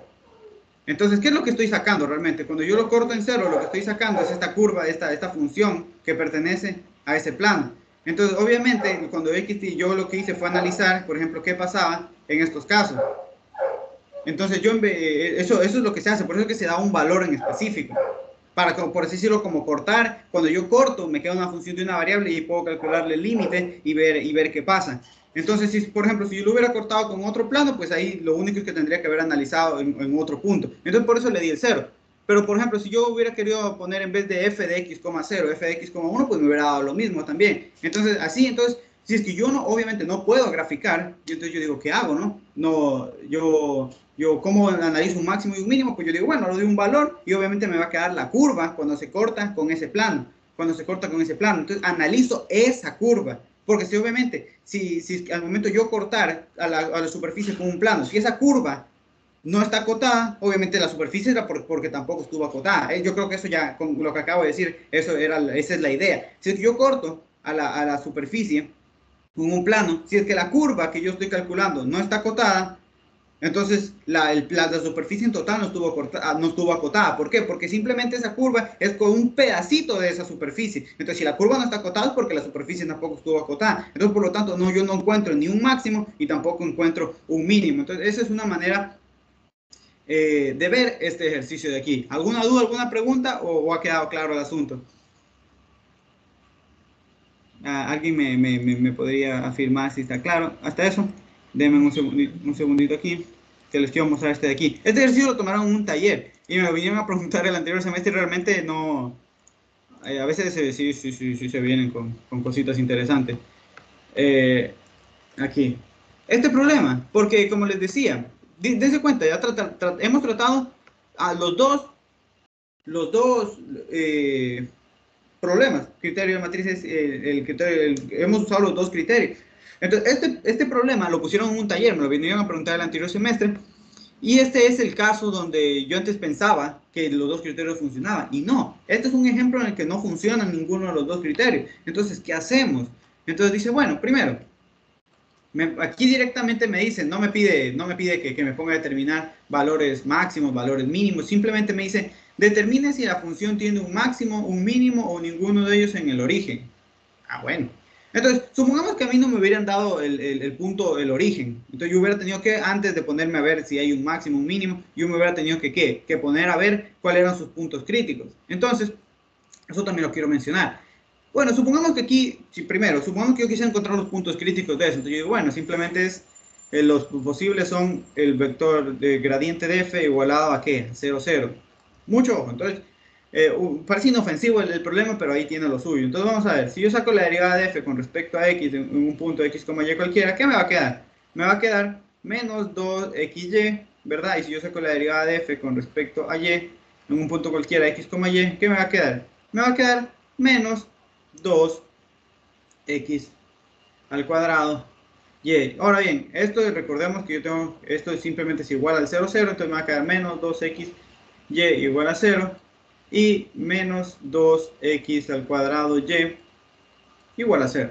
Entonces, ¿qué es lo que estoy sacando realmente? Cuando yo lo corto en cero, lo que estoy sacando es esta curva, esta función que pertenece a ese plano. Entonces, obviamente, cuando yo lo que hice fue analizar, por ejemplo, qué pasaba en estos casos. Entonces, eso es lo que se hace, por eso es que se da un valor en específico. Para, por así decirlo, como cortar, cuando yo corto, me queda una función de una variable y puedo calcularle el límite y ver qué pasa. Entonces, si, por ejemplo, si yo lo hubiera cortado con otro plano, pues ahí lo único es que tendría que haber analizado en otro punto. Entonces, por eso le di el 0. Pero, por ejemplo, si yo hubiera querido poner en vez de f de x, 0, f de x, 1, pues me hubiera dado lo mismo también. Entonces, así, entonces, si es que yo no, obviamente no puedo graficar, entonces yo digo, ¿qué hago, no? No, yo ¿cómo analizo un máximo y un mínimo? Pues yo digo, bueno, le doy un valor y obviamente me va a quedar la curva cuando se corta con ese plano. Cuando se corta con ese plano. Entonces, analizo esa curva. Porque si obviamente, si al momento yo cortar a la superficie con un plano, si esa curva no está acotada, obviamente la superficie era porque tampoco estuvo acotada. Yo creo que eso ya, con lo que acabo de decir, esa es la idea. Si es que yo corto a la superficie con un plano, si es que la curva que yo estoy calculando no está acotada, entonces la superficie en total no estuvo acotada. ¿Por qué? Porque simplemente esa curva es con un pedacito de esa superficie. Entonces, si la curva no está acotada es porque la superficie tampoco estuvo acotada. Entonces, por lo tanto, no, yo no encuentro ni un máximo y tampoco encuentro un mínimo. Entonces, esa es una manera de ver este ejercicio de aquí. ¿Alguna duda, alguna pregunta o ha quedado claro el asunto? ¿Alguien me podría afirmar si está claro? Hasta eso, denme un segundito aquí, que les quiero mostrar este de aquí. Este ejercicio lo tomaron en un taller y me vinieron a preguntar el anterior semestre y realmente no... a veces sí se vienen con cositas interesantes. Aquí. Este problema, porque como les decía, dense cuenta, ya hemos tratado a los dos problemas, criterio de matrices, hemos usado los dos criterios. Entonces, este problema lo pusieron en un taller, me lo vinieron a preguntar el anterior semestre, y este es el caso donde yo antes pensaba que los dos criterios funcionaban, y no, este es un ejemplo en el que no funcionan ninguno de los dos criterios. Entonces, ¿qué hacemos? Entonces dice, bueno, primero, aquí directamente me dice, no me pide que me ponga a determinar valores máximos, valores mínimos, simplemente me dice, determine si la función tiene un máximo, un mínimo o ninguno de ellos en el origen. Ah, bueno. Entonces, supongamos que a mí no me hubieran dado el punto, el origen. Entonces, yo hubiera tenido que, antes de ponerme a ver si hay un máximo, un mínimo, yo me hubiera tenido que, ¿qué? Que poner a ver cuáles eran sus puntos críticos. Entonces, eso también lo quiero mencionar. Bueno, supongamos que aquí, primero, supongamos que yo quisiera encontrar los puntos críticos de eso. Entonces yo digo, bueno, simplemente es, los posibles son el vector de gradiente de f igualado a ¿qué? 0, 0. Mucho ojo. Entonces, parece inofensivo el problema, pero ahí tiene lo suyo. Entonces vamos a ver, si yo saco la derivada de f con respecto a x en un punto x, y cualquiera, ¿qué me va a quedar? Me va a quedar menos 2xy, ¿verdad? Y si yo saco la derivada de f con respecto a y en un punto cualquiera x, y, ¿qué me va a quedar? Me va a quedar menos 2x al cuadrado y. Ahora bien, esto recordemos que yo tengo, esto simplemente es igual al 0, 0, entonces me va a quedar menos 2x y igual a 0 y menos 2x al cuadrado y igual a 0.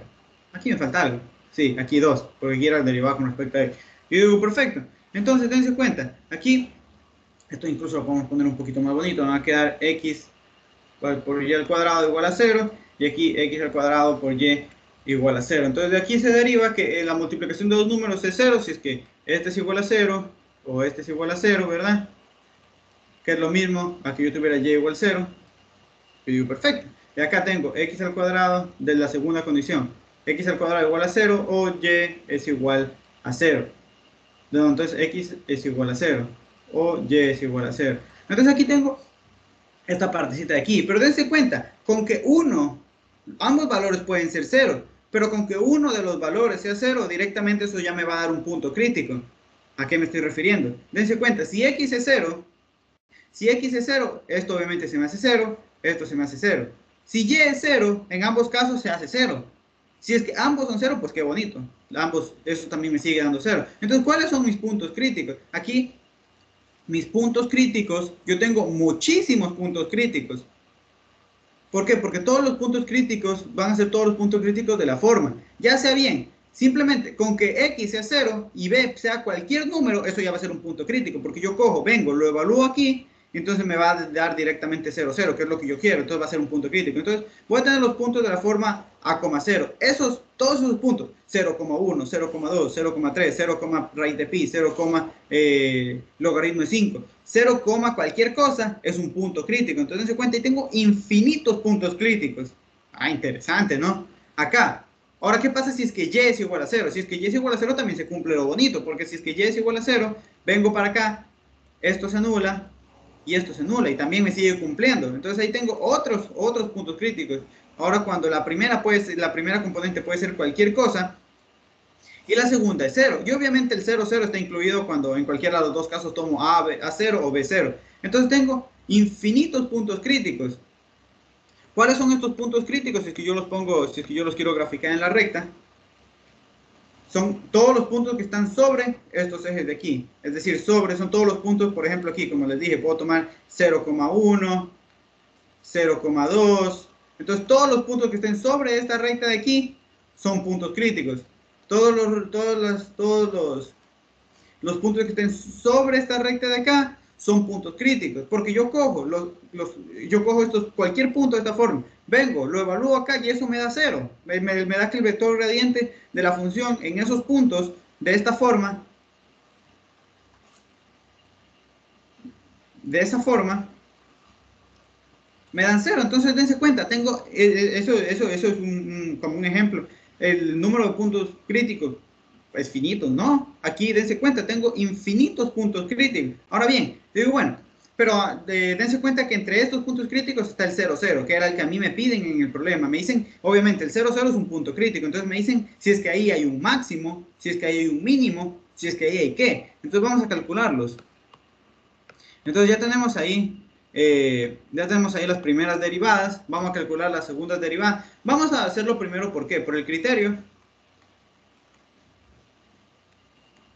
Aquí me falta algo. Sí, aquí 2, porque quiero el derivado con respecto a x. Y digo, perfecto. Entonces, dense cuenta, aquí, esto incluso lo podemos poner un poquito más bonito, me va a quedar x por y al cuadrado igual a 0 y aquí x al cuadrado por y igual a 0. Entonces de aquí se deriva que la multiplicación de dos números es 0 si es que este es igual a 0 o este es igual a 0, ¿verdad? Que es lo mismo a que yo tuviera y igual a 0. Yo digo perfecto. Y acá tengo x al cuadrado de la segunda condición. X al cuadrado igual a 0 o y es igual a 0. Entonces x es igual a 0 o y es igual a 0. Entonces aquí tengo esta partecita de aquí. Pero dense cuenta, con que ambos valores pueden ser 0, pero con que uno de los valores sea 0, directamente eso ya me va a dar un punto crítico. ¿A qué me estoy refiriendo? Dense cuenta, si x es 0, esto obviamente se me hace 0, esto se me hace 0. Si y es 0, en ambos casos se hace 0. Si es que ambos son 0, pues qué bonito. Eso también me sigue dando 0. Entonces, ¿cuáles son mis puntos críticos? Aquí mis puntos críticos, yo tengo muchísimos puntos críticos. ¿Por qué? Porque todos los puntos críticos van a ser todos los puntos críticos de la forma. Ya sea bien, simplemente con que x sea 0 y b sea cualquier número, eso ya va a ser un punto crítico. Porque yo vengo, lo evalúo aquí, entonces me va a dar directamente 0, 0, que es lo que yo quiero. Entonces va a ser un punto crítico. Entonces voy a tener los puntos de la forma a, 0. Todos esos puntos, 0,1, 0,2, 0,3, 0, raíz de pi, 0, logaritmo de 5, 0, cualquier cosa es un punto crítico. Entonces se cuenta y tengo infinitos puntos críticos. Ah, interesante, ¿no? Acá, Ahora, ¿qué pasa si es que y es igual a 0? Si es que y es igual a 0 también se cumple lo bonito, porque si es que y es igual a 0, vengo para acá, esto se anula y esto se anula y también me sigue cumpliendo. Entonces ahí tengo otros puntos críticos. Ahora, cuando la primera componente puede ser cualquier cosa y la segunda es 0. Y obviamente el 0, 0 está incluido cuando en cualquiera de los dos casos tomo A0 o B0. Entonces tengo infinitos puntos críticos. ¿Cuáles son estos puntos críticos? Si es que yo los pongo, si es que yo los quiero graficar en la recta, son todos los puntos que están sobre estos ejes de aquí. Es decir, son todos los puntos, por ejemplo, aquí, como les dije, puedo tomar 0,1, 0,2. Entonces, todos los puntos que estén sobre esta recta de aquí son puntos críticos. Todos los puntos que estén sobre esta recta de acá son puntos críticos, porque yo cojo cualquier punto de esta forma, vengo, lo evalúo acá y eso me da 0. Me da que el vector gradiente de la función en esos puntos, de esta forma, me dan 0. Entonces, dense cuenta, tengo, eso es como un ejemplo. El número de puntos críticos es finito, ¿no? Aquí, dense cuenta, tengo infinitos puntos críticos. Ahora bien, digo, bueno, pero dense cuenta que entre estos puntos críticos está el 0, 0, que era el que a mí me piden en el problema. Me dicen, obviamente, el 0, 0 es un punto crítico. Entonces me dicen si es que ahí hay un máximo, si es que ahí hay un mínimo, si es que ahí hay qué. Entonces vamos a calcularlos. Entonces ya tenemos ahí las primeras derivadas. Vamos a calcular las segundas derivadas. Vamos a hacerlo primero, ¿por qué? Por el criterio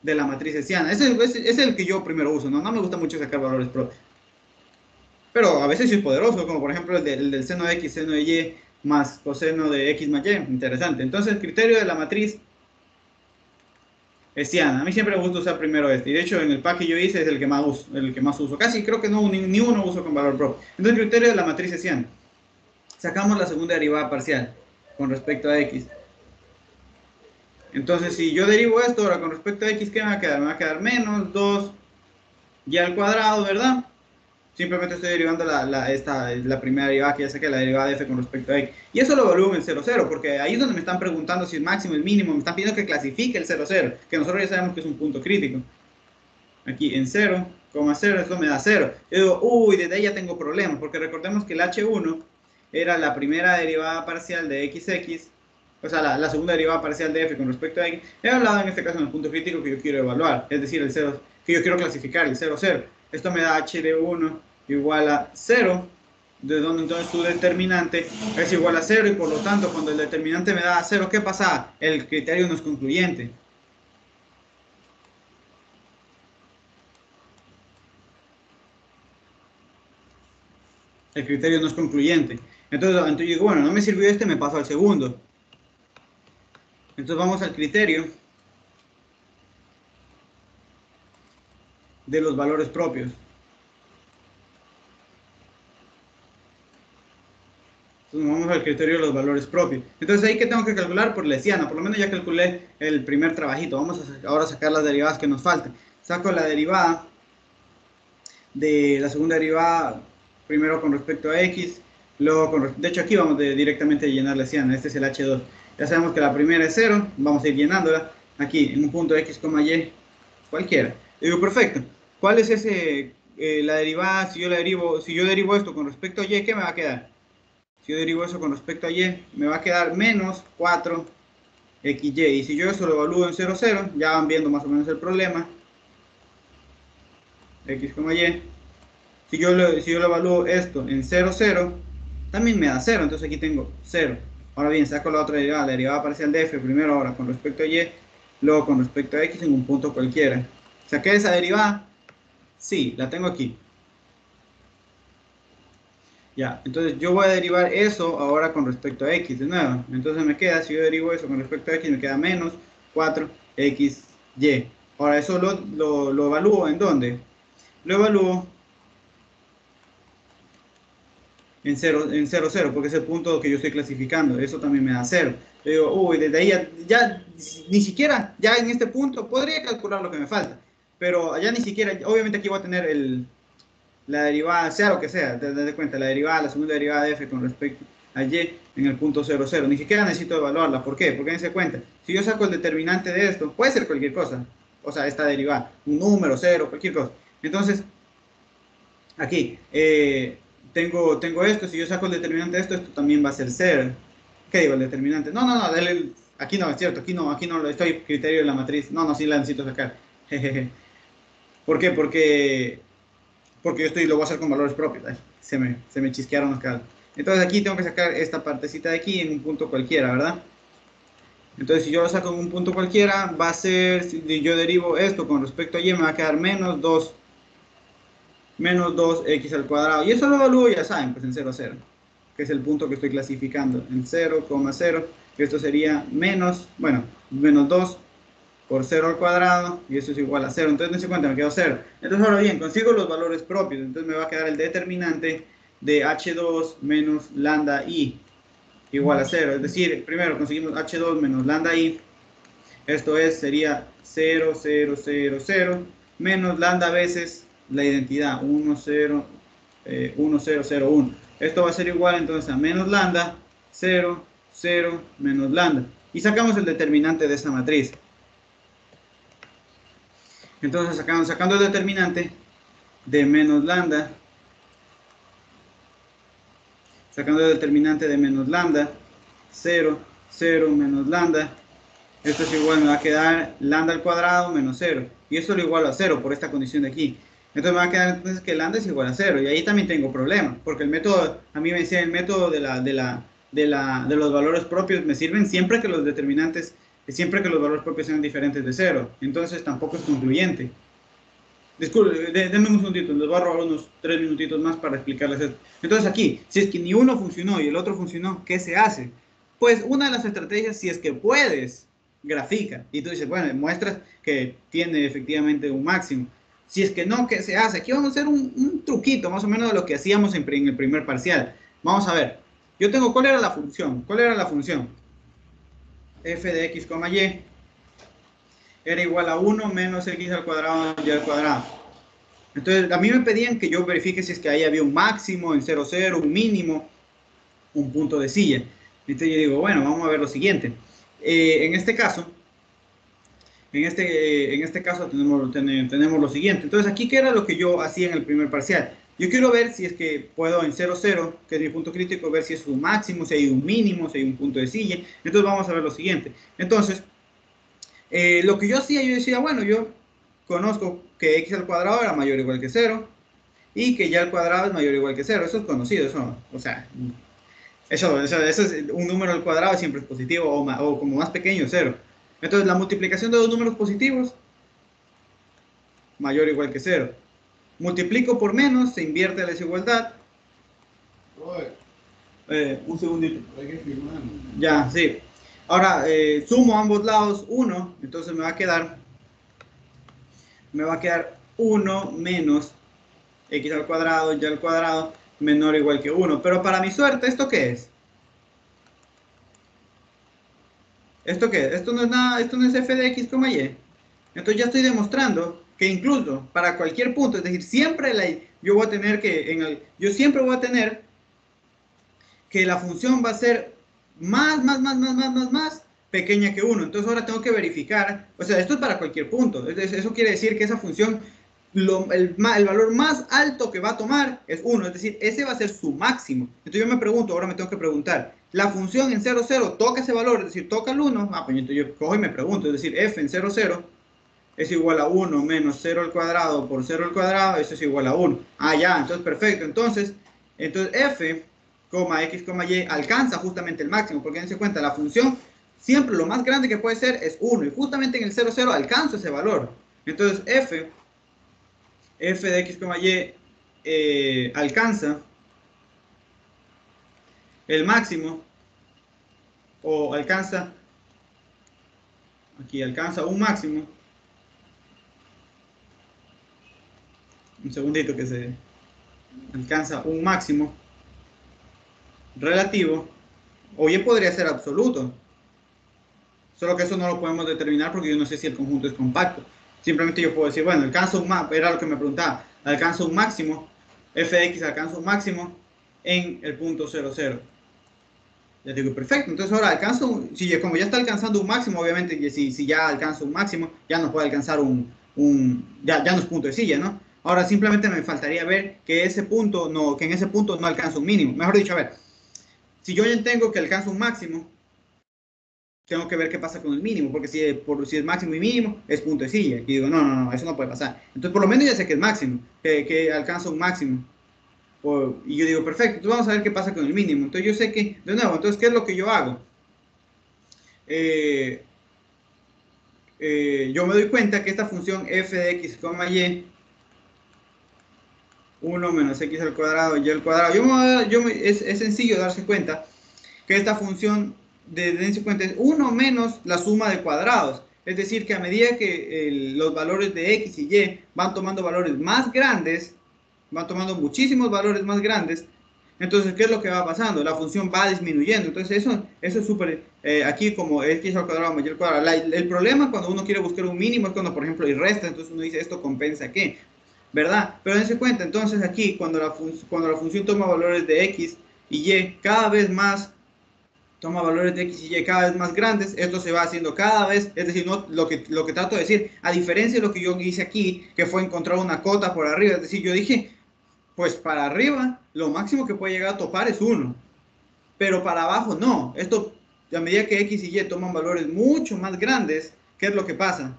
de la matriz hessiana. Ese es el que yo primero uso, ¿no? No me gusta mucho sacar valores propios. Pero a veces sí es poderoso, como por ejemplo el del seno de x, seno de y, más coseno de x más y. Interesante. Entonces el criterio de la matriz hessiana. A mí siempre me gusta usar primero este. Y de hecho en el pack que yo hice es el que más uso. Casi creo que no, ni uno uso con valor propio. Entonces el criterio de la matriz hessiana. Sacamos la segunda derivada parcial con respecto a x. Entonces si yo derivo esto ahora con respecto a x, ¿qué me va a quedar? Me va a quedar menos 2 y al cuadrado, ¿verdad? Simplemente estoy derivando la primera derivada que ya saqué, la derivada de f con respecto a x. Y eso lo evalúo en el 0, 0, porque ahí es donde me están preguntando si es máximo, es mínimo, me están pidiendo que clasifique el 0, 0, que nosotros ya sabemos que es un punto crítico. Aquí en 0, 0, esto me da 0. Yo digo, uy, desde ahí ya tengo problemas, porque recordemos que el h1 era la primera derivada parcial de xx, o sea, la segunda derivada parcial de f con respecto a x. He hablado en este caso en el punto crítico que yo quiero evaluar, es decir, el 0, que yo quiero clasificar, el 0, 0. Esto me da h de 1 igual a 0, de donde entonces su determinante es igual a 0, y por lo tanto, cuando el determinante me da 0, ¿qué pasa? El criterio no es concluyente. El criterio no es concluyente. Entonces yo digo, bueno, no me sirvió este, me paso al segundo. Entonces vamos al criterio de los valores propios. Entonces vamos al criterio de los valores propios. Entonces ahí que tengo que calcular por la hessiana. Por lo menos ya calculé el primer trabajito. Vamos ahora a sacar las derivadas que nos faltan. Saco la derivada de la segunda derivada primero con respecto a x, luego de hecho aquí vamos directamente a llenar la hessiana. Este es el h2. Ya sabemos que la primera es 0, vamos a ir llenándola aquí en un punto x, y, cualquiera. Digo, perfecto. ¿Cuál es la derivada? Si yo derivo esto con respecto a y, ¿qué me va a quedar? Si yo derivo eso con respecto a y, me va a quedar menos 4xy. Y si yo eso lo evalúo en 0, 0, ya van viendo más o menos el problema. X, y. Si yo lo evalúo esto en 0, 0, también me da 0. Entonces aquí tengo 0. Ahora bien, saco la otra derivada, la derivada parcial de f, primero ahora con respecto a y, luego con respecto a x en un punto cualquiera. ¿Saqué esa derivada? Sí, la tengo aquí. Ya, entonces yo voy a derivar eso ahora con respecto a x de nuevo. Entonces me queda, si yo derivo eso con respecto a x, me queda menos 4xy. Ahora eso lo evalúo ¿en dónde? Lo evalúo en 0, 0, porque es el punto que yo estoy clasificando. Eso también me da 0. Yo digo, uy, desde ahí ya ni siquiera, ya en este punto, podría calcular lo que me falta. Pero ya ni siquiera, obviamente aquí voy a tener la derivada, sea lo que sea, te das cuenta, la segunda derivada de f con respecto a y en el punto 0, 0. Ni siquiera necesito evaluarla. ¿Por qué? Porque dense cuenta, si yo saco el determinante de esto, puede ser cualquier cosa, o sea, esta derivada, un número, 0, cualquier cosa. Entonces, aquí, tengo esto, si yo saco el determinante de esto, esto también va a ser 0. ¿Qué digo? El determinante. No, aquí no, es cierto, aquí no, estoy criterio de la matriz. No, sí la necesito sacar. Jejeje. ¿Por qué? Porque lo voy a hacer con valores propios. Ay, se me chisquearon los cables. Entonces aquí tengo que sacar esta partecita de aquí en un punto cualquiera, ¿verdad? Entonces si yo lo saco en un punto cualquiera, va a ser, si yo derivo esto con respecto a y, me va a quedar menos 2x al cuadrado. Y eso lo evalúo, ya saben, pues en 0, 0, que es el punto que estoy clasificando, en 0, 0, que esto sería menos 2 por 0 al cuadrado, y eso es igual a 0. Entonces, dense cuenta, me quedó 0. Entonces, ahora bien, consigo los valores propios. Entonces, me va a quedar el determinante de h2 menos lambda i igual a 0. Es decir, primero conseguimos h2 menos lambda i. Esto sería 0, 0, 0, 0, menos lambda veces la identidad 1, 0, 1, 0, 0, 1. Esto va a ser igual entonces a menos lambda, 0, 0, menos lambda. Y sacamos el determinante de esta matriz. Entonces sacando el determinante de menos lambda, sacando el determinante de menos lambda, 0, 0, menos lambda, esto es igual, me va a quedar lambda al cuadrado menos 0. Y esto lo igualo a 0 por esta condición de aquí. Entonces me va a quedar entonces que lambda es igual a 0. Y ahí también tengo problemas, porque el método, a mí me decía el método de los valores propios me sirven siempre que los determinantes, siempre que los valores propios sean diferentes de 0. Entonces tampoco es concluyente. Disculpe, denme un segundito, les voy a robar unos 3 minutitos más para explicarles esto. Entonces aquí, si es que ni uno funcionó y el otro funcionó, ¿qué se hace? Pues una de las estrategias, si es que puedes, grafica. Y tú dices, bueno, muestras que tiene efectivamente un máximo. Si es que no, ¿qué se hace? Aquí vamos a hacer un truquito, más o menos de lo que hacíamos en el primer parcial. Vamos a ver. Yo tengo, ¿cuál era la función? ¿Cuál era la función? F de x, y era igual a 1 menos x al cuadrado y al cuadrado. Entonces, a mí me pedían que yo verifique si es que ahí había un máximo en 0, 0, un mínimo, un punto de silla. Entonces yo digo, bueno, vamos a ver lo siguiente. En este caso tenemos lo siguiente. Entonces, aquí, ¿qué era lo que yo hacía en el primer parcial? Yo quiero ver si es que puedo en 0, 0, que es mi punto crítico, ver si es un máximo, si hay un mínimo, si hay un punto de silla. Entonces, vamos a ver lo siguiente. Entonces, lo que yo hacía, yo decía, bueno, yo conozco que x al cuadrado era mayor o igual que 0 y que y al cuadrado es mayor o igual que 0. Eso es conocido, eso, o sea, eso es un número al cuadrado siempre es positivo o como más pequeño, 0. Entonces, la multiplicación de dos números positivos, mayor o igual que 0. Multiplico por menos, se invierte la desigualdad. Un segundito. Ya, sí. Ahora, sumo a ambos lados 1, entonces me va a quedar 1 menos x al cuadrado, y al cuadrado, menor o igual que 1. Pero para mi suerte, ¿esto qué es? ¿Esto qué es? Esto no es nada, esto no es f de x, y. Entonces ya estoy demostrando que incluso para cualquier punto, es decir, siempre yo voy a tener que, yo siempre voy a tener que la función va a ser más pequeña que 1. Entonces ahora tengo que verificar, o sea, esto es para cualquier punto. Eso quiere decir que esa función, el valor más alto que va a tomar es 1, es decir, ese va a ser su máximo. Entonces yo me pregunto, ahora me tengo que preguntar, la función en 0, 0 toca ese valor, es decir, toca el 1, pues entonces yo cojo y me pregunto, es decir, f en 0, 0 es igual a 1 menos 0 al cuadrado por 0 al cuadrado, eso es igual a 1. Ah, ya, entonces perfecto. Entonces f, x, y alcanza justamente el máximo, porque dense cuenta, la función siempre lo más grande que puede ser es 1, y justamente en el 0, 0 alcanza ese valor. Entonces f de x, y alcanza el máximo, o alcanza, aquí alcanza un máximo. Un segundito que se alcanza un máximo relativo, o bien podría ser absoluto, solo que eso no lo podemos determinar porque yo no sé si el conjunto es compacto. Simplemente yo puedo decir, bueno, alcanza un máximo, era lo que me preguntaba, alcanza un máximo, f de x alcanza un máximo en el punto 0, 0. Ya digo, perfecto. Entonces ahora alcanzo, si como ya está alcanzando un máximo, obviamente, si ya alcanzo un máximo, ya no puede alcanzar ya no es punto de silla, ¿no? Ahora simplemente me faltaría ver que que en ese punto no alcanzo un mínimo. Mejor dicho, a ver, si yo ya tengo que alcanzo un máximo, tengo que ver qué pasa con el mínimo, porque si es máximo y mínimo, es punto de silla. Y digo, no, eso no puede pasar. Entonces, por lo menos ya sé que es máximo, que alcanza un máximo. Y yo digo, perfecto, entonces vamos a ver qué pasa con el mínimo. Entonces yo sé que, de nuevo, entonces, ¿qué es lo que yo hago? Eh, yo me doy cuenta que esta función f de x, y, 1 menos x al cuadrado, y al cuadrado, es sencillo darse cuenta que esta función dense cuenta es 1 menos la suma de cuadrados. Es decir, que a medida que los valores de x y y van tomando valores más grandes, van tomando muchísimos valores más grandes, entonces, ¿qué es lo que va pasando? La función va disminuyendo. Entonces, eso es súper, aquí como x al cuadrado mayor al cuadrado. El problema cuando uno quiere buscar un mínimo es cuando, por ejemplo, y resta, entonces uno dice, ¿esto compensa qué? ¿Verdad? Pero dense cuenta, entonces aquí, cuando la función toma valores de x y y cada vez más, toma valores de x y y cada vez más grandes, esto se va haciendo cada vez, es decir, no, lo que trato de decir, a diferencia de lo que yo hice aquí, que fue encontrar una cota por arriba, es decir, yo dije, pues para arriba, lo máximo que puede llegar a topar es 1, pero para abajo no. Esto, a medida que x y y toman valores mucho más grandes, ¿qué es lo que pasa?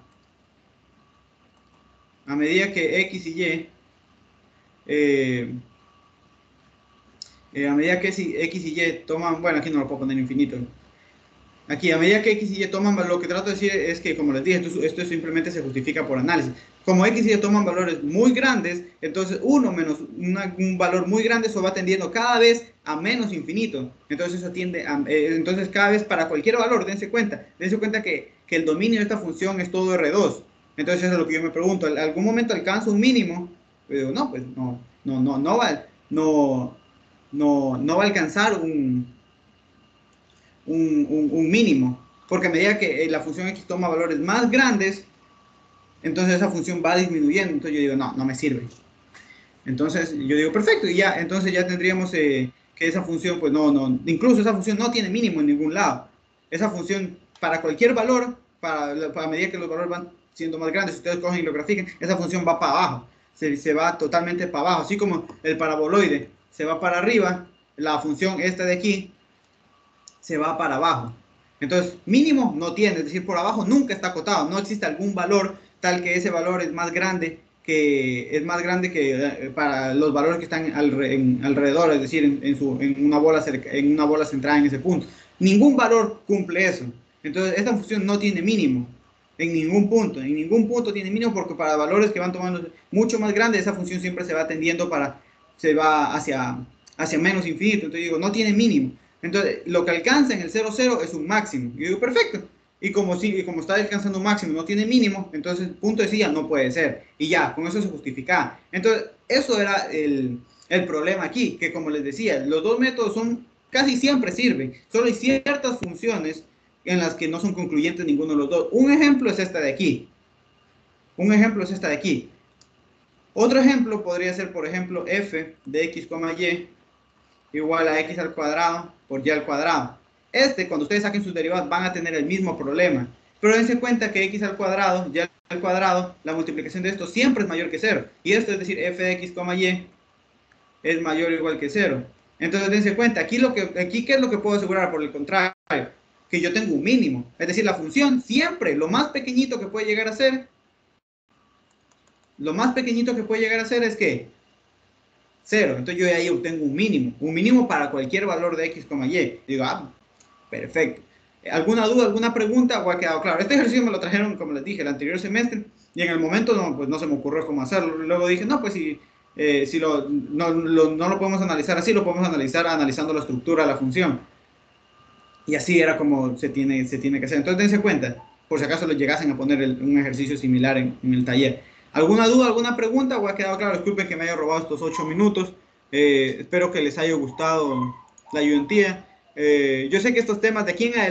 A medida que x y y, a medida que x y y toman, bueno, aquí no lo puedo poner infinito. Aquí, a medida que x y y toman, lo que trato de decir es que, como les dije, esto simplemente se justifica por análisis. Como x y y toman valores muy grandes, entonces 1 menos un valor muy grande, eso va tendiendo cada vez a menos infinito. Entonces eso tiende a, entonces cada vez para cualquier valor, dense cuenta que el dominio de esta función es todo R2. Entonces eso es lo que yo me pregunto, ¿en algún momento alcanzo un mínimo? Yo digo, no, pues no va a alcanzar un mínimo, porque a medida que la función x toma valores más grandes, entonces esa función va disminuyendo. Entonces yo digo, no me sirve. Entonces yo digo, perfecto, y ya, entonces ya tendríamos que esa función, pues incluso esa función no tiene mínimo en ningún lado. Esa función, para cualquier valor, para medida que los valores van siendo más grandes, si ustedes cogen y lo grafiquen, esa función va para abajo, se va totalmente para abajo, así como el paraboloide se va para arriba, la función esta de aquí se va para abajo. Entonces, mínimo no tiene, es decir, por abajo nunca está acotado, no existe algún valor tal que ese valor es más grande que para los valores que están alrededor, es decir, en una bola centrada en ese punto. Ningún valor cumple eso. Entonces, esta función no tiene mínimo en ningún punto tiene mínimo, porque para valores que van tomando mucho más grandes, esa función siempre se va tendiendo se va hacia menos infinito. Entonces digo, no tiene mínimo. Entonces, lo que alcanza en el 0, 0 es un máximo. Yo digo, perfecto. Y como está alcanzando un máximo, no tiene mínimo, entonces punto de silla no puede ser. Y ya, con eso se justifica. Entonces, eso era el problema aquí, que como les decía, los dos métodos casi siempre sirven. Solo hay ciertas funciones en las que no son concluyentes ninguno de los dos. Un ejemplo es esta de aquí. Otro ejemplo podría ser, por ejemplo, f de x, y igual a x al cuadrado por y al cuadrado. Cuando ustedes saquen sus derivadas, van a tener el mismo problema. Pero dense cuenta que x al cuadrado, y al cuadrado, la multiplicación de esto siempre es mayor que 0. Y esto es decir, f de x, y es mayor o igual que 0. Entonces dense cuenta, aquí ¿qué es lo que puedo asegurar? Por el contrario, que yo tengo un mínimo. Es decir, la función siempre, lo más pequeñito que puede llegar a ser, es que 0. Entonces yo ahí obtengo un mínimo para cualquier valor de x, y. Digo, perfecto. ¿Alguna duda, alguna pregunta? ¿O ha quedado claro? Este ejercicio me lo trajeron, como les dije, el anterior semestre, y en el momento pues no se me ocurrió cómo hacerlo. Luego dije, no, pues si no lo podemos analizar así, lo podemos analizar analizando la estructura de la función. Y así era como se tiene que hacer. Entonces dense cuenta, por si acaso lo llegasen a poner un ejercicio similar en el taller. ¿Alguna duda, alguna pregunta? ¿O ha quedado claro? Disculpen que me haya robado estos 8 minutos. Espero que les haya gustado la ayudantía. Yo sé que estos temas de aquí en adelante